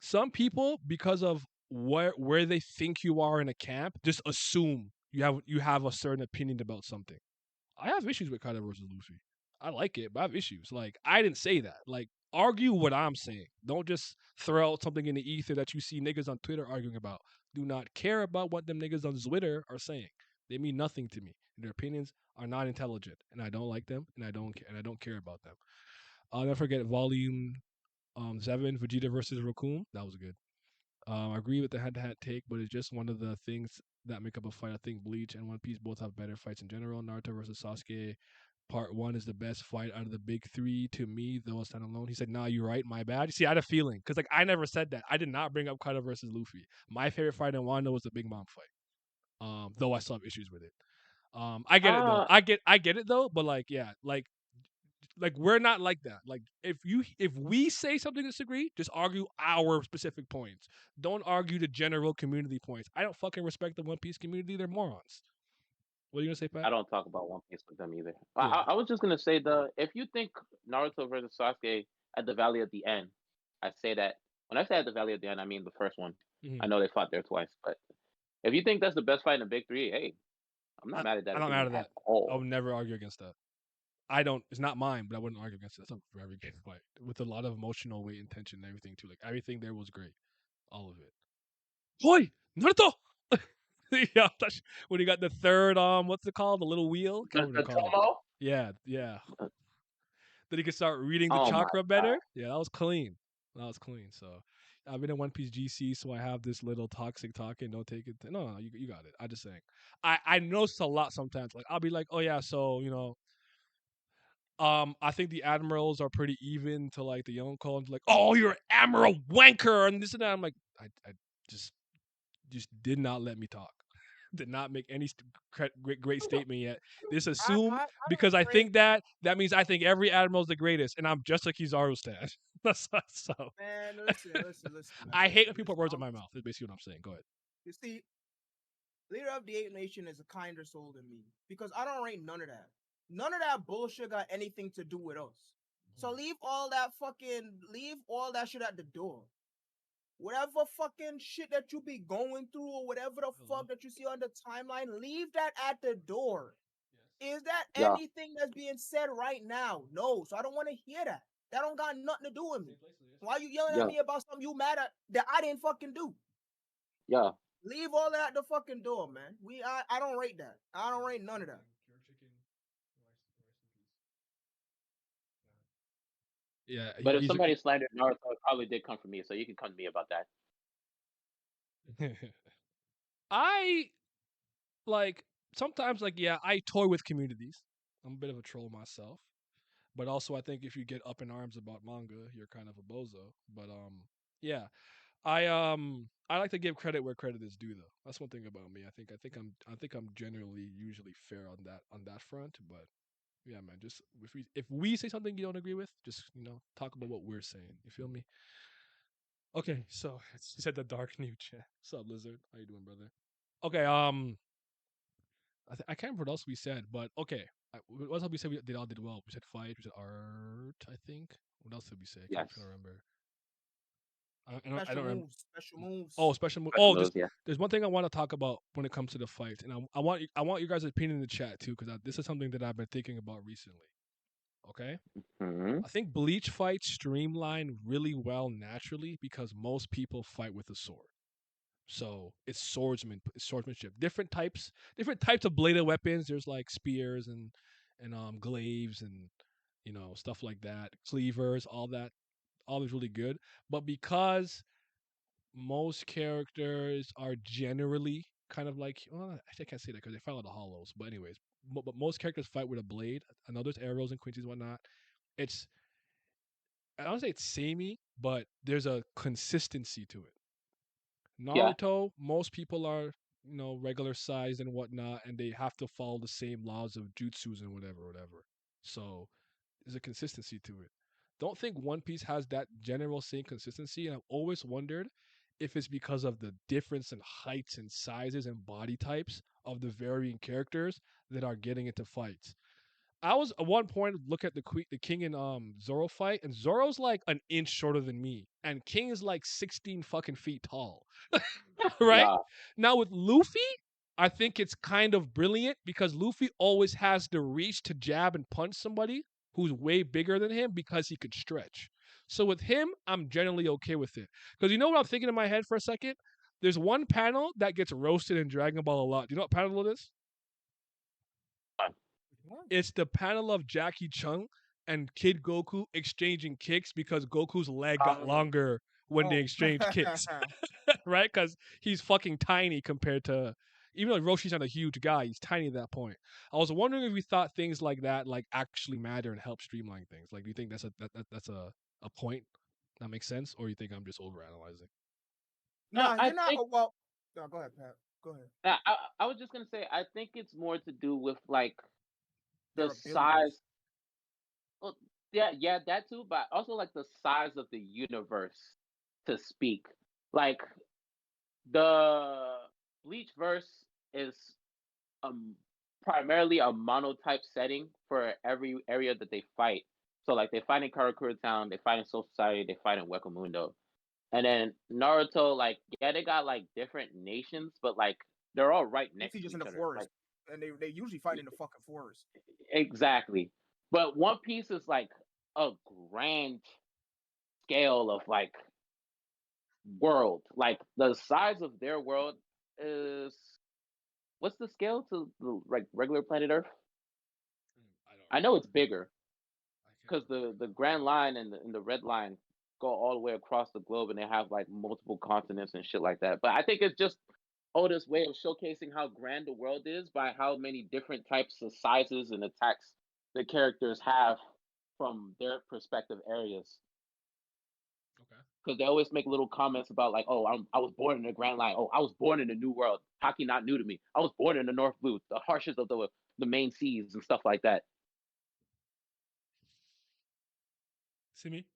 Some people, because of where they think you are in a camp, just assume you have a certain opinion about something. I have issues with Kaido versus Luffy. I like it, but I have issues. Like, I didn't say that. Like, argue what I'm saying. Don't just throw out something in the ether that you see niggas on Twitter arguing about. Do not care about what them niggas on Twitter are saying. They mean nothing to me. Their opinions are not intelligent, and I don't like them, and I don't care about them. I'll never forget Volume 7, Vegeta versus Raccoon. That was good. I agree with the head-to-head take, but it's just one of the things that make up a fight. I think Bleach and One Piece both have better fights in general. Naruto versus Sasuke, Part 1 is the best fight out of the big three to me, though it's standalone. He said, nah, you're right, my bad. You see, I had a feeling, because like I never said that. I did not bring up Kaido versus Luffy. My favorite fight in Wano was the Big Mom fight. Though I still have issues with it. I get it though. I get it though, but like, yeah, like we're not like that. Like if we say something disagree, just argue our specific points. Don't argue the general community points. I don't fucking respect the One Piece community. They're morons. What are you gonna say, Pat? I don't talk about One Piece with them either. Yeah. I was just gonna say if you think Naruto versus Sasuke at the Valley of the End, I say that when I say at the Valley of the End, I mean the first one. Mhm. I know they fought there twice, but if you think that's the best fight in the big three, hey, I'm not mad at that I'm not mad opinion at at that. I all. would never argue against that. I don't. It's not mine, but I wouldn't argue against it. It's a very good fight with a lot of emotional weight and tension and everything too. Like everything there was great, all of it. Boy, Naruto. Yeah, when he got the third what's it called? The little wheel. Can't remember what The they call it. Tomo? Yeah. Then he could start reading the Oh my chakra god. better. Yeah, that was clean. That was clean. So I've been in One Piece GC, so I have this little toxic talking. Don't take it. No, you got it. I just saying. I notice a lot sometimes. Like I'll be like, oh yeah, so I think the admirals are pretty even to like the Yonko. And like, oh, you're an admiral wanker and this and that. I'm like, I just did not let me talk. Did not make any great statement yet. This assume because I think that means I think every admiral is the greatest, and I'm just like Kizaru stan. So Man, listen. I hate when people put words in my mouth. That's basically what I'm saying. Go ahead. You see, Leader of the Ape Nation is a kinder soul than me because I don't rate none of that. None of that bullshit got anything to do with us. So leave all that shit at the door. Whatever fucking shit that you be going through or whatever the fuck that you see on the timeline, leave that at the door. Is that Yeah. anything that's being said right now? No. So I don't want to hear that. That don't got nothing to do with me. Why you yelling at me about something you mad at that I didn't fucking do? Yeah. Leave all that at the fucking door, man. I don't rate that. I don't rate none of that. Yeah. But if somebody slandered Naruto, it probably did come from me, so you can come to me about that. I like sometimes I toy with communities. I'm a bit of a troll myself. But also I think if you get up in arms about manga, you're kind of a bozo. But yeah. I like to give credit where credit is due though. That's one thing about me. I think I'm generally usually fair on that front, but yeah, man, just if we say something you don't agree with, just talk about what we're saying. You feel me? Okay, so she said the dark new chat. What's up, Lizard? How you doing, brother? Okay, I can't remember what else we said, but okay. What else we said? We all did well. We said fight. We said art. I think. What else did we say? I can't remember. I don't remember. Special moves. Oh, special move. Oh, there's one thing I want to talk about when it comes to the fight, and I want you guys' opinion in the chat too, because this is something that I've been thinking about recently. Okay. Mm-hmm. I think Bleach fights streamline really well naturally because most people fight with a sword. So it's swordsmanship. Different types of bladed weapons. There's like spears and glaives and stuff like that, cleavers, all that is really good. But because most characters are generally kind of like, well, actually I can't say that because they fight a lot of hollows. But anyways, but most characters fight with a blade. I know there's arrows and quincies and whatnot. I don't say it's samey, but there's a consistency to it. Naruto, most people are, regular sized and whatnot, and they have to follow the same laws of jutsus and whatever. So there's a consistency to it. Don't think One Piece has that general same consistency, and I've always wondered if it's because of the difference in heights and sizes and body types of the varying characters that are getting into fights. I was at one point look at the King and Zoro fight, and Zoro's like an inch shorter than me, and King is like 16 fucking feet tall. Right? Yeah. Now with Luffy, I think it's kind of brilliant because Luffy always has the reach to jab and punch somebody who's way bigger than him because he could stretch. So with him, I'm generally okay with it. Because you know what I'm thinking in my head for a second? There's one panel that gets roasted in Dragon Ball a lot. Do you know what panel it is? It's the panel of Jackie Chung and Kid Goku exchanging kicks because Goku's leg got longer when they exchanged kicks. Right? Because he's fucking tiny compared to, even though Roshi's not a huge guy, he's tiny at that point. I was wondering if you thought things like that actually matter and help streamline things. Like, do you think that's a point that makes sense, or you think I'm just overanalyzing? No, you're not. Well, no, go ahead, Pat. Go ahead. I was just gonna say, I think it's more to do with like the size. Well, yeah, that too, but also like the size of the universe to speak. Like the Bleach verse is primarily a monotype setting for every area that they fight. So like they fight in Karakura Town, they fight in Soul Society, they fight in Wekamundo. And then Naruto, like, yeah, they got like different nations, but like they're all right next to each other. Forest. and they usually fight in the fucking forest. Exactly. But One Piece is like a grand scale of like world. Like the size of their world is what's the scale to the like regular planet Earth? I know it's bigger because the Grand Line and the Red Line go all the way across the globe and they have like multiple continents and shit like that. But I think it's just Oda's way of showcasing how grand the world is by how many different types of sizes and attacks the characters have from their perspective areas. Okay. Because they always make little comments about like, oh, I was born in the Grand Line. Oh, I was born in the New World. Hockey not new to me. I was born in the North Blue, the harshest of the main seas and stuff like that. See me?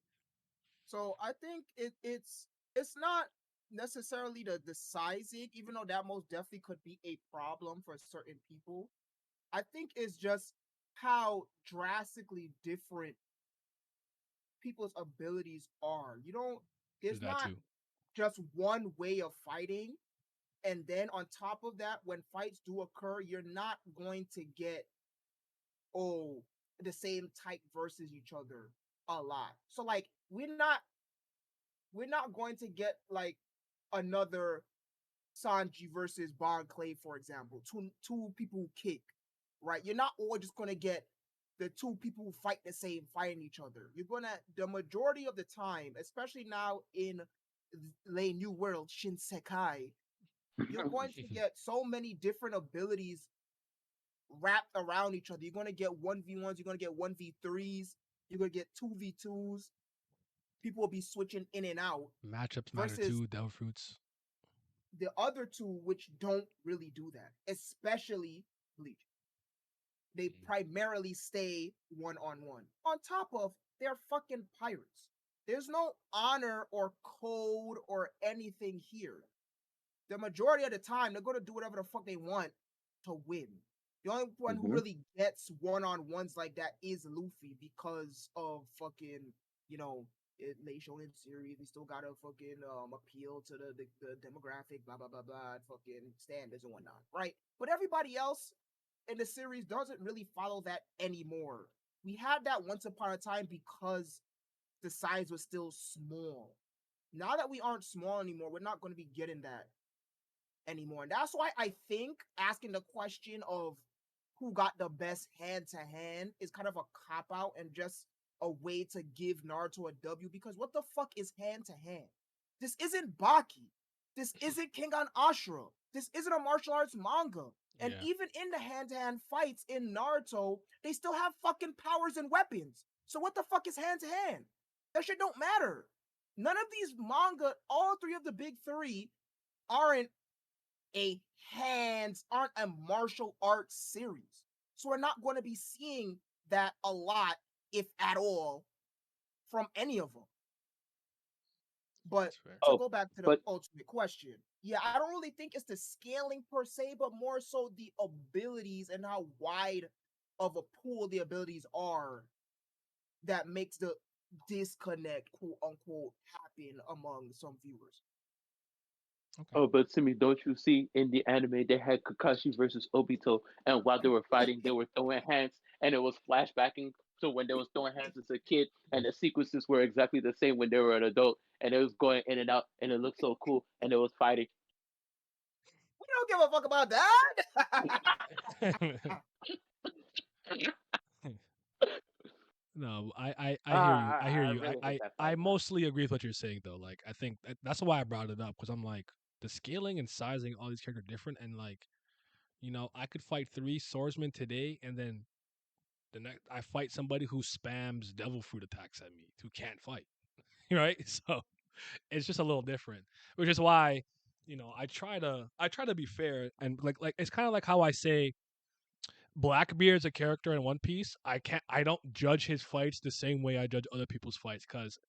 So I think it's not necessarily the sizing, even though that most definitely could be a problem for certain people. I think it's just how drastically different people's abilities are. You don't there's That not too. just one way of fighting. And then on top of that, when fights do occur, you're not going to get the same type versus each other a lot. So like we're not going to get like another Sanji versus Bon Clay, for example. Two people who kick, right? You're not all just gonna get the two people who fight the same fighting each other. You're gonna the majority of the time, especially now in the New World, Shinsekai, you're going to get so many different abilities wrapped around each other. You're gonna get 1v1s, you're gonna get 1v3s, you're gonna get 2v2s. People will be switching in and out. Matchups matter versus too, Devil Fruits. the other two, which don't really do that, especially Bleach. They primarily stay one-on-one. On top of they're fucking pirates. There's no honor or code or anything here. The majority of the time, they're going to do whatever the fuck they want to win. The only one who really gets one-on-ones like that is Luffy because of fucking, Lei Shonen series. We still gotta fucking appeal to the demographic, blah blah blah blah, fucking standards and whatnot, right? But everybody else in the series doesn't really follow that anymore. We had that once upon a time because the size was still small. Now that we aren't small anymore, we're not going to be getting that anymore. And that's why I think asking the question of who got the best hand to hand is kind of a cop out and just a way to give Naruto a W, because what the fuck is hand to hand? This isn't Baki. This isn't Kengan Ashura. This isn't a martial arts manga. And even in the hand-to-hand fights in Naruto, they still have fucking powers and weapons. So what the fuck is hand-to-hand? That shit don't matter. None of these manga, all three of the big three, aren't a martial arts series. So we're not going to be seeing that a lot, if at all, from any of them. But to go back to the ultimate question, yeah, I don't really think it's the scaling per se, but more so the abilities and how wide of a pool the abilities are that makes the disconnect, quote unquote, happen among some viewers. Okay. Oh, but Simi, don't you see in the anime they had Kakashi versus Obito, and while they were fighting, they were throwing hands, and it was flashbacking to when they was throwing hands as a kid, and the sequences were exactly the same when they were an adult, and it was going in and out, and it looked so cool, and it was fighting. We don't give a fuck about that. No, I hear you. I hear you. Really I mostly agree with what you're saying though. Like I think that's why I brought it up, because I'm like the scaling and sizing all these characters are different, and like, I could fight 3 swordsmen today, and then the next I fight somebody who spams devil fruit attacks at me, who can't fight. Right? So it's just a little different, which is why, I try to be fair, and like it's kind of like how I say Blackbeard's a character in One Piece. I don't judge his fights the same way I judge other people's fights, because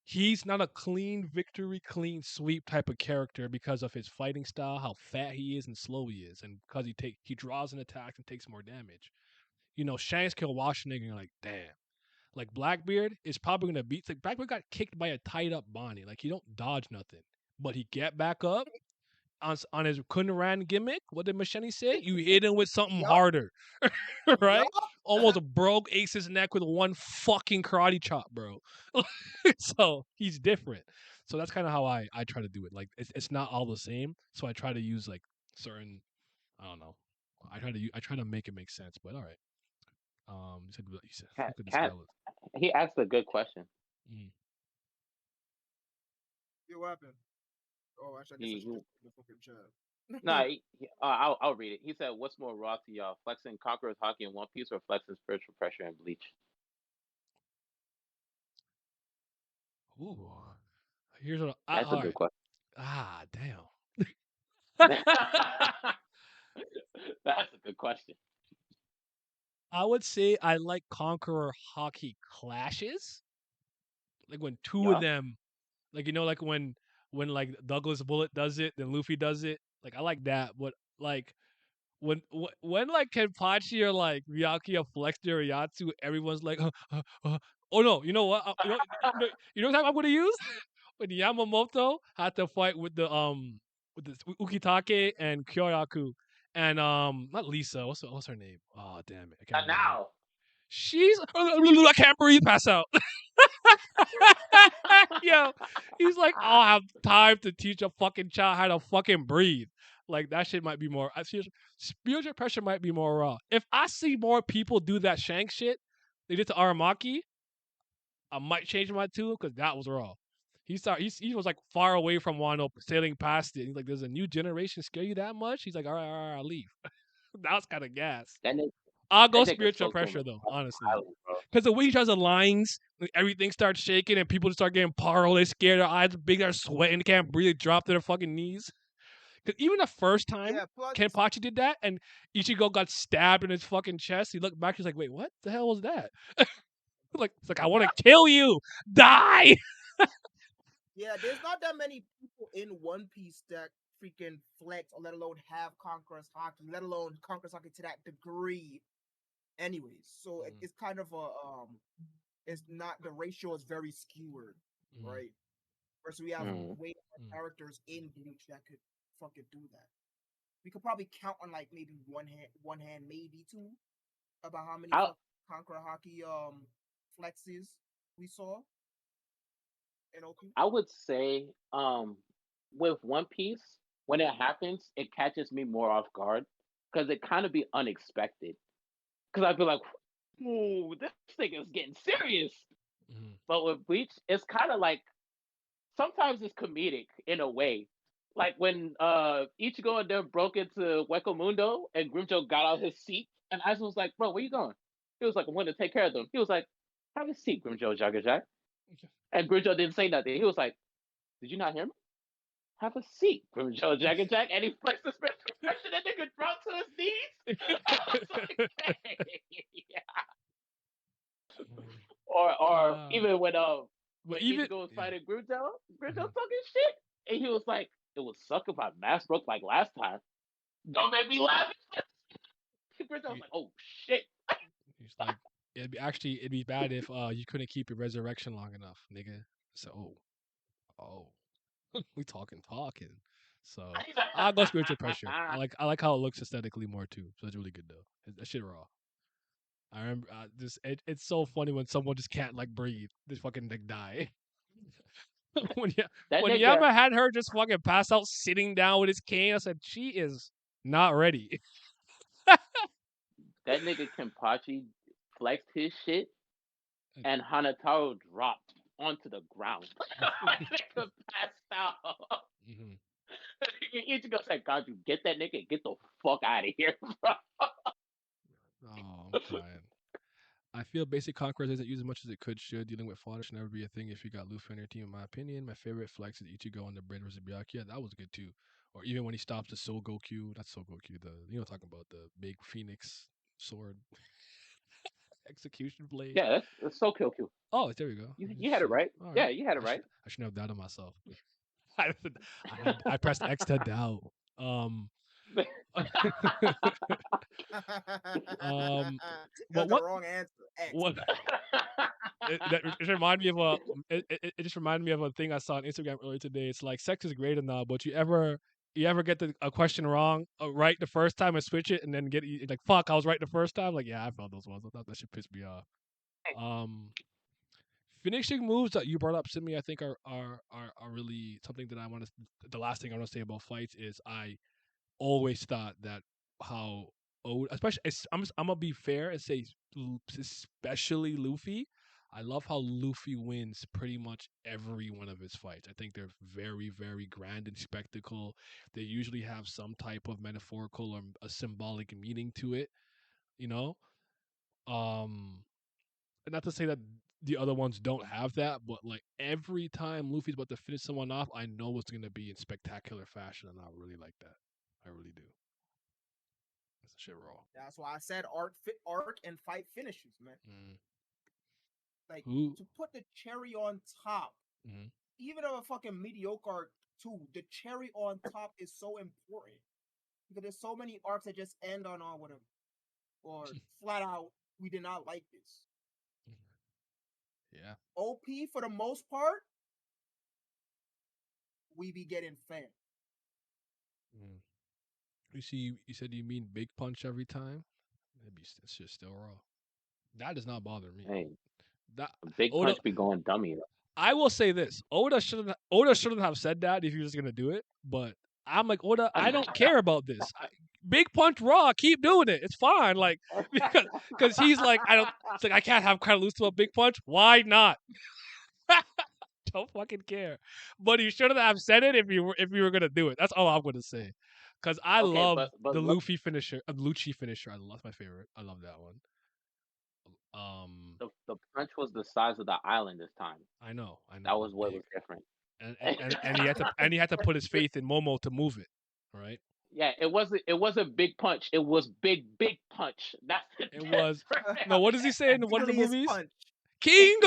he's not a clean victory, clean sweep type of character because of his fighting style, how fat he is and slow he is, and because he draws an attack and takes more damage. Shanks kill Washington, and you're like, damn. Like Blackbeard is probably gonna beat. Like Blackbeard got kicked by a tied up Bonnie. Like he don't dodge nothing, but he get back up. on his Kunran gimmick. What did Machete say? You hit him with something Yup. harder, right? Yup. Almost broke Ace's neck with one fucking karate chop, bro. So he's different. So that's kind of how I try to do it. Like it's not all the same. So I try to use like certain, I don't know. I try to make it make sense. But all right. You said Cat, look at this cat. guy. He asked a good question. Yo, what happened? Oh, actually, I guess I He, should he just the fucking chat. nah, I'll read it. He said, "What's more raw to y'all, flexing Conqueror's Haki in One Piece or flexing Spiritual Pressure and Bleach?" Ooh. Here's what. That's a All good right. question. Damn. That's a good question. I would say I like Conqueror Haki clashes. Like when two of Yeah. them, like like when like Douglas Bullet does it, then Luffy does it. Like I like that, but like when like Kenpachi or like Byakuya flex their Yatsu, everyone's like, oh no, you know what? You know what time I'm gonna use? When Yamamoto had to fight with the Ukitake and Kyoraku and not Lisa. What's her name? Oh damn it, I can't And remember. now, She's I can't breathe, pass out. Yo, he's like, I don't have time to teach a fucking child how to fucking breathe. Like that shit might be more. Spiritual pressure might be more raw. If I see more people do that Shank shit they did to Aramaki, I might change my tune because that was raw. He was like far away from Wano, sailing past it. He's like, "There's a new generation scare you that much?" He's like, "All right, I'll leave." That was kind of gas. that nigga, I'll go that nigga spiritual spoke to him pressure though, on honestly, island, bro. because the way he tries the lines, like, everything starts shaking and people just start getting paro. They scared, their eyes big, they're sweating, they can't breathe, they drop to their fucking knees. Because even the first time Yeah, plus Kenpachi did that and Ichigo got stabbed in his fucking chest, he looked back, he's like, "Wait, what the hell was that?" It's like I want to kill you, die. yeah, there's not that many people in One Piece that freaking flex or let alone have Conqueror's Haki, let alone Conqueror's Haki to that degree. Anyways, so it's kind of a it's not the ratio is very skewered, right? Versus we have way more characters in Bleach that could fucking do that. We could probably count on like maybe one hand, maybe two, about how many Conqueror Haki flexes we saw in OP. I would say, with One Piece, when it happens, it catches me more off guard because it kind of be unexpected. Because I'd be like, "Ooh, this thing is getting serious." But with Bleach, it's kind of like sometimes it's comedic in a way. Like when Ichigo and them broke into Hueco Mundo and Grimjo got out his seat, and Aizen was like, "Bro, where you going?" He was like, "I'm going to take care of them." He was like, "Have a seat, Grimjo Jack." And Grimjo didn't say nothing. He was like, "Did you not hear me? Have a seat, Grimjo Jack." And he flexed his fist and that nigga dropped to his knees. I was like, "Hey." Yeah. Or even when Ichigo was fighting Grimjo talking shit, and he was like, "It would suck if my mask broke like last time. Don't make me laugh." Grimjo was like, "Oh shit." He's like, it'd be bad if you couldn't keep your resurrection long enough, nigga. So, we talking. So I'll go spiritual pressure. I like how it looks aesthetically more too. So it's really good though. That shit raw. I remember it's so funny when someone just can't like breathe, just fucking like die. when Yama had her just fucking pass out sitting down with his cane, I said she is not ready. That nigga Kenpachi flexed his shit, and Hanataro dropped onto the ground. That nigga passed out. Ichigo said, "God, you get that nigga and get the fuck out of here, bro." Oh, I'm crying. I feel basic Conquerors isn't used as much as it should. Dealing with fodder should never be a thing if you got Luffy on your team, in my opinion. My favorite flex is Ichigo on the bridge versus Byakuya. That was good too. Or even when he stops the Soul Goku. That's Soul Goku. Talking about the big Phoenix sword execution blade. Yeah, that's so Q. Oh, there we go. You had it right. Right. Yeah, you had it right. I shouldn't have doubted myself. I pressed X to doubt. That's the wrong answer. X. What? It just reminded me of a thing I saw on Instagram earlier today. It's like sex is great and all, but you ever You ever get a question wrong right the first time and switch it and then get like fuck I was right the first time? Like yeah, I felt those ones. I thought that should piss me off. Finishing moves that you brought up, Simi, I think are really something that I want to. The last thing I want to say about fights is I always thought that how especially I'm gonna be fair and say especially Luffy. I love how Luffy wins pretty much every one of his fights. I think they're very, very grand and spectacle. They usually have some type of metaphorical or a symbolic meaning to it, you know. Um, not to say that the other ones don't have that, but like every time Luffy's about to finish someone off, I know it's gonna be in spectacular fashion, and I really like that. I really do. That's shit raw. That's why I said arc and fight finishes, man. Like to put the cherry on top, even of a fucking mediocre arc too, the cherry on top is so important because there's so many arcs that just end on all with them, or flat out we did not like this. Yeah. OP for the most part, we be getting fed. You see, you said you mean big punch every time. It's just still raw. That does not bother me. Hey, that big punch be going dummy. I will say this: Oda shouldn't have said that if he was just gonna do it. But I'm like Oda, I don't care about this. Big punch raw, keep doing it. It's fine. Like because he's like It's like I can't have kind of lose to a big punch. Why not? Don't fucking care. But he shouldn't have said it if you were gonna do it. That's all I'm gonna say. Because I love the Luffy finisher, Lucci finisher. That's my favorite. I love that one. The punch was the size of the island this time. I know. That was what was different. And he had to put his faith in Momo to move it, right? Yeah, it wasn't big punch. It was big punch. That's it was. No, what does he say in one of the movies? Punch. King.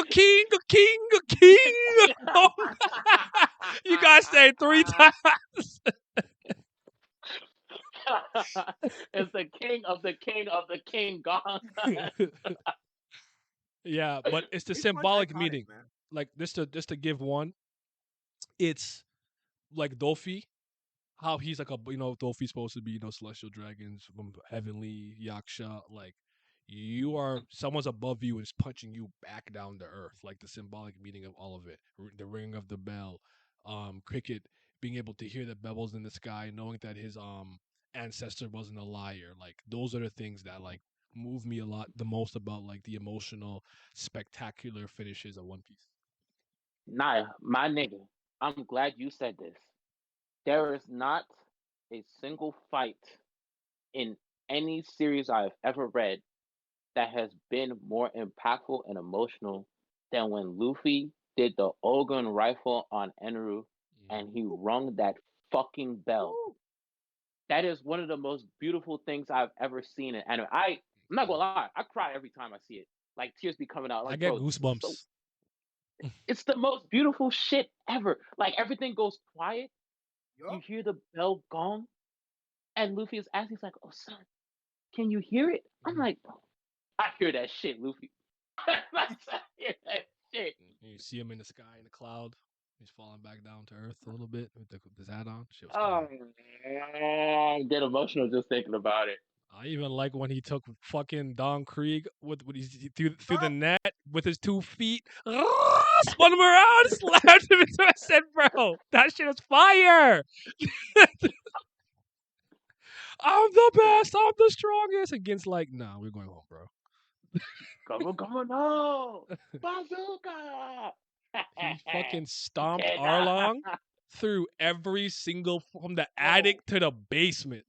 You guys say 3 times. It's the king of the king gone. Yeah, but it's the symbolic meaning. Like just to give one, it's like Dolphy, how he's like Dolphy's supposed to be celestial dragons from heavenly Yaksha. Like someone's above you and is punching you back down to earth. Like the symbolic meaning of all of it, the ringing of the bell, Cricket being able to hear the bubbles in the sky, knowing that his ancestor wasn't a liar. Like those are the things that like move me a lot the most about like the emotional, spectacular finishes of One Piece. Nah, my nigga, I'm glad you said this. There is not a single fight in any series I've ever read that has been more impactful and emotional than when Luffy did the Ogun rifle on Enru and he rung that fucking bell. That is one of the most beautiful things I've ever seen in anime. I'm not gonna lie, I cry every time I see it. Like tears be coming out. Like, I get goosebumps. It's the most beautiful shit ever. Like everything goes quiet. You hear the bell gong, and Luffy is asking, he's like, "Oh son, can you hear it?" I'm like, I hear that shit, Luffy. I hear that shit. You see him in the sky in the cloud. He's falling back down to earth a little bit with his hat on. Shit was I get emotional just thinking about it. I even like when he took fucking Don Krieg with through the net with his 2 feet, spun him around, slapped him into. I said, "Bro, that shit is fire." I'm the best. I'm the strongest. Against like, nah, we're going home, bro. Come on, no, bazooka. He fucking stomped Arlong through every single from the attic to the basement.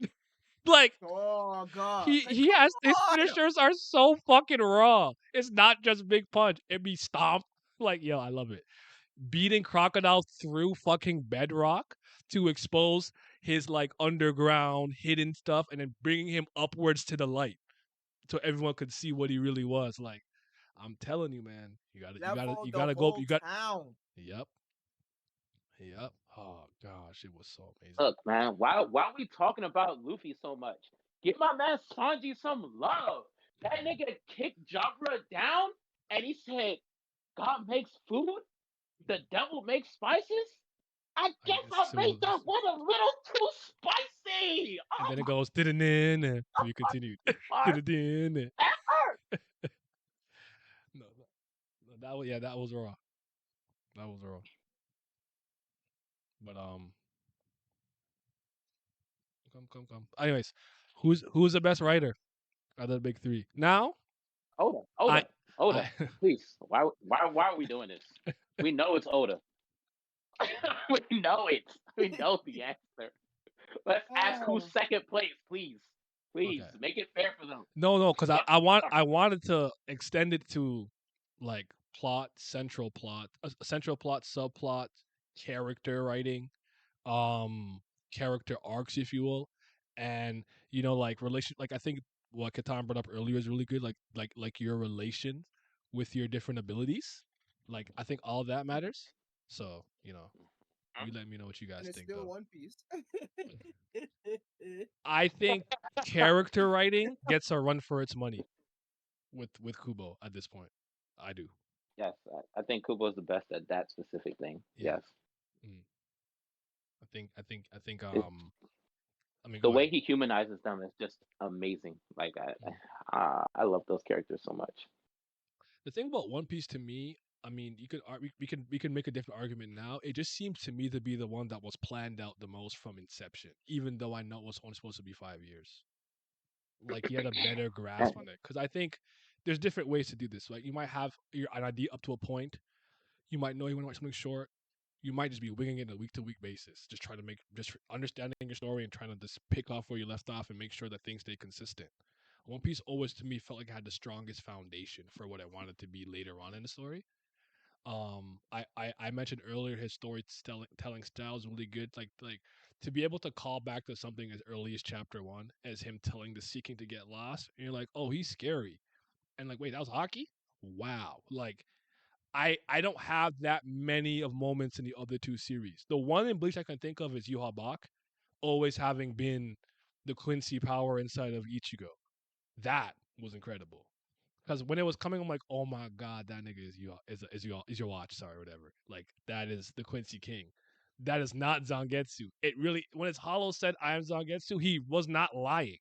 Like, oh god, he has his finishers are so fucking raw. It's not just big punch; it be stomped. Like, yo, I love it. Beating Crocodile through fucking bedrock to expose his like underground hidden stuff, and then bringing him upwards to the light, so everyone could see what he really was. Like, I'm telling you, man, you gotta go. You got. Yep. Oh gosh, it was so amazing. Look, man, why are we talking about Luffy so much? Give my man Sanji some love. That nigga kicked Jabra down, and he said, "God makes food, the devil makes spices." I guess I made that one a little too spicy. And then it goes did-a-nin and we continued. Did-a-din. No, that was raw. That was raw. But come. Anyways, who's the best writer out of the big three? Now, Oda. Please. Why are we doing this? We know it's Oda. We know it. We know the answer. Let's ask who's second place, please. Please Okay. make it fair for them. No, because I wanted to extend it to like plot, central plot, subplot, character writing, character arcs, if you will, and like relation. Like I think what Katan brought up earlier is really good. Like your relation with your different abilities. Like I think all of that matters. So you let me know what you guys And it's think. still Though. One Piece. I think character writing gets a run for its money with Kubo at this point. I do. Yes, I think Kubo's the best at that specific thing. Yeah. Yes. I think. I mean, The go way ahead. he humanizes them is just amazing. Like I love those characters so much. The thing about One Piece to me, I mean, you could we can make a different argument now. It just seems to me to be the one that was planned out the most from inception, even though I know it was only supposed to be 5 years. Like he had a better grasp on it, because I think there's different ways to do this. Like you might have an idea up to a point. You might know you want to write something short. You might just be winging it on a week to week basis, just trying to just understanding your story and trying to just pick off where you left off and make sure that things stay consistent. One Piece always to me felt like it had the strongest foundation for what I wanted to be later on in the story. I mentioned earlier his storytelling style is really good. Like to be able to call back to something as early as chapter 1 as him telling the Seeking to get lost, and you're like, oh, he's scary, and like, wait, that was Haki? Wow, like. I don't have that many of moments in the other two series. The one in Bleach I can think of is Yuha Bach, always having been the Quincy power inside of Ichigo. That was incredible. Because when it was coming, I'm like, oh my god, that nigga is your watch, sorry, whatever. Like that is the Quincy King. That is not Zangetsu. It really, when it's Hollow said I am Zangetsu, he was not lying.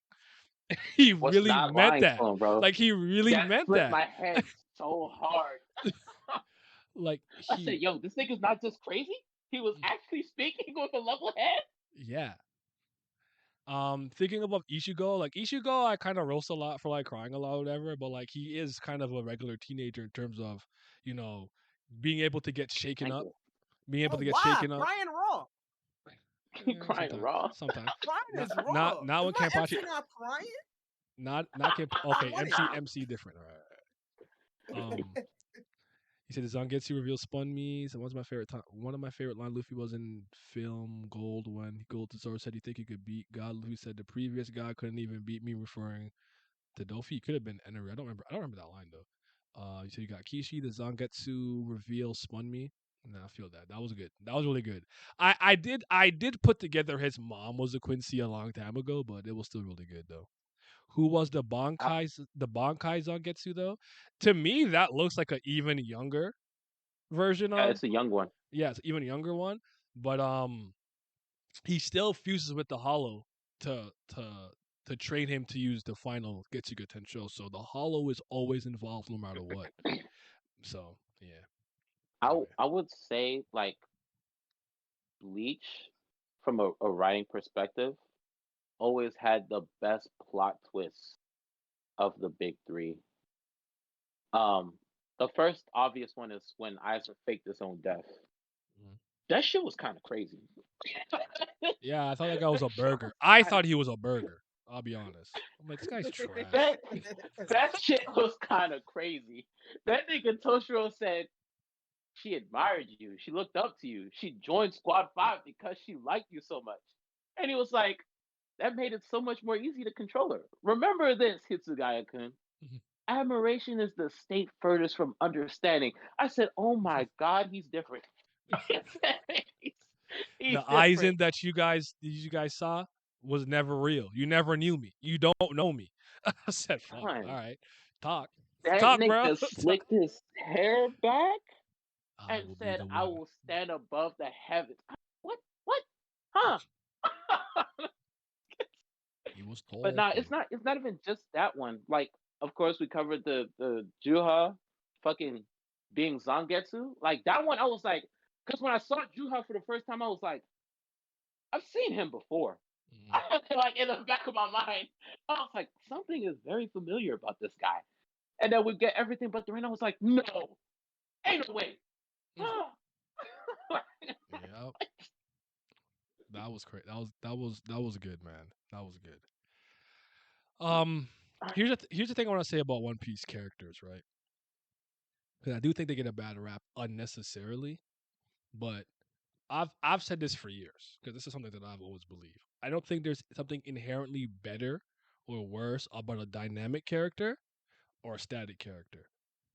He really meant that. Him, bro. Like he really that meant flipped that. my head so hard. Like I said, yo, this nigga's not just crazy. He was actually speaking with a level head. Yeah. Thinking about Ichigo, like Ichigo, I kind of roast a lot for like crying a lot, or whatever. But like he is kind of a regular teenager in terms of being able to get shaken up, being able to get shaken up. Crying raw. Crying raw. Sometimes. Crying is raw. Not when Kenpachi. Not crying. Not okay. MC different. All right. He said the Zangetsu reveal spun me. So one of my favorite line Luffy was in film Gold when Gold to Zoro said he think he could beat God. Luffy said the previous God couldn't even beat me, referring to Dofi. He could have been Eneru. I don't remember that line though. You said you got Kishi. The Zangetsu reveal spun me. Nah, I feel that. That was good. That was really good. I did put together his mom was a Quincy a long time ago, but it was still really good though. Who was the Bankai Zangetsu though? To me, that looks like an even younger version of. It's a young one. Yeah, it's an even younger one. But he still fuses with the Hollow to train him to use the final Getsuga Tensho. So the Hollow is always involved no matter what. So yeah. Anyway. I would say like Bleach, from a writing perspective, always had the best plot twists of the big three. The first obvious one is when Aizer faked his own death. That shit was kind of crazy. Yeah, I thought that guy was a burger. I thought he was a burger. I'll be honest. I'm like, this guy's trash. That shit was kind of crazy. That nigga Toshiro said she admired you. She looked up to you. She joined Squad 5 because she liked you so much. And he was like, that made it so much more easy to control her. Remember this, Hitsugaya-kun. Admiration is the state furthest from understanding. I said, oh my God, he's different. he's the Aizen that you guys saw was never real. You never knew me. You don't know me. I said, fuck. All right. Talk. That Talk, nigga bro. slicked his hair back and said, I will stand above the heavens. What? Huh? He was But tall nah, too. it's not even just that one. Like, of course, we covered the Juha fucking being Zangetsu. Like that one, I was like, because when I saw Juha for the first time, I was like, I've seen him before. Mm. Like in the back of my mind, I was like, something is very familiar about this guy. And then we get everything but the rain. I was like, no, ain't no way. Yeah, that was crazy. That was good, man. That was good. Here's the thing I want to say about One Piece characters, right? Because I do think they get a bad rap unnecessarily, but I've said this for years because this is something that I've always believed. I don't think there's something inherently better or worse about a dynamic character or a static character.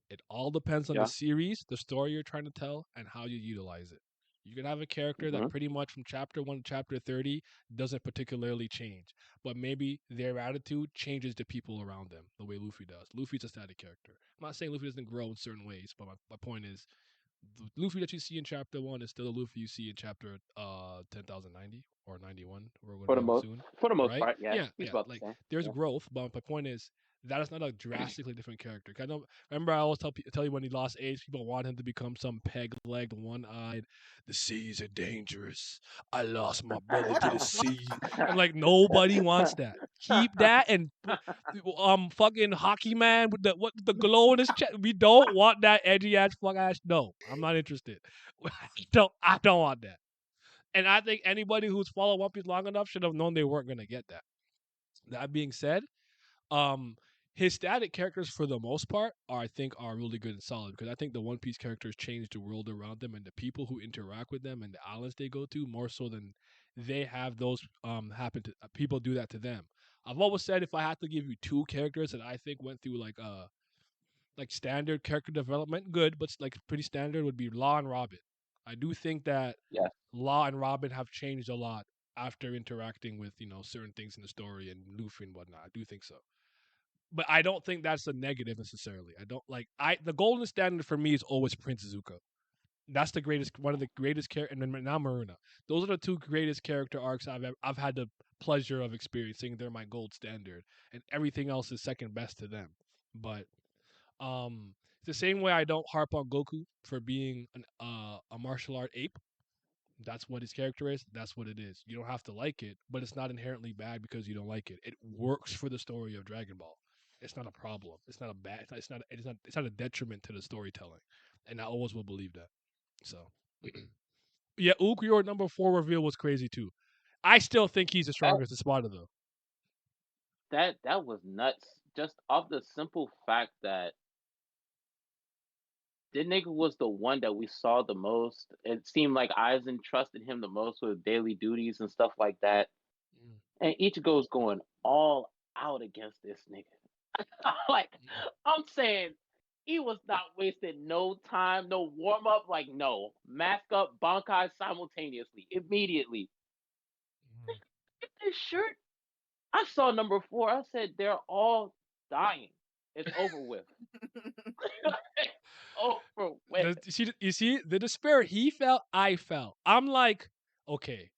It all depends on the Yeah. series, the story you're trying to tell, and how you utilize it. You can have a character that Mm-hmm. pretty much from chapter 1 to chapter 30 doesn't particularly change, but maybe their attitude changes the people around them the way Luffy does. Luffy's a static character. I'm not saying Luffy doesn't grow in certain ways, but my point is the Luffy that you see in chapter 1 is still the Luffy you see in chapter 10,090 or 91 we're going For to the have most, soon, for the most right? part, yeah, Yeah, he's yeah. about the Like same. there's Yeah. growth, but my point is that is not a drastically different character. 'Cause I know. Remember, I always tell you when he lost age, people want him to become some peg-legged, one-eyed. The seas are dangerous. I lost my brother What to the the fuck? sea. I'm like, nobody wants that. Keep that and fucking hockey man with the glow in his chest. We don't want that edgy ass fuck ass. No, I'm not interested. I don't want that. And I think anybody who's followed One Piece long enough should have known they weren't gonna get that. That being said, um, his static characters for the most part are really good and solid because I think the One Piece characters change the world around them and the people who interact with them and the islands they go to more so than they have those happen to people do that to them. I've always said if I had to give you two characters that I think went through like standard character development, good, but like pretty standard would be Law and Robin. I do think that Yeah. Law and Robin have changed a lot after interacting with certain things in the story and Luffy and whatnot. I do think so, but I don't think that's a negative necessarily. I don't like the golden standard for me is always Prince Zuko. That's the greatest, one of the greatest character, and then now Maruna. Those are the two greatest character arcs I've had the pleasure of experiencing. They're my gold standard, and everything else is second best to them. But it's the same way I don't harp on Goku for being a martial art ape. That's what his character is. That's what it is. You don't have to like it, but it's not inherently bad because you don't like it. It works for the story of Dragon Ball. It's not a problem. It's not a bad. It's not a detriment to the storytelling, and I always will believe that. So, yeah, Ulquiorra number 4 reveal was crazy too. I still think he's the That strongest Espada though. that was nuts. Just off the simple fact that this nigga was the one that we saw the most. It seemed like Aizen trusted him the most with daily duties and stuff like that. Mm. And Ichigo's going all out against this nigga. Like, I'm saying he was not wasting no time, no warm up. Like, no, mask up, Bankai simultaneously, immediately. Mm. Get this shirt. I saw number 4. I said they're all dying. It's over with. Over with. You see the despair he felt, I felt. I'm like, okay,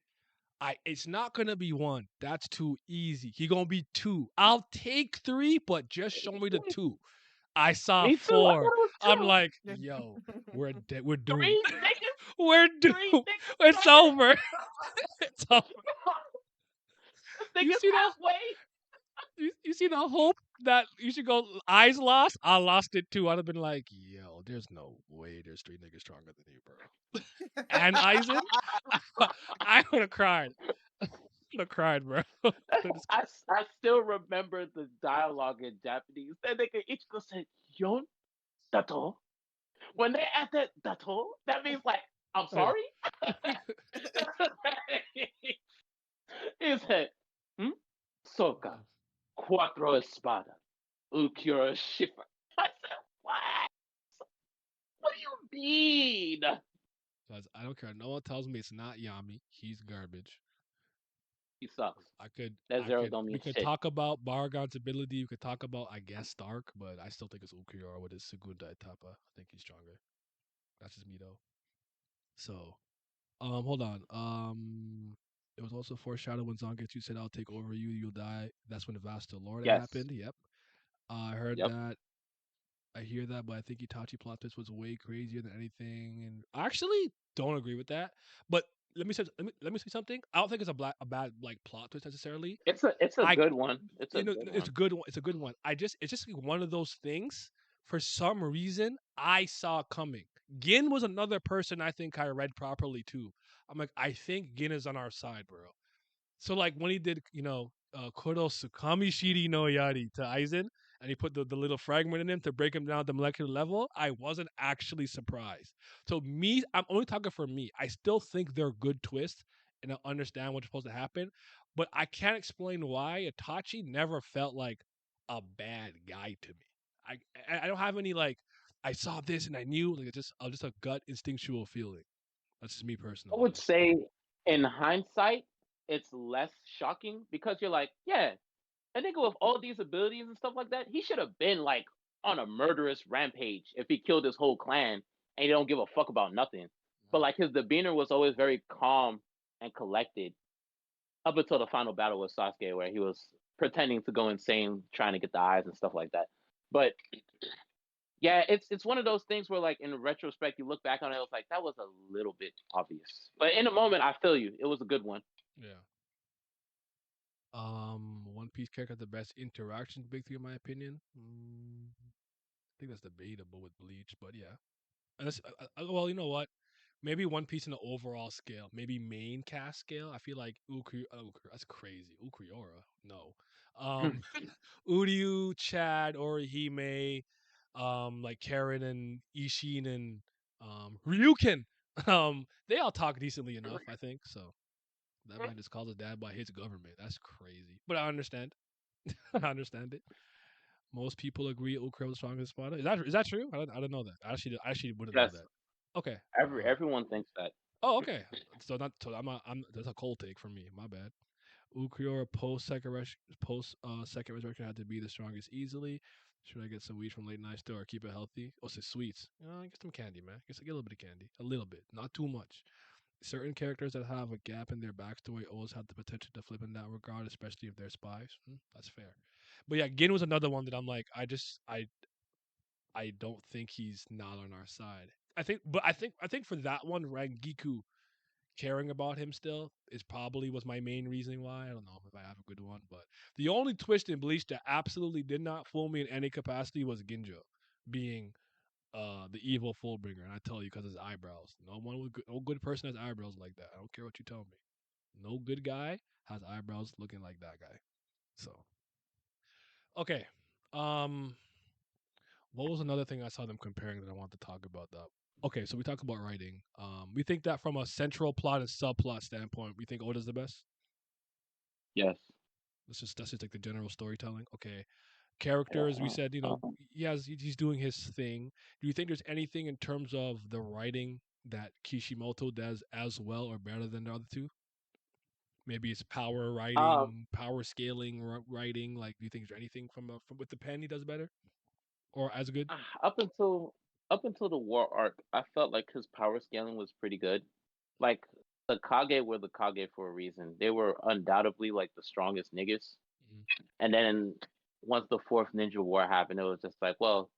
it's not gonna be 1. That's too easy. He gonna be 2. I'll take 3, but just show me the 2. I saw Me too. I thought 4. it was I'm 2. like, yo, we're we're doomed. 3 niggas. We're 3 doomed. niggas. It's over. It's over. This You nigga's see that? halfway. You see the hope that you should go eyes lost? I lost it too. I'd have been like, yo, there's no way there's 3 niggas stronger than you, bro. And Aizen, I would have cried. I would have cried, bro. I still remember the dialogue in Japanese. That nigga Ichigo said, "Yon dato." When they add that dato, that means like, I'm sorry. He said, Soka, Cuatro Espada, Ulquiorra Schiffer. I said, what? What do you mean? Because I don't care. No one tells me it's not Yami. He's garbage. He sucks. I could, That I Zero could, don't we mean could shit. talk about Baragon's ability. We could talk about, I guess, Stark, but I still think it's Ulquiorra with his Segunda Etapa. I think he's stronger. That's just me though. So, Hold on. It was also foreshadowed when Zangetsu said, "I'll take over you. You'll die." That's when the Vasta Lord Yes. happened. Yep. I heard Yep. that. I hear that, but I think Itachi plot twist was way crazier than anything, and I actually don't agree with that. But let me say something. I don't think it's a bad like plot twist necessarily. It's a I good one. It's a you know good it's a one. good one. It's a good one. It's just like one of those things. For some reason, I saw coming. Gin was another person I think I read properly too. I'm like, I think Gin is on our side, bro. So like when he did, Koro Tsukami Shiri no Yari to Aizen, and he put the little fragment in him to break him down at the molecular level, I wasn't actually surprised. So me, I'm only talking for me. I still think they're good twists, and I understand what's supposed to happen, but I can't explain why Itachi never felt like a bad guy to me. I don't have any like I saw this and I knew like it's just a gut instinctual feeling. That's just me I personally. would say, in hindsight, it's less shocking because you're like, yeah, a nigga with all these abilities and stuff like that, he should have been like on a murderous rampage if he killed his whole clan and he don't give a fuck about nothing. But like his demeanor was always very calm and collected up until the final battle with Sasuke, where he was pretending to go insane trying to get the eyes and stuff like that. But yeah, it's one of those things where like in retrospect you look back on it, it was like that was a little bit obvious. But in the moment, I feel you. It was a good one. Yeah. One Piece character had the best interaction, big three in my opinion. I think that's debatable with Bleach, but yeah. Unless, well, you know what? Maybe One Piece in the overall scale, maybe main cast scale. I feel like that's crazy. Ukriora, no. Uryu, Chad, Orihime, like Karen and Ishin and Ryuken. They all talk decently enough, I think. So that man just calls his dad by his government. That's crazy. But I understand. I understand it. Most people agree Ukra was the strongest Sparta. Is that true? I don't know that. I actually wouldn't know Yes, that. Okay. everyone thinks that. Oh, okay. So I'm that's a cold take from me. My bad. Ukriora post second resurrection had to be the strongest easily. Should I get some weed from late night store or keep it healthy? Oh, so sweets. Get some candy, man. Get a little bit of candy. A little bit. Not too much. Certain characters that have a gap in their backstory always have the potential to flip in that regard, especially if they're spies. That's fair. But yeah, Gin was another one that I'm like, I don't think he's not on our side. I think for that one, Rangiku caring about him still is probably was my main reasoning why. I don't know if I have a good one, but the only twist in Bleach that absolutely did not fool me in any capacity was Ginjo being the evil Fullbringer, and I tell you because his eyebrows. No good person has eyebrows like that. I don't care what you tell me. No good guy has eyebrows looking like that guy. So okay, um, what was another thing I saw them comparing that I want to talk about? That okay, so we talked about writing. We think that from a central plot and subplot standpoint, we think Oda's the best. Yes. That's just like the general storytelling. Okay, characters. We said Um, he's doing his thing. Do you think there's anything in terms of the writing that Kishimoto does as well or better than the other two? Maybe it's power uh, writing, power scaling writing. Like, do you think there's anything from with the pen he does better or as good? up until the war arc, I felt like his power scaling was pretty good. Like the Kage were the Kage for a reason. They were undoubtedly like the strongest niggas. Mhm. And then once the fourth Ninja War happened, it was just like, well,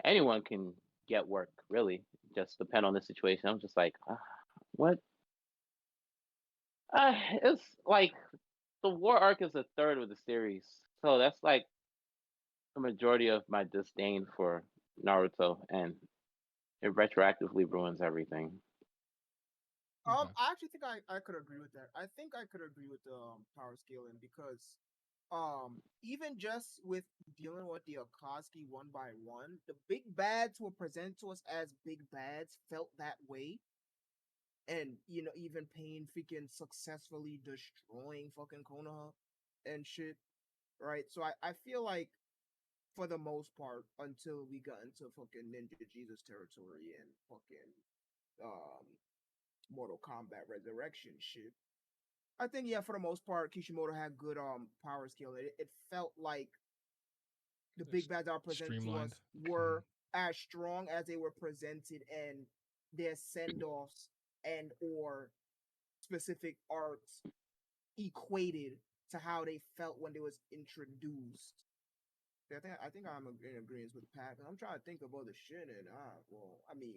anyone can get work, really. Just depend on the situation. I'm just like, what? It's like the war arc is a third of the series, so that's like the majority of my disdain for Naruto, and it retroactively ruins everything. Okay. I actually think I could agree with that. I think I could agree with the power scaling because even just with dealing with the Akatsuki one by one, the big bads were presented to us as big bads felt that way. And even Pain freaking successfully destroying fucking Konoha and shit. Right. So I feel like for the most part, until we got into fucking Ninja Jesus territory and fucking um Mortal Kombat Resurrection shit. I think yeah, for the most part, Kishimoto had good power skill. It felt like the big It's bads are presented to streamlined. us were as strong as they were presented, and their send offs and or specific arcs equated to how they felt when they was introduced. I think I'm in agreement with Pat. I'm trying to think of other shit, and well, I mean,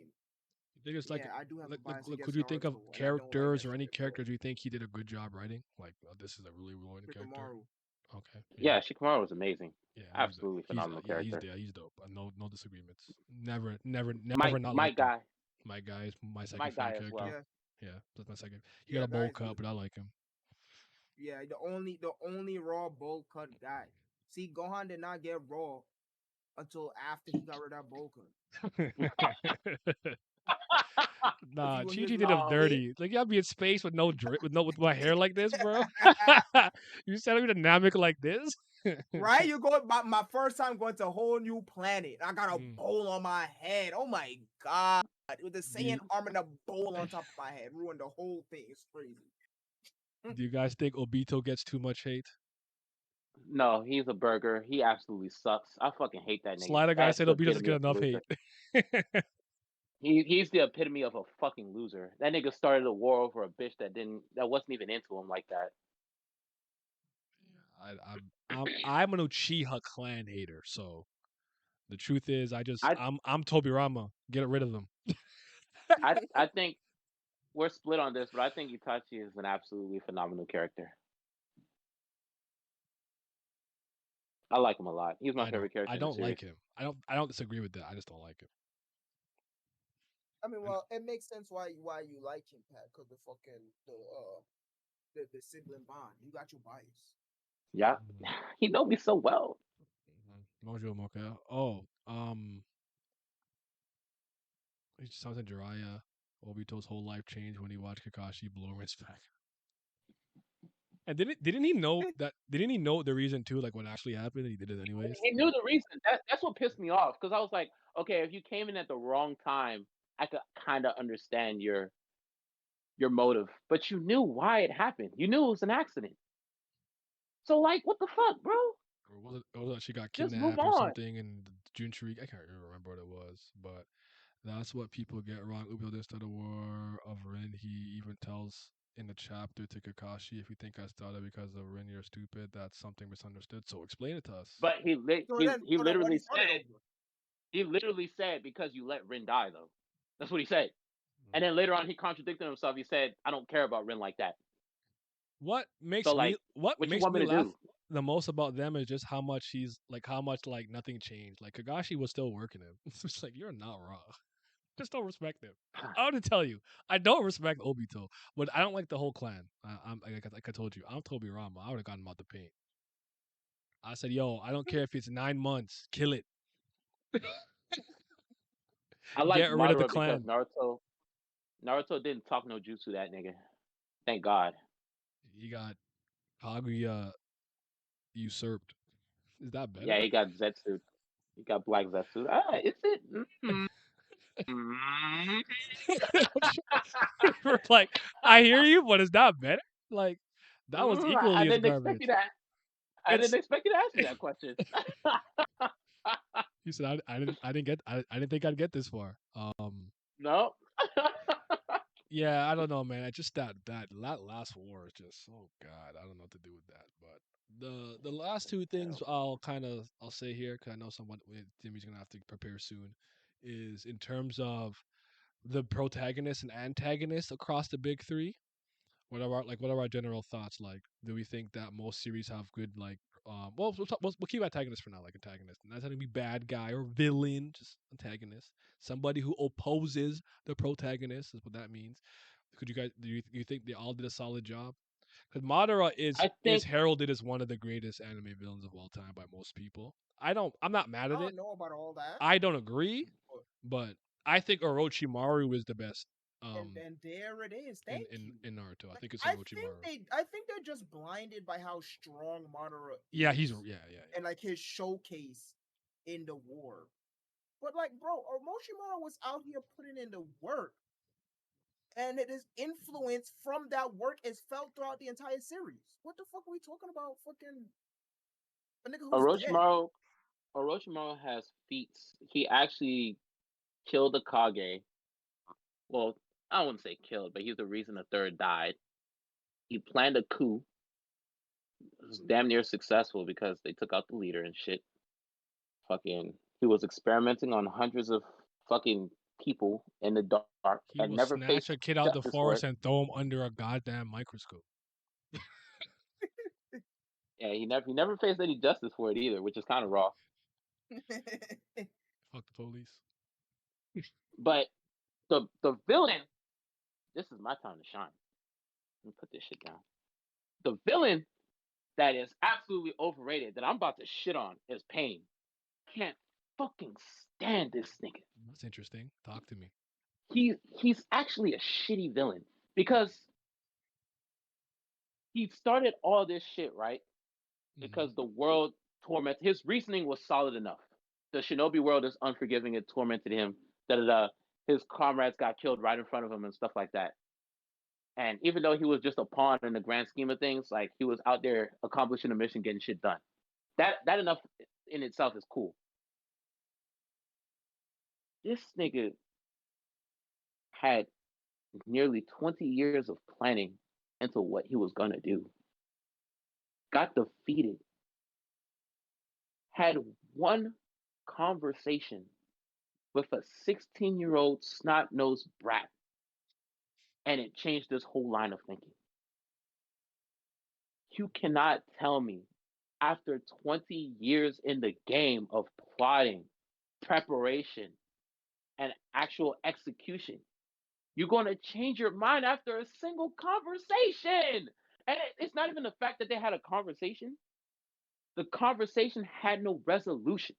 You think it's like, yeah, I do have a bias could against you think of Naruto, and I don't like characters that or any shit, but characters you think he did a good job writing? Like, this is a really character. Shikamaru. Okay. Yeah, Shikamaru was amazing. Yeah, Absolutely phenomenal character. he's dope. No disagreements. Never My not liked him. guy, My guy is my my second guy favorite as character. well. Yeah, Yeah, that's my second. He yeah, got a bowl guys, cut, but I like him. yeah, the only raw bowl cut guy. See, Gohan did not get raw until after he got rid of that bowl cut. Nah, If Chi he was Chi just did him like, dirty. Like, y'all be in space with no drip, with my hair like this, bro. You said me dynamic like this, right? You go my first time going to a whole new planet. I got a Mm. bowl on my head. Oh my god. With the Do you- Saiyan arm and a bowl on top of my head. Ruined the whole thing. It's crazy. Do you guys think Obito gets too much hate? No, he's a burger. He absolutely sucks. I fucking hate that nigga. Slider guy That's said the Obito doesn't epitome get of a enough loser. hate. He's the epitome of a fucking loser. That nigga started a war over a bitch that wasn't even into him like that. I'm an Uchiha clan hater, so the truth is, I'm Tobirama. Get rid of them. I think we're split on this, but I think Itachi is an absolutely phenomenal character. I like him a lot. He's my favorite character. I in the don't series. like him. I don't disagree with that. I just don't like him. I mean, well, it makes sense why you like him, Pat, because the fucking the sibling bond. You got your bias. Yeah, he knows me so well. Mojo Mocha. Oh, it sounds like Jiraiya. Obito's whole life changed when he watched Kakashi blow his back. And didn't he know that? Didn't he know the reason too? Like what actually happened, and he did it anyways. He knew the reason. That's what pissed me off because I was like, okay, if you came in at the wrong time, I could kind of understand your motive, but you knew why it happened. You knew it was an accident. So like, what the fuck, bro? Or was it she got Just kidnapped move or on. something? And Junshiri, I can't remember what it was, but that's what people get wrong. Ubito did start a war of Rin. He even tells in the chapter to Kakashi, if you think I started because of Rin, you're stupid. That's something misunderstood. So explain it to us. But he literally said. He literally said because you let Rin die though. That's what he said. And then later on he contradicted himself. He said, I don't care about Rin like that. What makes So, like, me what what you makes want me me to laugh do? the most about them is just how much nothing changed. Like Kagashi was still working him. It's just like you're not wrong. Just don't respect him. I want to tell you, I don't respect Obito, but I don't like the whole clan. I'm like I told you, I'm Tobirama. I would have gotten him out the paint. I said, yo, I don't care if it's 9 months, kill it. I like Get rid of the Madara clan. because Naruto didn't talk no jutsu that nigga. Thank God. He got Kaguya usurped. Is that better? Yeah, he got Zetsu. He got Black Zetsu. Is it? We're like, I hear you, but is that better? Like, that was equally I as didn't garbage. expect you to. I didn't expect you to ask me that question. You said I didn't think I'd get this far. No. Yeah, I don't know, man. I just that last war is just God. I don't know what to do with that. But the last two things I'll say here because I know Jimmy's gonna have to prepare soon. Is in terms of the protagonist and antagonist across the big three. What are our general thoughts? Like, do we think that most series have good we'll keep antagonists for now, like antagonist. Not having to be bad guy or villain, just antagonist. Somebody who opposes the protagonist is what that means. Do you think they all did a solid job? Because Madara is heralded as one of the greatest anime villains of all time by most people. I'm not mad at it. I don't know about all that. I don't agree, but I think Orochimaru is the best. And there it is. Thank you. In Naruto, I think it's Orochimaru. I think they're just blinded by how strong Madara is. Yeah, he's and like his showcase in the war. But like, bro, Orochimaru was out here putting in the work, and his influence from that work is felt throughout the entire series. What the fuck are we talking about? Fucking a nigga who's dead. Orochimaru has feats. He actually killed the Kage. Well, I wouldn't say killed, but he's the reason the third died. He planned a coup. It was damn near successful because they took out the leader and shit. Fucking, he was experimenting on hundreds of fucking people in the dark He and will never snatch faced a kid out the justice for forest it. and throw him under a goddamn microscope. Yeah, he never faced any justice for it either, which is kind of raw. Fuck the police. But the villain, this is my time to shine. Let me put this shit down. The villain that is absolutely overrated that I'm about to shit on is Pain. Can't fucking stand this nigga. That's interesting. Talk to me. He's actually a shitty villain because he started all this shit, right? Because the world tormented his reasoning was solid enough. The shinobi world is unforgiving, it tormented him. His comrades got killed right in front of him and stuff like that. And even though he was just a pawn in the grand scheme of things, like he was out there accomplishing a mission, getting shit done. That enough in itself is cool. This nigga had nearly 20 years of planning into what he was gonna do. Got defeated. Had one conversation with a 16-year-old snot-nosed brat, and it changed this whole line of thinking. You cannot tell me after 20 years in the game of plotting, preparation, and actual execution, you're going to change your mind after a single conversation. And it's not even the fact that they had a conversation. The conversation had no resolution.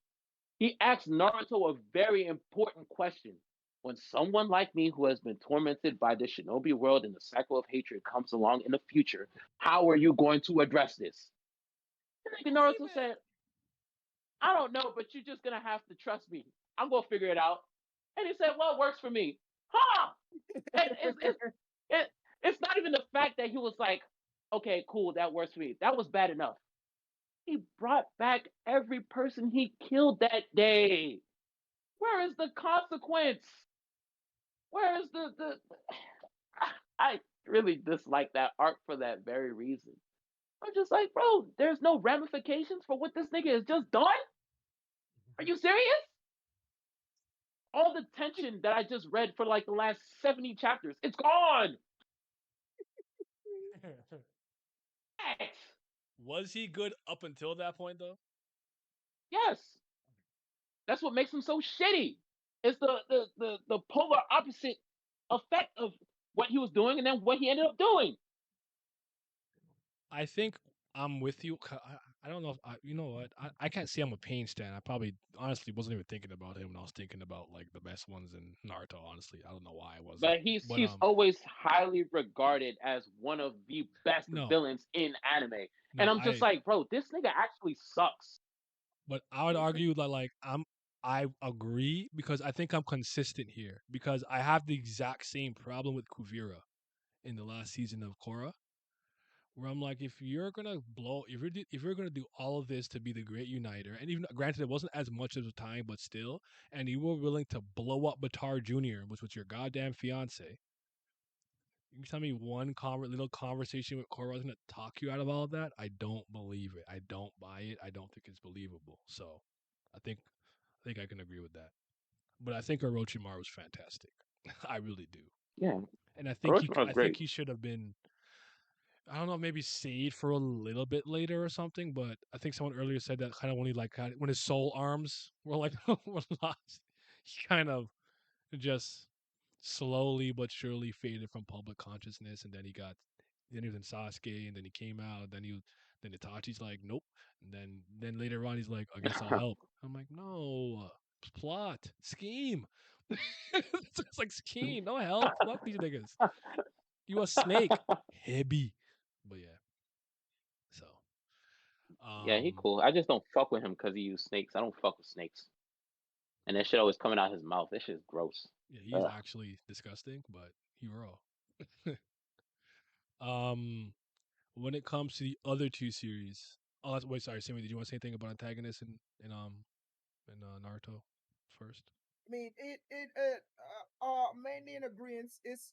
He asked Naruto a very important question. When someone like me who has been tormented by the shinobi world and the cycle of hatred comes along in the future, how are you going to address this? And Naruto said, I don't know, but you're just going to have to trust me. I'm going to figure it out. And he said, well, it works for me. Huh? It's not even the fact that he was like, okay, cool, that works for me. That was bad enough. He brought back every person he killed that day. Where is the consequence? Where is the I really dislike that arc for that very reason. I'm just like, bro, there's no ramifications for what this nigga has just done? Are you serious? All the tension that I just read for like the last 70 chapters, it's gone. Was he good up until that point, though? Yes. That's what makes him so shitty. It's the polar opposite effect of what he was doing and then what he ended up doing. I think I'm with you. I don't know. You know what? I can't say I'm a Pain stan. I probably honestly wasn't even thinking about him when I was thinking about like the best ones in Naruto. Honestly, I don't know why I wasn't. But he's always highly regarded as one of the best villains in anime. And I'm just like, bro, this nigga actually sucks. But I would argue that like I agree because I think I'm consistent here because I have the exact same problem with Kuvira in the last season of Korra, where I'm like, if you're gonna do all of this to be the great uniter, and even granted it wasn't as much of the time, but still, and you were willing to blow up Baatar Jr., which was your goddamn fiance. You tell me one little conversation with Korra was gonna talk you out of all of that? I don't believe it. I don't buy it. I don't think it's believable. So, I think I can agree with that. But I think Orochimaru was fantastic. I really do. Yeah. And I think he should have been, I don't know, maybe saved for a little bit later or something. But I think someone earlier said that kind of when he like when his soul arms were like were lost, he kind of just slowly but surely faded from public consciousness, and then he was in Sasuke, and then he came out, then Itachi's like, nope, and then later on he's like, I guess I'll help. I'm like, no, plot, scheme. It's like scheme, no help. Fuck these niggas. You a snake, heavy. But yeah, so yeah, he cool. I just don't fuck with him because he used snakes. I don't fuck with snakes, and that shit always coming out his mouth. That shit's gross. Yeah, he's actually disgusting, but he raw. When it comes to the other two series, wait, sorry, Sammy, did you want to say anything about antagonists in Naruto first? I mean, mainly in agreement. It's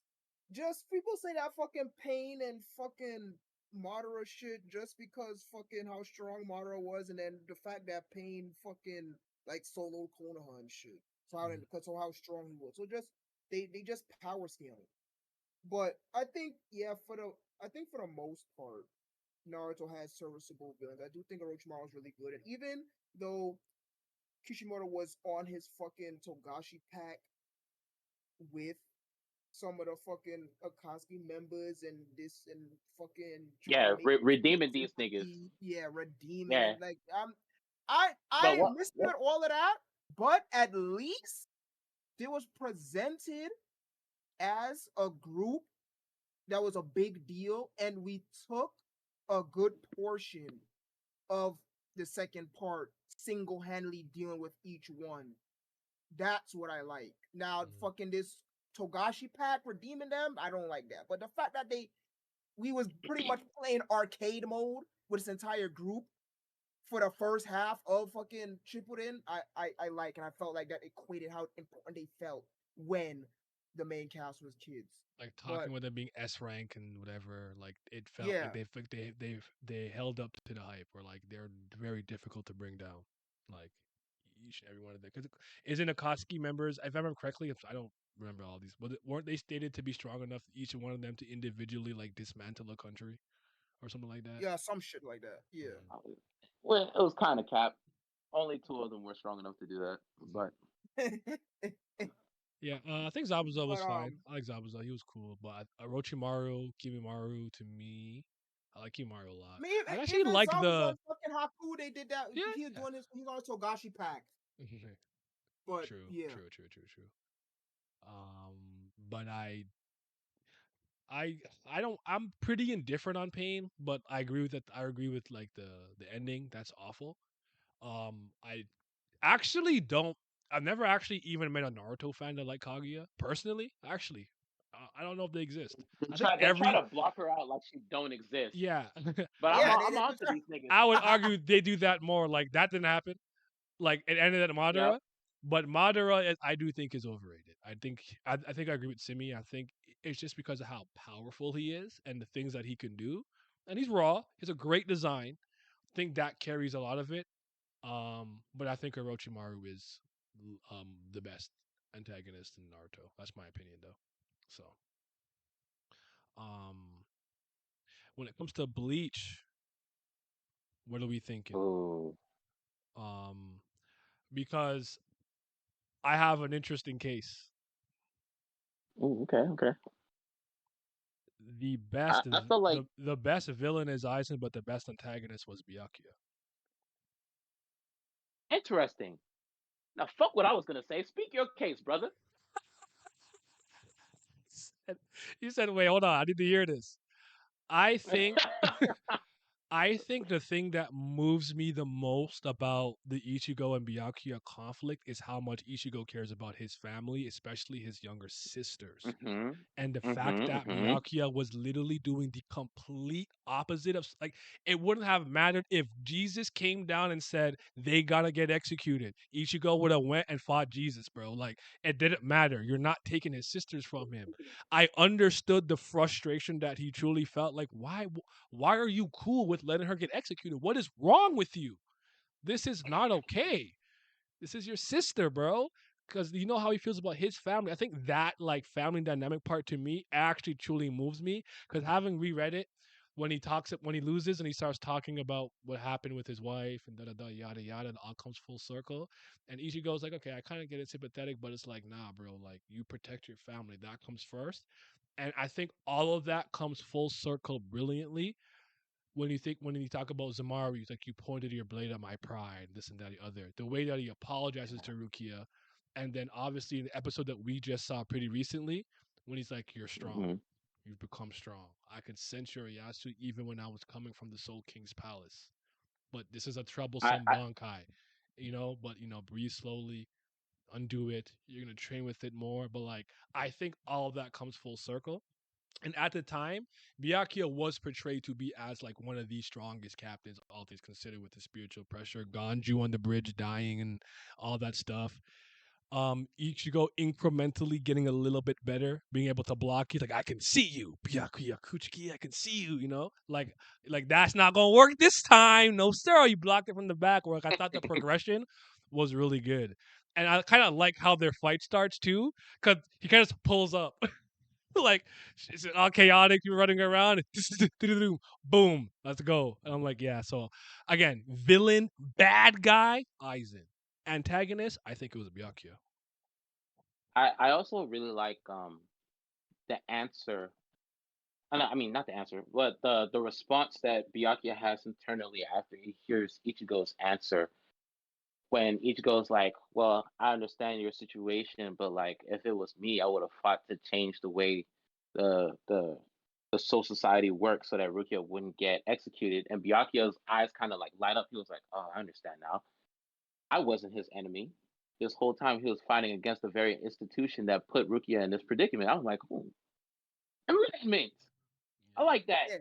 just people say that fucking Pain and fucking Madara shit just because fucking how strong Madara was, and then the fact that Pain fucking like solo Konoha and shit. So how because of how strong he was. So just they just power scaling. But I think for the most part, Naruto has serviceable villains. I do think Orochimaru is really good, and even though Kishimoto was on his fucking Togashi pack with some of the fucking Akatsuki members and this and fucking trying to Yeah, make redeeming these niggas. redeeming Yeah, and like I but missed with all of that, but at least it was presented as a group that was a big deal, and we took a good portion of the second part single-handedly dealing with each one. That's what I like. Now, fucking this Togashi pack redeeming them, I don't like that. But the fact that we was pretty much playing arcade mode with this entire group for the first half of fucking Shippuden, I like, and I felt like that equated how important they felt when the main cast was kids. Like talking with them being S rank and whatever, like it felt like they held up to the hype, or like they're very difficult to bring down. Like each and every one of them, because isn't Akatsuki members, if I remember correctly, if I don't remember all these, but weren't they stated to be strong enough, each one of them, to individually like dismantle a country or something like that? Yeah, some shit like that. Yeah. Well, it was kind of capped. Only 2 of them were strong enough to do that, but Yeah, I think Zabuza was But fine. I like Zabuza; he was cool. But Orochimaru, Kimimaru, to me, I like Kimimaru a lot. I mean, I actually even like Zabuza the and fucking Haku, they did that. yeah. He's doing this. He's on a Togashi pack. But True. yeah, But I don't. I'm pretty indifferent on Pain, but I agree with that. I agree with like the ending. That's awful. I actually don't. I've never actually even met a Naruto fan that like Kaguya personally. Actually, I don't know if they exist. I think they try to block her out like she don't exist. yeah. But yeah, I'm on to these niggas. I would argue they do that more. Like that didn't happen. Like it ended at Madara. Yep. But Madara, I do think is overrated. I think I agree with Simi. I think it's just because of how powerful he is and the things that he can do. And he's raw. He's a great design. I think that carries a lot of it. But I think Orochimaru is the best antagonist in Naruto. That's my opinion, though. So, um, when it comes to Bleach, what are we thinking? Ooh. Because I have an interesting case. Ooh, okay. The best, I feel like the best villain is Aizen, but the best antagonist was Byakuya. interesting. Now, fuck what I was gonna say. Speak your case, brother. You said, "Wait, hold on. I need to hear this." I think I think the thing that moves me the most about the Ichigo and Byakuya conflict is how much Ichigo cares about his family, especially his younger sisters. And the fact that Byakuya was literally doing the complete opposite of, like, it wouldn't have mattered if Jesus came down and said they gotta get executed. Ichigo would have went and fought Jesus, bro. Like, it didn't matter. You're not taking his sisters from him. I understood the frustration that he truly felt. Like, why are you cool with letting her get executed? What is wrong with you? This is not okay. This is your sister, bro. Because you know how he feels about his family. I think that like family dynamic part to me actually truly moves me. Because having reread it, when he loses and he starts talking about what happened with his wife and da da da yada yada, and all comes full circle. And Ichigo's like, okay, I kind of get it, sympathetic, but it's like, nah, bro, like you protect your family, that comes first. And I think all of that comes full circle brilliantly when you talk about Zamaru, like you pointed your blade at my pride, this and that, the other. The way that he apologizes to Rukia, and then obviously in the episode that we just saw pretty recently, when he's like, "You're strong, you've become strong. I could sense your Yasu even when I was coming from the Soul King's palace. But this is a troublesome Bankai, But breathe slowly, undo it. You're gonna train with it more. But like, I think all of that comes full circle. And at the time, Byakuya was portrayed to be as like one of the strongest captains, all things considered, with the spiritual pressure. Ganju on the bridge dying and all that stuff. Ichigo incrementally getting a little bit better, being able to block. He's like, I can see you, Byakuya Kuchiki, I can see you. You know, like that's not gonna work this time. No sir, you blocked it from the back. Where I thought the progression was really good, and I kind of like how their fight starts too, because he kind of pulls up. Like it's all chaotic, you're running around, boom, let's go. And I'm like, yeah. So again, villain, bad guy, Aizen. Antagonist, I think it was Byakuya. I also really like the answer. I mean, not the answer, but the response that Byakuya has internally after he hears Ichigo's answer. When Ichigo's like, "Well, I understand your situation, but like, if it was me, I would have fought to change the way the the the Soul Society works so that Rukia wouldn't get executed." And Byakuya's eyes kind of like light up. He was like, "Oh, I understand now. I wasn't his enemy. This whole time he was fighting against the very institution that put Rukia in this predicament." I was like, "Oh, enlightenment. I like that." Yeah.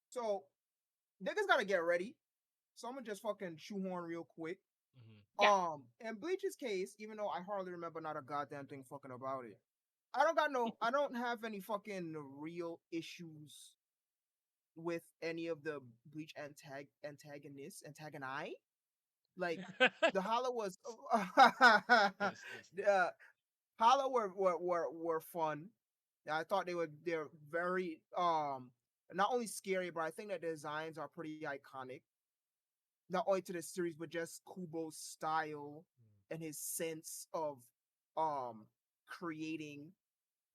So niggas gotta get ready. So I'm gonna just fucking shoehorn real quick. Mm-hmm. In Bleach's case, even though I hardly remember not a goddamn thing fucking about it, I don't have any fucking real issues with any of the Bleach antagoni. Like the Hollow was, Yes, yes. Hollow were fun. I thought they're very not only scary, but I think that the designs are pretty iconic. Not only to the series, but just Kubo's style and his sense of um creating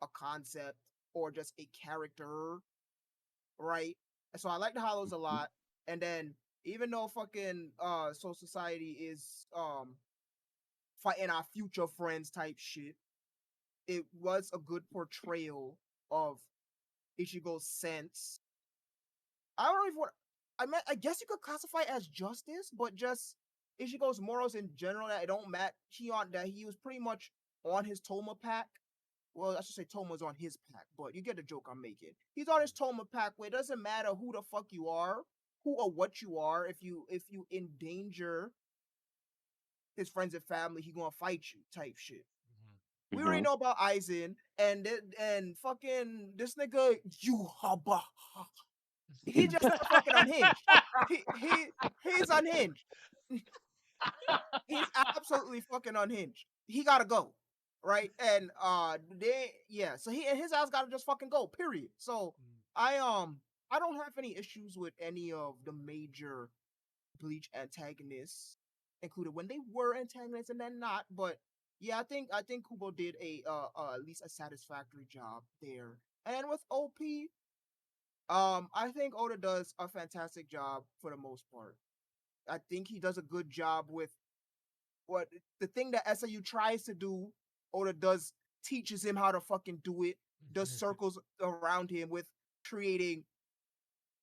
a concept or just a character, right? And so I like the Hollows a lot. And then even though fucking Soul Society is fighting our future friends type shit, it was a good portrayal of Ichigo's sense. I don't even want. I guess you could classify it as justice, but just Ichigo's morals in general that it don't match. He was pretty much on his Toma pack. Well, I should say Toma's on his pack, but you get the joke I'm making. He's on his Toma pack where it doesn't matter who the fuck you are, who or what you are. If you endanger his friends and family, he gonna fight you type shit. We already know about Aizen and fucking this nigga Yuhaba. He just fucking unhinged. He's unhinged. He's absolutely fucking unhinged. He gotta go. Right? And so he and his ass gotta just fucking go, period. So I don't have any issues with any of the major Bleach antagonists, included when they were antagonists and then not, but yeah, I think Kubo did a at least a satisfactory job there. And with OP, I think Oda does a fantastic job for the most part. I think he does a good job with what the thing that SAU tries to do. Oda does teaches him how to fucking do it. Does circles around him with creating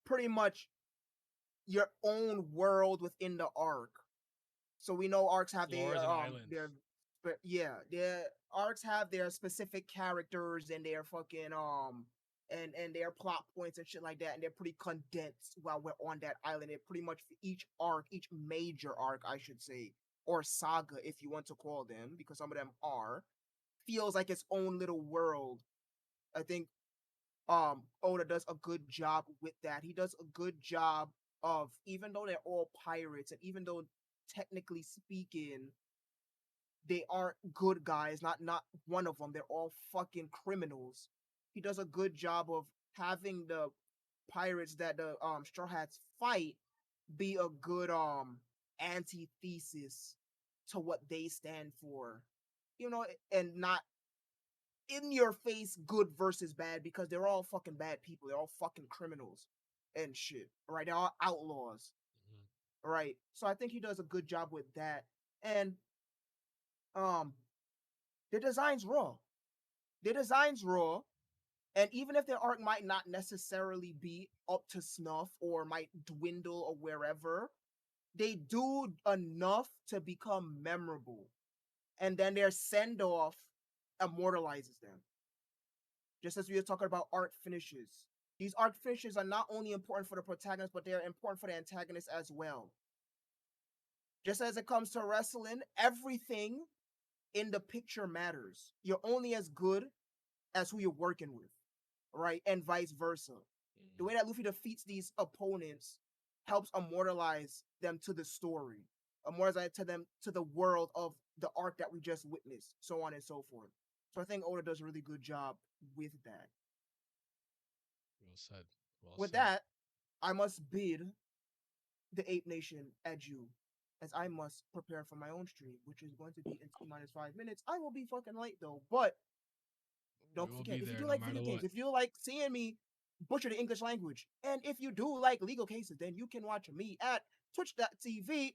pretty much your own world within the arc. So we know arcs have Floors and islands. their arcs have their specific characters and their fucking and their plot points and shit like that, and they're pretty condensed while we're on that island. It pretty much each arc, each major arc, I should say, or saga, if you want to call them, because some of them are, feels like its own little world. I think Oda does a good job with that. He does a good job of, even though they're all pirates, and even though technically speaking they aren't good guys, not one of them, they're all fucking criminals. He does a good job of having the pirates that the Straw Hats fight be a good antithesis to what they stand for. You know, and not in your face good versus bad, because they're all fucking bad people. They're all fucking criminals and shit. Right? They're all outlaws. Right. So I think he does a good job with that. And the design's raw. The design's raw. And even if their arc might not necessarily be up to snuff or might dwindle or wherever, they do enough to become memorable. And then their send off immortalizes them. Just as we were talking about art finishes. These art finishes are not only important for the protagonist, but they're important for the antagonist as well. Just as it comes to wrestling, everything in the picture matters. You're only as good as who you're working with, right? And vice versa. The way that Luffy defeats these opponents helps immortalize them to the story, immortalize to them to the world of the arc that we just witnessed, so on and so forth. So I think Oda does a really good job with that. Well said. Well With said. that, I must bid the Ape Nation adieu, as I must prepare for my own stream, which is going to be in T-5 minutes. I will be fucking late though, but don't We will forget, be if you there do no like matter video games, what. if you like seeing me butcher the English language, and if you do like legal cases, then you can watch me at twitch.tv/Hio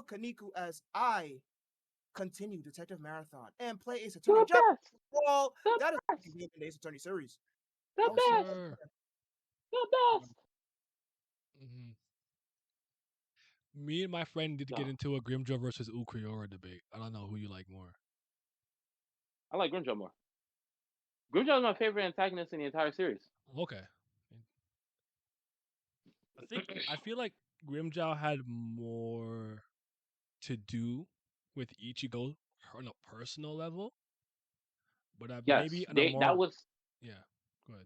Kaniku as I continue Detective Marathon and play Ace Attorney. The Jump! best. Well, The that is best. the game in the Ace Attorney series. The I'll see you best. guys Sir. later. The best. Me and my friend did get No. into a Grimjaw versus Ukriora debate. I don't know who you like more. I like Grimjaw more. Grimjaw is my favorite antagonist in the entire series. Okay. I feel like Grimjaw had more to do with Ichigo on a personal level, but Yes, maybe on a more that was Go ahead.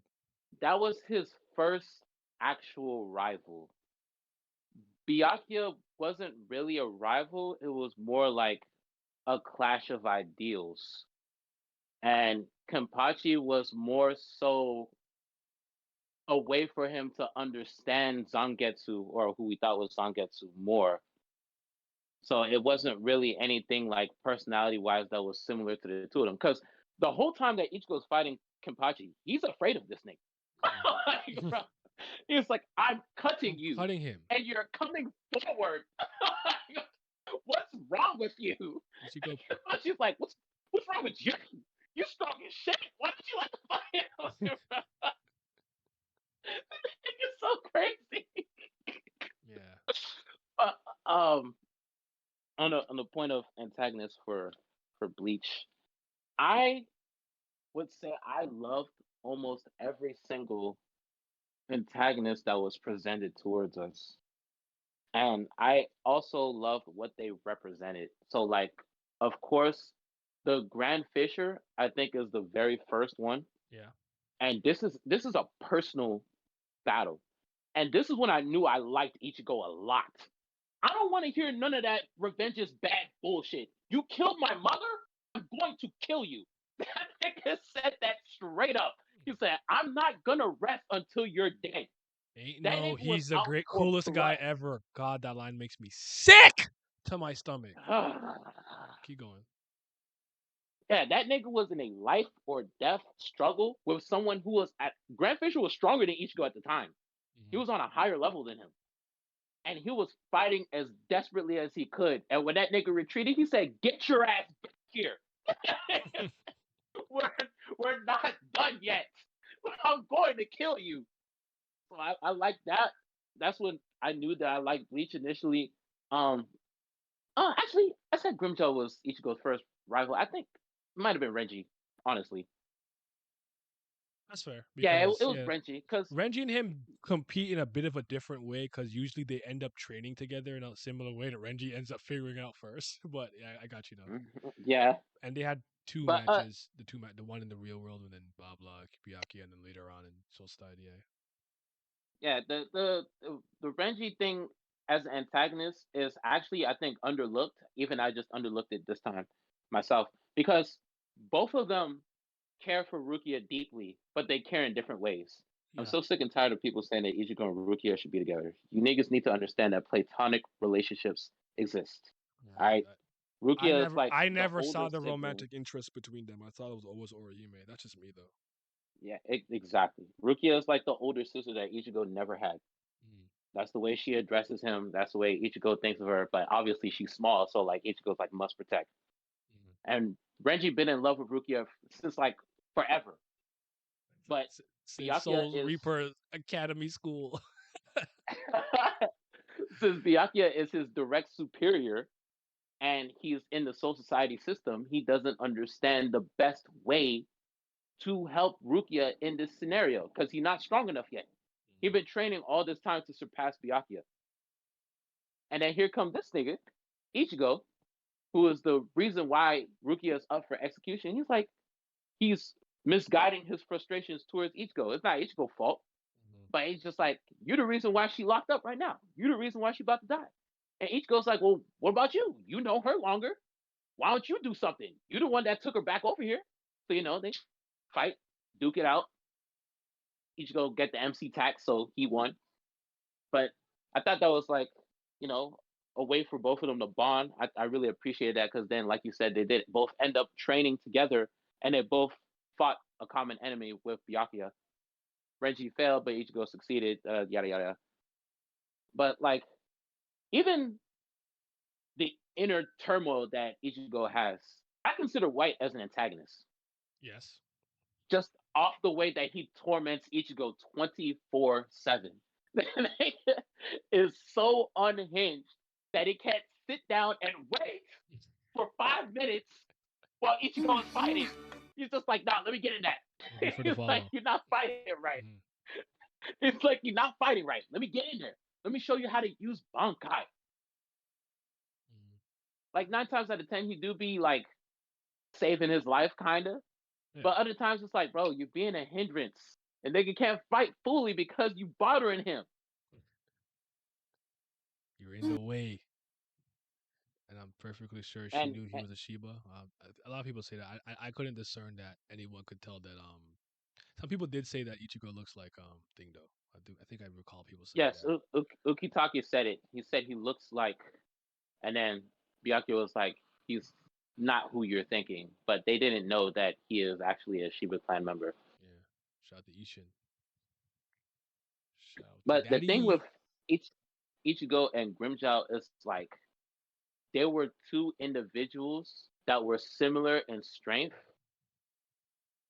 that was his first actual rival. Byakuya wasn't really a rival; it was more like a clash of ideals. And Kenpachi was more so a way for him to understand Zangetsu, or who we thought was Zangetsu, more. So it wasn't really anything like personality-wise that was similar to the two of them. Because the whole time that Ichigo's fighting Kenpachi, he's afraid of this nigga. Like, bro, he's like, I'm cutting you, Cutting him. and you're coming forward. What's wrong with you? Ichigo Kenpachi's like, what's wrong with you? You're strong as shit. Why don't you like to fight him? It's so crazy. Yeah. On the point of antagonists for Bleach, I would say I loved almost every single antagonist that was presented towards us, and I also loved what they represented. So, like, of course, the Grand Fisher I think is the very first one, Yeah. and this is a personal battle, and this is when I knew I liked Ichigo a lot. I don't want to hear none of that revenge is bad bullshit. You killed my mother? I'm going to kill you. That nigga said that straight up. He said, I'm not gonna rest until you're dead. Ain't That no, nigga was he's the out great for coolest guy blood. ever. God, that line makes me sick to my stomach. Keep going. Yeah, that nigga was in a life or death struggle with someone who was at Grand Fisher was stronger than Ichigo at the time. He was on a higher level than him. And he was fighting as desperately as he could. And when that nigga retreated, he said, get your ass back here. we're not done yet. I'm going to kill you. So I like that. That's when I knew that I liked Bleach initially. Actually, I said Grimjaw was Ichigo's first rival. I think it might have been Renji, honestly. That's fair. Yeah, Because it was Renji. Because Renji and him compete in a bit of a different way because usually they end up training together in a similar way that Renji ends up figuring out first. But yeah, I got you though. yeah. And they had two But, matches, the one in the real world and then blah blah Byakuya, and then later on in Soul Style, yeah, the Renji thing as an antagonist is actually, I think, underlooked. Even I just underlooked it this time myself, because both of them care for Rukia deeply, but they care in different ways. I'm so sick and tired of people saying that Ichigo and Rukia should be together. You niggas need to understand that platonic relationships exist. All right, Rukia is like I the never saw older the sibling. romantic interest between them. I thought it was always Orihime. That's just me though. Yeah, exactly. Rukia is like the older sister that Ichigo never had. That's the way she addresses him. That's the way Ichigo thinks of her. But obviously she's small, so like Ichigo's like must protect. And Renji been in love with Rukia since like forever. But since Soul Reaper Academy School. Since Byakuya is his direct superior and he's in the Soul Society system, he doesn't understand the best way to help Rukia in this scenario because he's not strong enough yet. He's been training all this time to surpass Byakuya. And then here comes this nigga, Ichigo, who is the reason why Rukia is up for execution. He's like, he's misguiding his frustrations towards Ichigo. It's not Ichigo's fault, but he's just like, you're the reason why she locked up right now. You're the reason why she about to die. And Ichigo's like, well, what about you? You know her longer. Why don't you do something? You're the one that took her back over here. So, they fight, duke it out. Ichigo get the MC tax, so he won. But I thought that was like, a way for both of them to bond. I really appreciated that because then, like you said, they did both end up training together and they both fought a common enemy with Byakuya. Renji failed, but Ichigo succeeded, yada, yada. But, like, even the inner turmoil that Ichigo has, I consider White as an antagonist. Yes. Just off the way that he torments Ichigo 24/7. Is so unhinged that he can't sit down and wait for 5 minutes while Ichigo is fighting. He's just like, nah, let me get in that. He's like, you're not fighting right. It's like, you're not fighting right. Let me get in there. Let me show you how to use Bankai. Like 9 times out of 10, he do be like saving his life, kind of. Yeah. But other times it's like, bro, you're being a hindrance. And nigga can't fight fully because you bothering him. You're in the way. And I'm perfectly sure she knew he was a Shiba. A lot of people say that. I couldn't discern that anyone could tell that. Some people did say that Ichigo looks like Thing though. I think I recall people saying that. Yes, Ukitake said it. He said he looks like, and then Byakuya was like, he's not who you're thinking, but they didn't know that he is actually a Shiba clan member. Yeah, shout out to Ishin. But the thing with Ichigo and Grimmjow is like, there were two individuals that were similar in strength,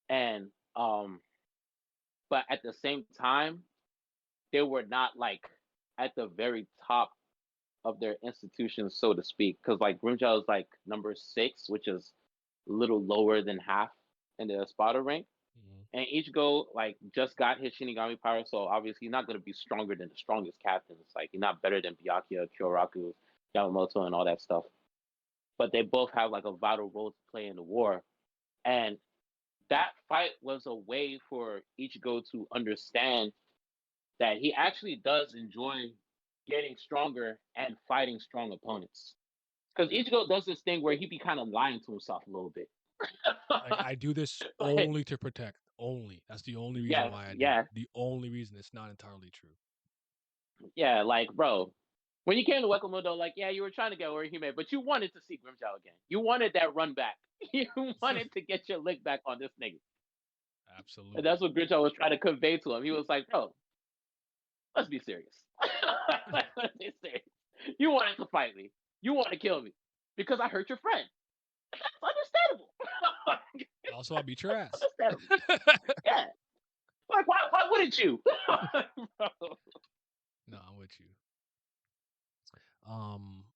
and but at the same time, they were not like at the very top of their institutions, so to speak. Because like Grimmjow is like number 6, which is a little lower than half in the Espada rank. And Ichigo like just got his Shinigami power, so obviously he's not going to be stronger than the strongest captains. Like he's not better than Byakuya, Kyoraku, Yamamoto, and all that stuff. But they both have like a vital role to play in the war. And that fight was a way for Ichigo to understand that he actually does enjoy getting stronger and fighting strong opponents. Because Ichigo does this thing where he be kind of lying to himself a little bit. Like, I do this only to protect. Only. That's the only reason why I do it. The only reason. It's not entirely true. Yeah, like, bro, when you came to Wakamoto, like, yeah, you were trying to get Orihime, but you wanted to see Grimmjow again. You wanted that run back. You wanted to get your lick back on this nigga. Absolutely. And that's what Grimmjow was trying to convey to him. He was like, bro, let's be serious. Let's be serious. You wanted to fight me. You want to kill me because I hurt your friend. That's understandable. Also, I beat your ass. Yeah. Like, why wouldn't you? No, I'm with you.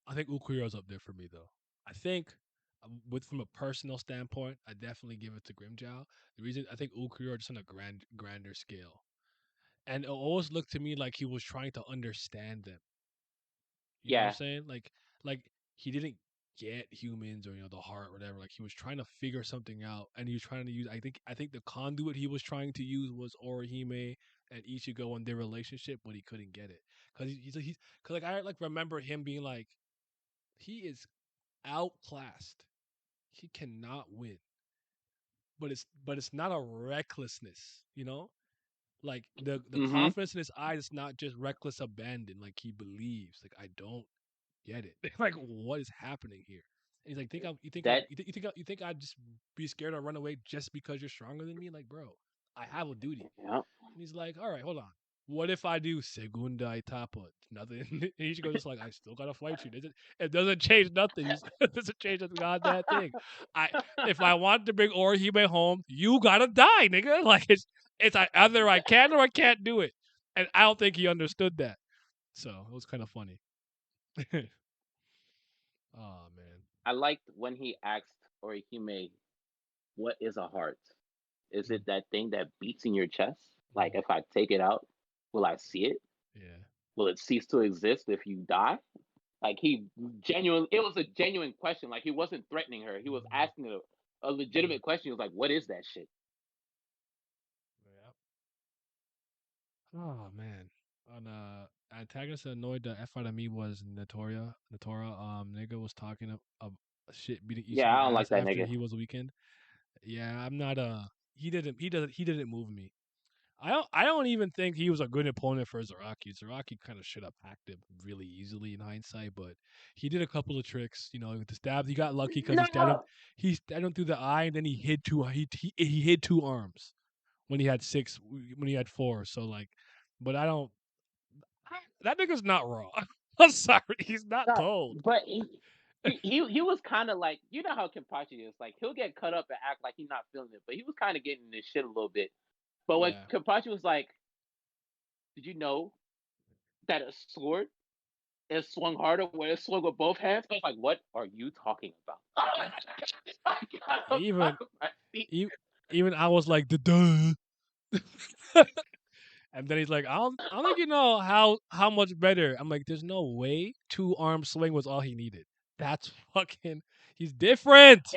I think Ukuyo's up there for me though. I think from a personal standpoint, I definitely give it to Grimmjow. The reason I think Ukuyo just on a grander scale. And it always looked to me like he was trying to understand them. You know what I'm saying? Like he didn't get humans or the heart or whatever. Like he was trying to figure something out, and he was trying to use. I think the conduit he was trying to use was Orihime and Ichigo and their relationship, but he couldn't get it because he's because I remember him being like, he is outclassed. He cannot win. But it's not a recklessness, Like the confidence in his eyes is not just reckless abandon, like he believes. Like, I don't get it. Like, what is happening here? And he's like, you think I'd just be scared or run away just because you're stronger than me? Like, bro, I have a duty. Yep. And he's like, all right, hold on. What if I do segunda etapa? Nothing. And he just goes like, I still gotta fight you. It doesn't change nothing. It doesn't change the goddamn thing. If I want to bring Orihime home, you gotta die, nigga. Like it's either I can or I can't do it. And I don't think he understood that. So it was kind of funny. Oh man. I liked when he asked Orihime, what is a heart? Is it that thing that beats in your chest? Like, if I take it out, will I see it? Yeah. Will it cease to exist if you die? Like he genuinely, it was a genuine question. Like he wasn't threatening her. He was asking a legitimate question. He was like, "What is that shit?" Yeah. Oh man. On antagonist that annoyed the F out of me was Natora. Nigga was talking shit beating Yeah, Ishii I don't like ass that after nigga. he was weakened. Yeah, I'm not he didn't move me. I don't even think he was a good opponent for Zaraki. Zaraki kind of should have packed him really easily in hindsight, but he did a couple of tricks. With the stab, he got lucky because No, he stabbed him through the eye, and then he hid he hid two arms when he had six when he had four. So like, but I don't. That nigga's not raw. I'm sorry, he's not no, cold. but he was kind of like, you know how Kenpachi is. Like he'll get cut up and act like he's not feeling it, but he was kind of getting this shit a little bit. But when Yeah, Kenpachi was like, "Did you know that a sword is swung harder when it's swung with both hands?" I was like, "What are you talking about?" I got up even out of my seat. e- even I was like, duh. And then he's like, I don't think you know how much better. I'm like, there's no way 2 arm swing was all he needed. That's fucking. He's different.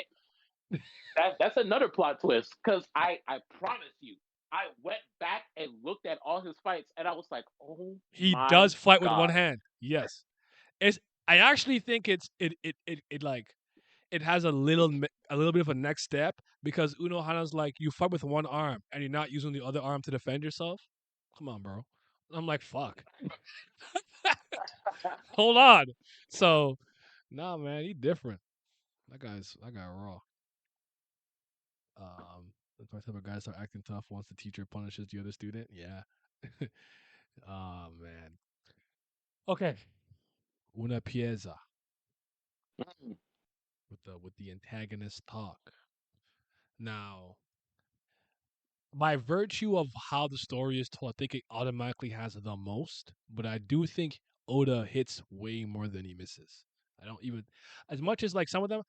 That's another plot twist. Cause I promise you, I went back and looked at all his fights, and I was like, "Oh He my does fight with one god!" hand. Yes, it's. I actually think it like it has a little bit of a next step because Uno Hana's like you fight with one arm and you're not using the other arm to defend yourself. Come on, bro. I'm like, fuck. Hold on. So, nah, man, he different. That guy raw. That's why type of guy start acting tough once the teacher punishes the other student. Yeah. Oh man. Okay. Una pieza with the antagonist talk. Now, by virtue of how the story is told, I think it automatically has the most. But I do think Oda hits way more than he misses. I don't even as much as like some of them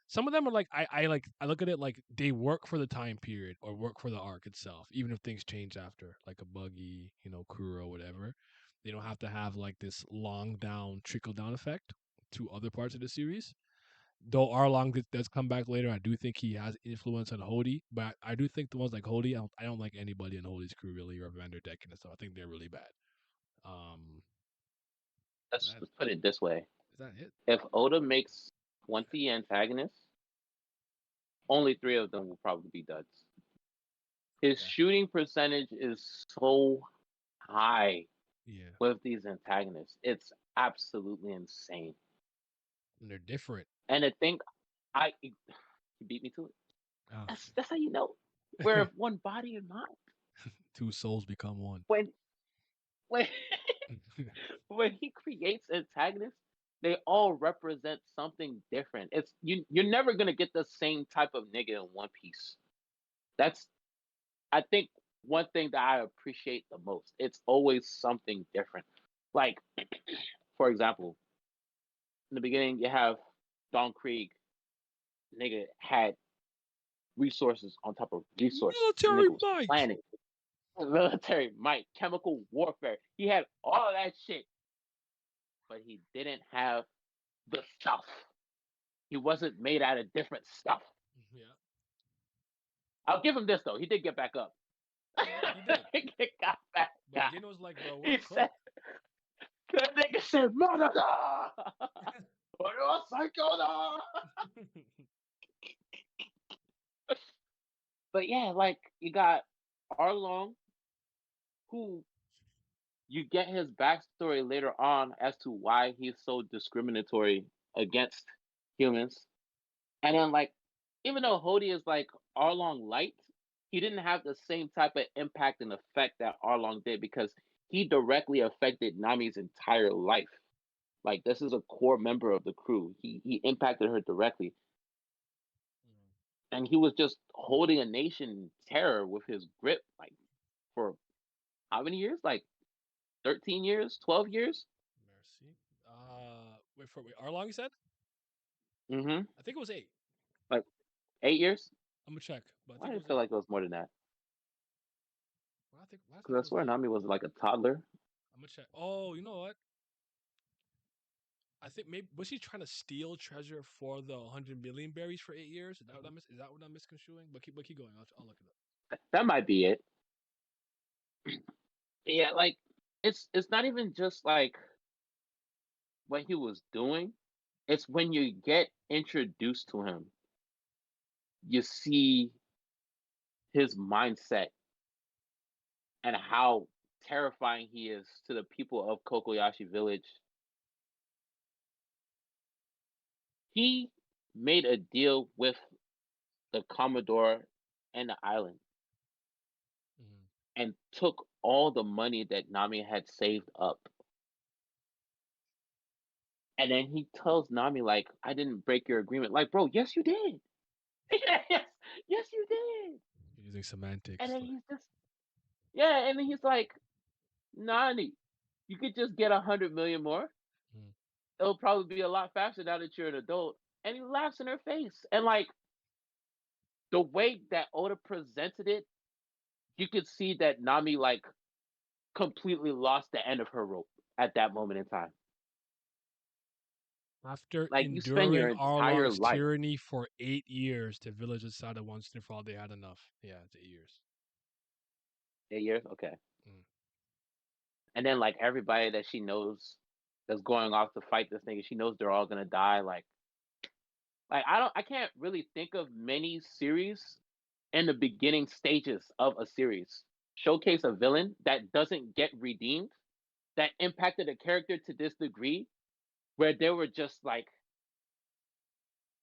are like I look at it like they work for the time period or work for the arc itself, even if things change after, like a Buggy, Kuro, whatever. They don't have to have like this long down trickle down effect to other parts of the series. Though Arlong does come back later, I do think he has influence on Hody, but I do think the ones like Hody, I don't like anybody in Hody's crew really, or Vanderdecken and stuff. I think they're really bad. Um, Let's that, just put it this way: is that it? if Oda makes 20 antagonists, only 3 of them will probably be duds. His Okay. shooting percentage is so high Yeah, with these antagonists. It's absolutely insane. and they're different. And I think he beat me to it. Oh. That's how you know we're of one body and mind. Two souls become one. When when when he creates antagonists, they all represent something different. You're never gonna get the same type of nigga in One Piece. That's, I think, one thing that I appreciate the most. It's always something different. Like, for example, in the beginning you have Don Krieg, nigga had resources on top of resources. Military Nigga was might. planning military might, chemical warfare. He had all of that shit, but he didn't have the stuff. He wasn't made out of different stuff. Yeah, I'll give him this though. He did get back up. he did. He got back But up. Gin was like, bro, we're He said, cooked. that nigga said, Monada! What a psycho! But yeah, like, you got Arlong, who you get his backstory later on as to why he's so discriminatory against humans. And then, like, even though Hody is like Arlong light, he didn't have the same type of impact and effect that Arlong did because he directly affected Nami's entire life. Like, this is a core member of the crew. He impacted her directly, and he was just holding a nation in terror with his grip, like, for how many years? Like 13 years, 12 years. Mercy. Wait, Arlong, you said? Mm-hmm. I think it was 8. Like 8 years. I'm gonna check, but I Why think did it it was feel 8. like it was more than that? Why I Because think I it was swear 8. Nami was like a toddler. I'm gonna check. Oh, you know what? I think maybe was he trying to steal treasure for the 100 million berries for 8 years? Is that what I'm misconstruing? But keep going. I'll look it up. That might be it. Yeah, like it's not even just like what he was doing. It's when you get introduced to him, you see his mindset and how terrifying he is to the people of Kokoyashi Village. He made a deal with the Commodore and the island and took all the money that Nami had saved up. And then he tells Nami, like, I didn't break your agreement. Like, bro, yes, you did. yes, you did. Using semantics. And then he's just, and then he's like, Nani, you could just get 100 million more. It'll probably be a lot faster now that you're an adult. And he laughs in her face. And like, the way that Oda presented it, you could see that Nami like completely lost the end of her rope at that moment in time. After like enduring Arlong's tyranny for 8 years, the village decided once and for all they had enough. Yeah, it's 8 years. 8 years? Okay. And then like everybody that she knows that's going off to fight this thing, she knows they're all gonna die. Like I can't really think of many series in the beginning stages of a series showcase a villain that doesn't get redeemed, that impacted a character to this degree, where they were just like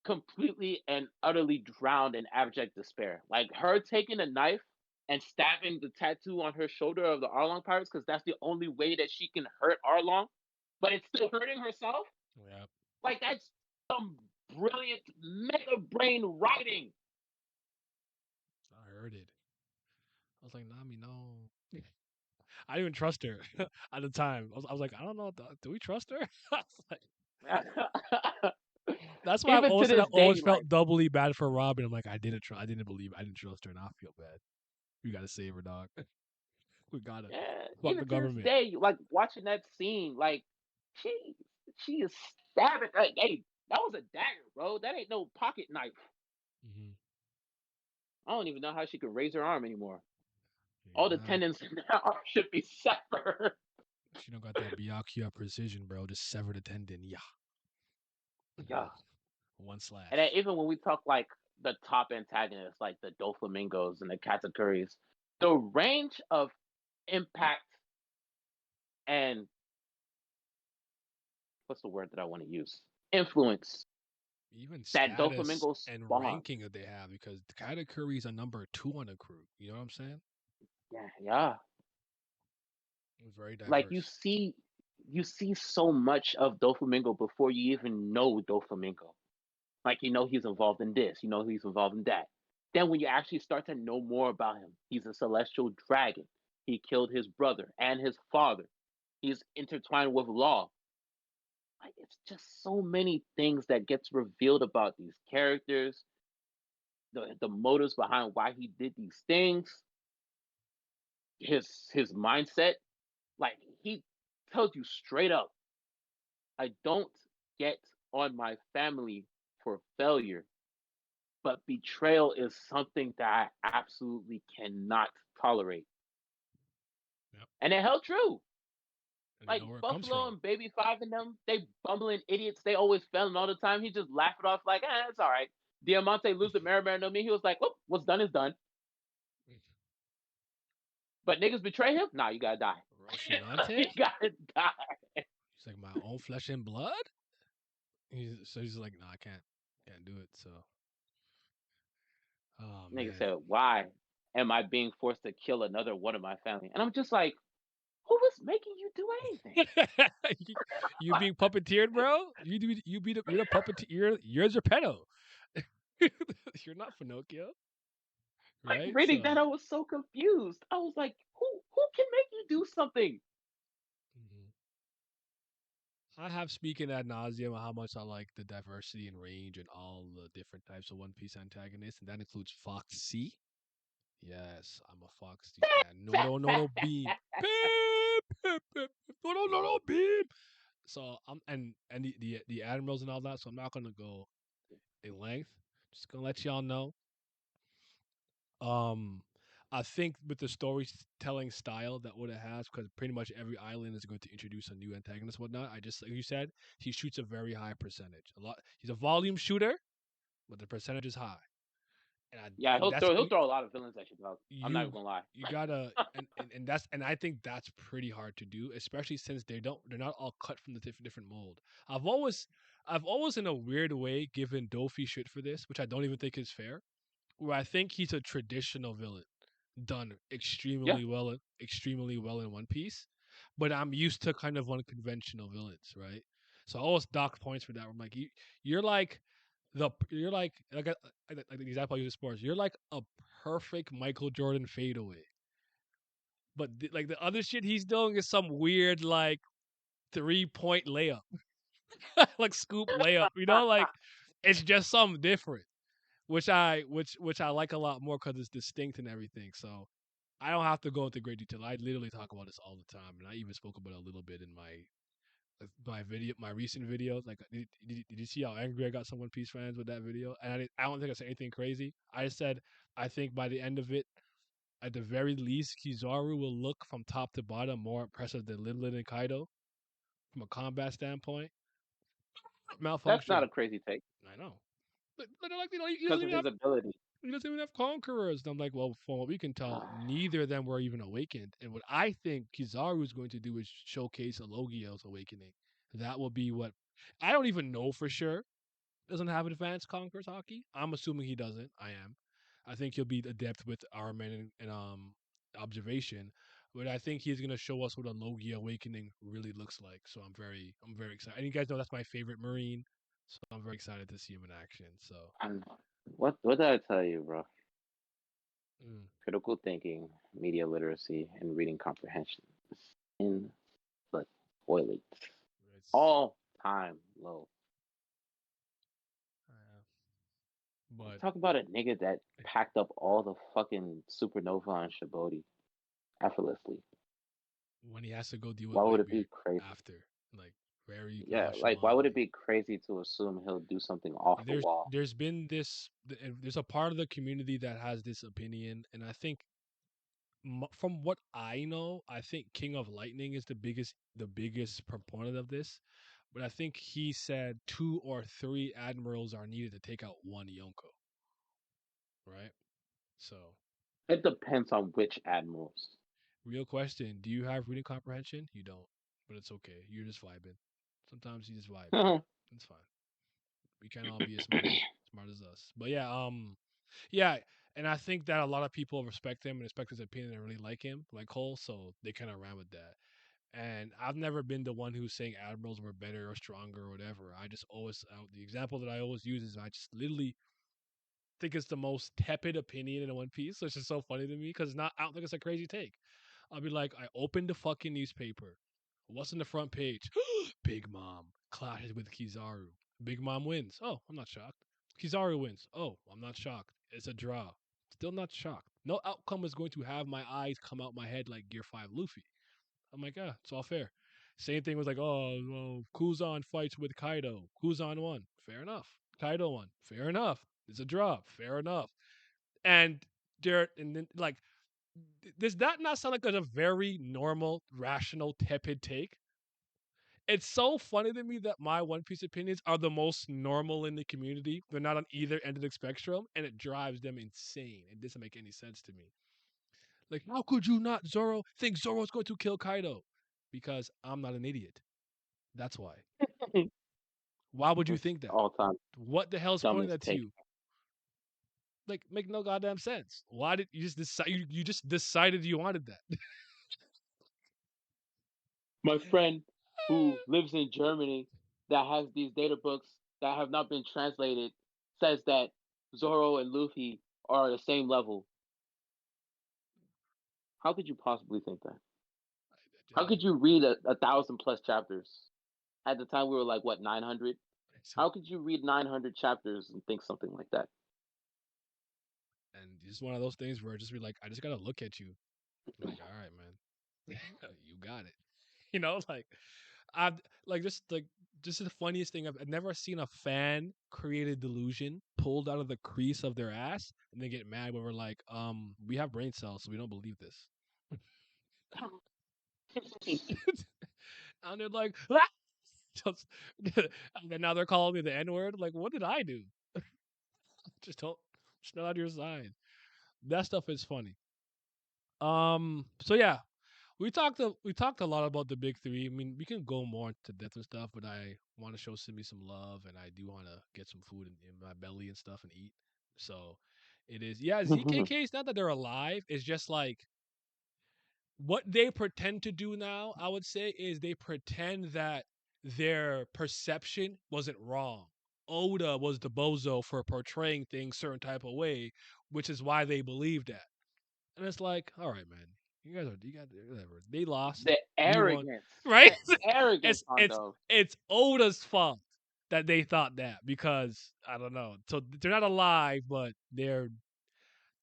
completely and utterly drowned in abject despair. Like her taking a knife and stabbing the tattoo on her shoulder of the Arlong pirates, because that's the only way that she can hurt Arlong, but it's still hurting herself. Yeah. Like that's some brilliant mega brain writing. I heard it. I was like, Nami, no. I didn't even trust her at the time. I was like, I don't know. Do we trust her? That's why I always felt doubly bad for Robin. I'm like, I didn't trust her, and I feel bad. We gotta save her, dog. We gotta. Fuck the government. To this day, like watching that scene, like she is stabbing. Like, hey, that was a dagger, bro. That ain't no pocket knife. I don't even know how she could raise her arm anymore. All the tendons in that arm should be severed. She don't got that Byakuya precision, bro. Just sever the tendon. Yeah. One slash. And then even when we talk like the top antagonists, like the Doflamingos and the Katakuris, the range of impact and what's the word that I want to use? Influence. Even that Doflamingo and ranking that they have, because the Katakuris are number 2 on the crew. You know what I'm saying? Yeah. It's very diverse. Like you see so much of Doflamingo before you even know Doflamingo. Like you know he's involved in this, you know he's involved in that. Then when you actually start to know more about him, he's a celestial dragon. He killed his brother and his father. He's intertwined with law. Like it's just so many things that gets revealed about these characters, the motives behind why he did these things, his mindset. Like he tells you straight up, I don't get on my family for failure, but betrayal is something that I absolutely cannot tolerate. Yep. And it held true. Like Buffalo and Baby 5 and them, they bumbling idiots. They always failing all the time. He just laughed it off like, it's all right. Diamante lose to Maribel no me. He was like, well, what's done is done. But niggas betray him? Nah, you gotta die. You gotta die. He's like, my own flesh and blood? He's like, no, I can't do it. So nigga said, why am I being forced to kill another one of my family? And I'm just like, who was making you do anything? You being puppeteered, bro? You're the puppeteer. You're Geppetto. You're not Pinocchio. Right? Like reading that, I was so confused. I was like, who can make you do something? I have speaking ad nauseum how much I like the diversity and range and all the different types of One Piece antagonists, and that includes Foxy. Yes, I'm a Foxy fan. No, beam. No, beam. So and the admirals and all that. So I'm not gonna go in length. Just gonna let y'all know. Um, I think with the storytelling style that Oda has, because pretty much every island is going to introduce a new antagonist, whatnot. I just like you said, he shoots a very high percentage. A lot. He's a volume shooter, but the percentage is high. Yeah, And that's he'll throw a lot of villains at you, dog. I'm not even you gonna lie. you gotta and I think that's pretty hard to do, especially since they're not all cut from the different mold. I've always in a weird way given Dofi shit for this, which I don't even think is fair. Where I think he's a traditional villain done Yeah, extremely well in One Piece, but I'm used to kind of unconventional villains, right? So I always dock points for that. I'm like, you're like you're like the example I use in sports. You're like a perfect Michael Jordan fadeaway, but like the other shit he's doing is some weird like 3-point layup, like scoop layup. You know, like it's just something different, which I like a lot more because it's distinct and everything. So I don't have to go into great detail. I literally talk about this all the time, and I even spoke about it a little bit in my recent videos. Like, did you see how angry I got some One Piece fans with that video? And I don't think I said anything crazy. I said I think by the end of it, at the very least, Kizaru will look from top to bottom more impressive than Lin and Kaido from a combat standpoint. that's not a Malfunction, crazy take I know, but they're like, he because doesn't of even his have ability. he doesn't even have conquerors. And I'm like, well, from what we can tell, neither of them were even awakened. And what I think Kizaru is going to do is showcase a Logio's awakening. That will be what I don't even know for sure. Doesn't have advanced conquerors hockey. I'm assuming he doesn't. I am. I think he'll be adept with Armen and observation. But I think he's gonna show us what a Logia awakening really looks like. So I'm very excited. And you guys know that's my favorite Marine. So I'm very excited to see him in action. So What did I tell you, bro? mm, Critical thinking, media literacy, and reading comprehension is in the toilet. it's All time low. but Talk about a nigga that packed up all the fucking supernova on Shibodi effortlessly. when he has to go deal with Why would it Whitebeard be crazy? after, like very Yeah, like why would it nonchalantly. be crazy to assume he'll do something off the wall? There's been there's a part of the community that has this opinion, and I think from what I know, I think King of Lightning is the biggest proponent of this. But I think he said 2 or 3 admirals are needed to take out one Yonko, right? So, It depends on which admirals. real question: do you have reading comprehension? You don't, but it's okay. You're just vibing. Sometimes you just vibe. It's fine. We can't all be as smart as us. But yeah, and I think that a lot of people respect him and respect his opinion and really like him, like Cole, so they kind of ran with that. And I've never been the one who's saying admirals were better or stronger or whatever. I just always the example that I always use is I just literally think it's the most tepid opinion in One Piece, which is so funny to me because not I don't think it's a crazy take. I'll be like, I opened the fucking newspaper. What's on the front page? Big Mom clashes with Kizaru. Big Mom wins. Oh, I'm not shocked. Kizaru wins. Oh, I'm not shocked. It's a draw. Still not shocked. No outcome is going to have my eyes come out my head like Gear 5 Luffy. I'm like, it's all fair. Same thing was like, oh, well, Kuzan fights with Kaido. Kuzan won. Fair enough. Kaido won. Fair enough. It's a draw. Fair enough. And and then like, does that not sound like a very normal, rational, tepid take? It's so funny to me that my One Piece opinions are the most normal in the community. They're not on either end of the spectrum, and it drives them insane. It doesn't make any sense to me. Like, how could you not, Zoro, think Zoro's going to kill Kaido? Because I'm not an idiot. That's why. Why would you It's think that? all time What the hell's pointing dumbest that to take. you? Like, make no goddamn sense. Why did you just decide? You just decided you wanted that. My friend who lives in Germany that has these data books that have not been translated says that Zoro and Luffy are the same level. How could you possibly think that? How could you read a 1,000+ chapters? At the time, we were like, what, 900? So, How could you read 900 chapters and think something like that? and it's one of those things where I just be like, I just gotta look at you. I'm like, all right, man, you got it. Like I've like just the funniest thing I've never seen a fan create a delusion pulled out of the crease of their ass and then get mad when we're like, we have brain cells, so we don't believe this. And they're like, "Ah!" Just, and then now they're calling me the N word. Like, what did I do? Just don't, just not on your side. That stuff is funny. So yeah, we talked a lot about the big three. I mean, we can go more into depth and stuff, but I want to show Simi some love, and I do want to get some food in my belly and stuff and eat. So it is, yeah. ZKK is not that they're alive. It's just like what they pretend to do now. I would say is they pretend that their perception wasn't wrong. Oda was the bozo for portraying things certain type of way, which is why they believed that. And it's like, all right, man, you got whatever. They lost, The we won, arrogance. right? The arrogance, It's Hondo. it's Oda's fault that they thought that because I don't know. So they're not alive, but they're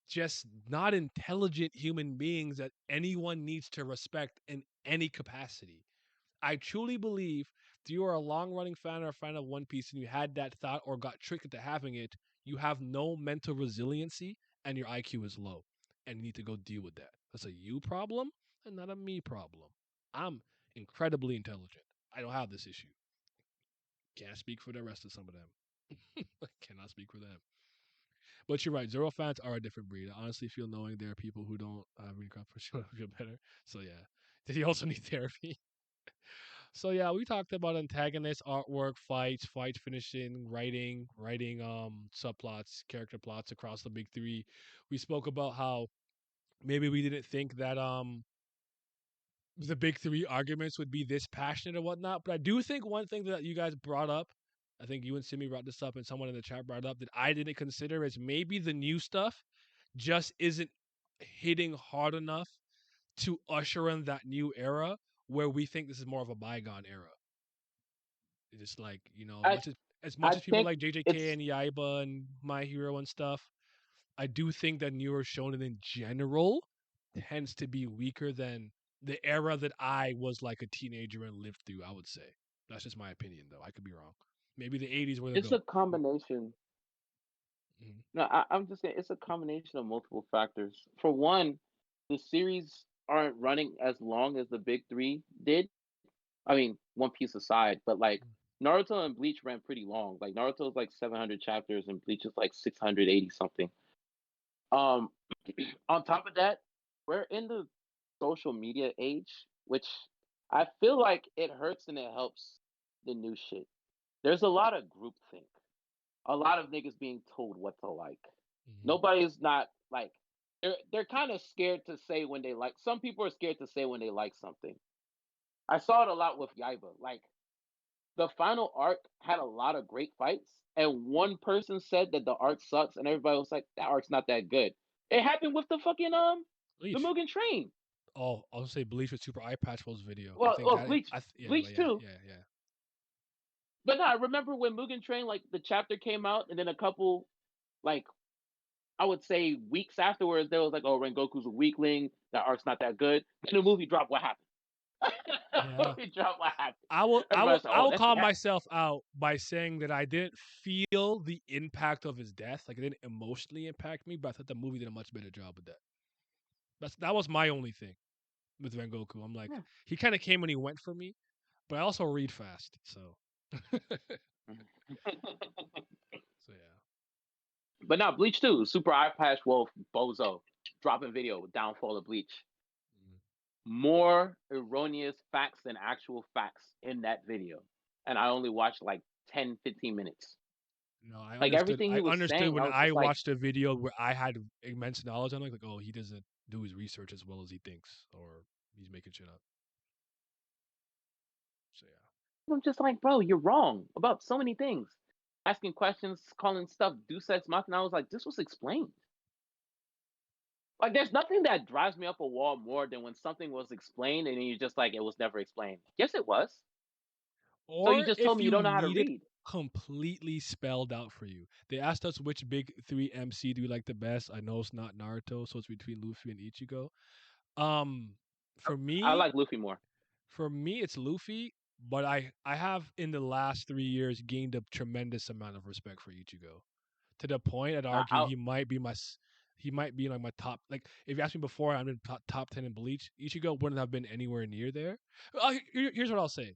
just not intelligent human beings that anyone needs to respect in any capacity. I truly believe if you are a long running fan or a fan of One Piece and you had that thought or got tricked into having it, you have no mental resiliency and your IQ is low. And you need to go deal with that. That's a you problem and not a me problem. I'm incredibly intelligent. I don't have this issue. Can't speak for the rest of some of them. Cannot speak for them. But you're right. Zoro fans are a different breed. I honestly feel knowing there are people who don't have any for feel better. So yeah. Did he also need therapy? So yeah, we talked about antagonists, artwork, fight finishing, writing subplots, character plots across the big three. We spoke about how maybe we didn't think that the big three arguments would be this passionate or whatnot. But I do think one thing that you guys brought up, I think you and Simi brought this up and someone in the chat brought it up that I didn't consider is maybe the new stuff just isn't hitting hard enough to usher in that new era where we think this is more of a bygone era. It's like, I as much I as people think like JJK it's and Yaiba and My Hero and stuff, I do think that newer shonen in general tends to be weaker than the era that I was like a teenager and lived through, I would say. That's just my opinion though. I could be wrong. Maybe the 80s were the it's goat. a combination. Mhm. No, I'm just saying it's a combination of multiple factors. For one, the series aren't running as long as the big three did. I mean, One Piece aside, but like Naruto and Bleach ran pretty long. Like Naruto's like 700 chapters and Bleach is like 680 something. Um, on top of that, we're in the social media age, which I feel like it hurts and it helps the new shit. There's a lot of groupthink, a lot of niggas being told what to like. Mhm. Nobody's not like they're kind of scared to say when they like. Some people are scared to say when they like something. I saw it a lot with Yaiba. Like the final arc had a lot of great fights, and one person said that the arc sucks, and everybody was like, "That arc's not that good." It happened with the fucking the Bleach. Mugen Train. Oh, I'll say Bleach with Super Eye Patch was video. I Well, think well, that Bleach, yeah, Bleach too. yeah. But no, I remember when Mugen Train like the chapter came out, and then a couple like I would say weeks afterwards, there was like, "Oh, Rengoku's a weakling. That arc's not that good." Then the movie dropped. What happened? Yeah. movie dropped. What happened? I will I will Everybody's like, I "Oh, will that's call yeah." myself out by saying that I didn't feel the impact of his death. Like it didn't emotionally impact me, but I thought the movie did a much better job with that. That was my only thing with Rengoku. I'm like, Yeah. he kind of came and he went for me, but I also read fast, so so yeah. But now Bleach too. Super Eye Patch Wolf Bozo dropping video. Downfall of Bleach. Mm. More erroneous facts than actual facts in that video, and I only watched like 10, 15 minutes. No, I Like understood. everything I he was understood saying, I when was I just like, watched a video where I had immense knowledge on it. Like, oh, he doesn't do his research as well as he thinks, or he's making shit up. So yeah. I'm just like, bro, you're wrong about so many things. Asking questions, calling stuff Deus Ex Machina. I was like, this was explained. Like, there's nothing that drives me up a wall more than when something was explained and then you're just like, it was never explained. Yes, it was. So you Or just told if me you you don't know how to need it read. completely spelled out for you. They asked us which big three MC do you like the best. I know it's not Naruto, so it's between Luffy and Ichigo. Um, for I me, like Luffy more. it's Luffy. but I have in the last 3 years gained a tremendous amount of respect for Ichigo, to the point I'd argue I, he might be he might be like my top. Like if you asked me before, I'm in top 10 in Bleach. Ichigo wouldn't have been anywhere near there. Here's what I'll say.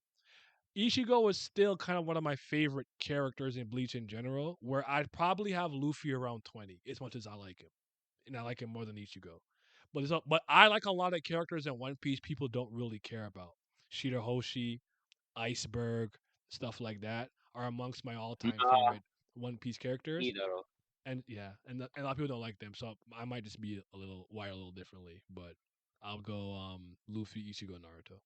Ichigo was still kind of one of my favorite characters in Bleach in general, where I'd probably have Luffy around 20, as much as I like him. And I like him more than Ichigo. But I like a lot of characters in One Piece people don't really care about. Shirahoshi, Iceberg, stuff like that are amongst my all-time nah, favorite One Piece characters. Ito. And yeah, and a lot of people don't like them, so I might just be a little wired a little differently. But I'll go Luffy, Ichigo, Naruto.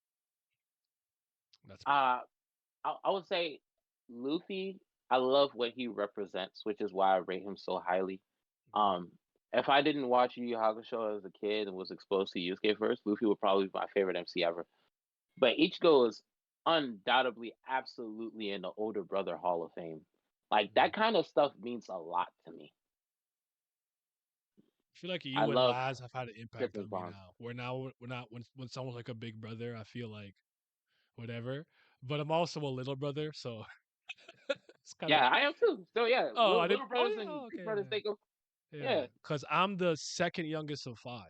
That's me. I would say Luffy. I love what he represents, which is why I rate him so highly. Um, if I didn't watch Yu Yu Hakusho as a kid and was exposed to Yusuke first, Luffy would probably be my favorite MC ever. But Ichigo is undoubtedly, absolutely in the older brother Hall of Fame. Like that kind of stuff means a lot to me. I feel like I you and love Laz have had an impact Christmas on me bonds. now. We're not when someone's like a big brother, I feel like whatever. But I'm also a little brother, so it's kind of Yeah, I am too. So yeah, oh I didn't little oh brothers yeah and oh, big okay brothers take them. yeah Yeah, because I'm the second youngest of five.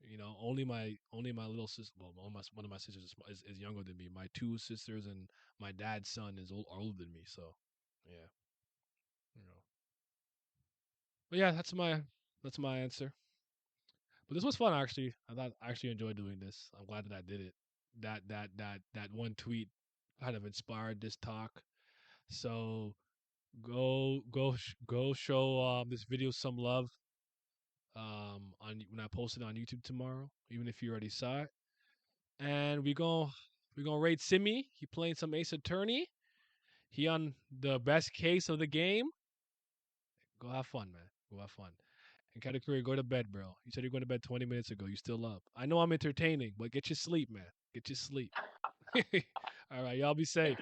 You know, only my little sister. Well, one of my sisters is younger than me. My two sisters and my dad's son are older than me. So yeah, you know. But yeah, that's my answer. But this was fun actually. I actually enjoyed doing this. I'm glad that I did it. That one tweet kind of inspired this talk. So go show this video some love on when I post it on YouTube tomorrow, even if you already saw it. And we gonna rate Simi. He playing some Ace Attorney. He on the best case of the game. Go have fun, man. Go have fun. And Katakuri, go to bed, bro. You said you're going to bed 20 minutes ago. You still up. I know I'm entertaining, but get your sleep, man. Get your sleep. All right, y'all be safe.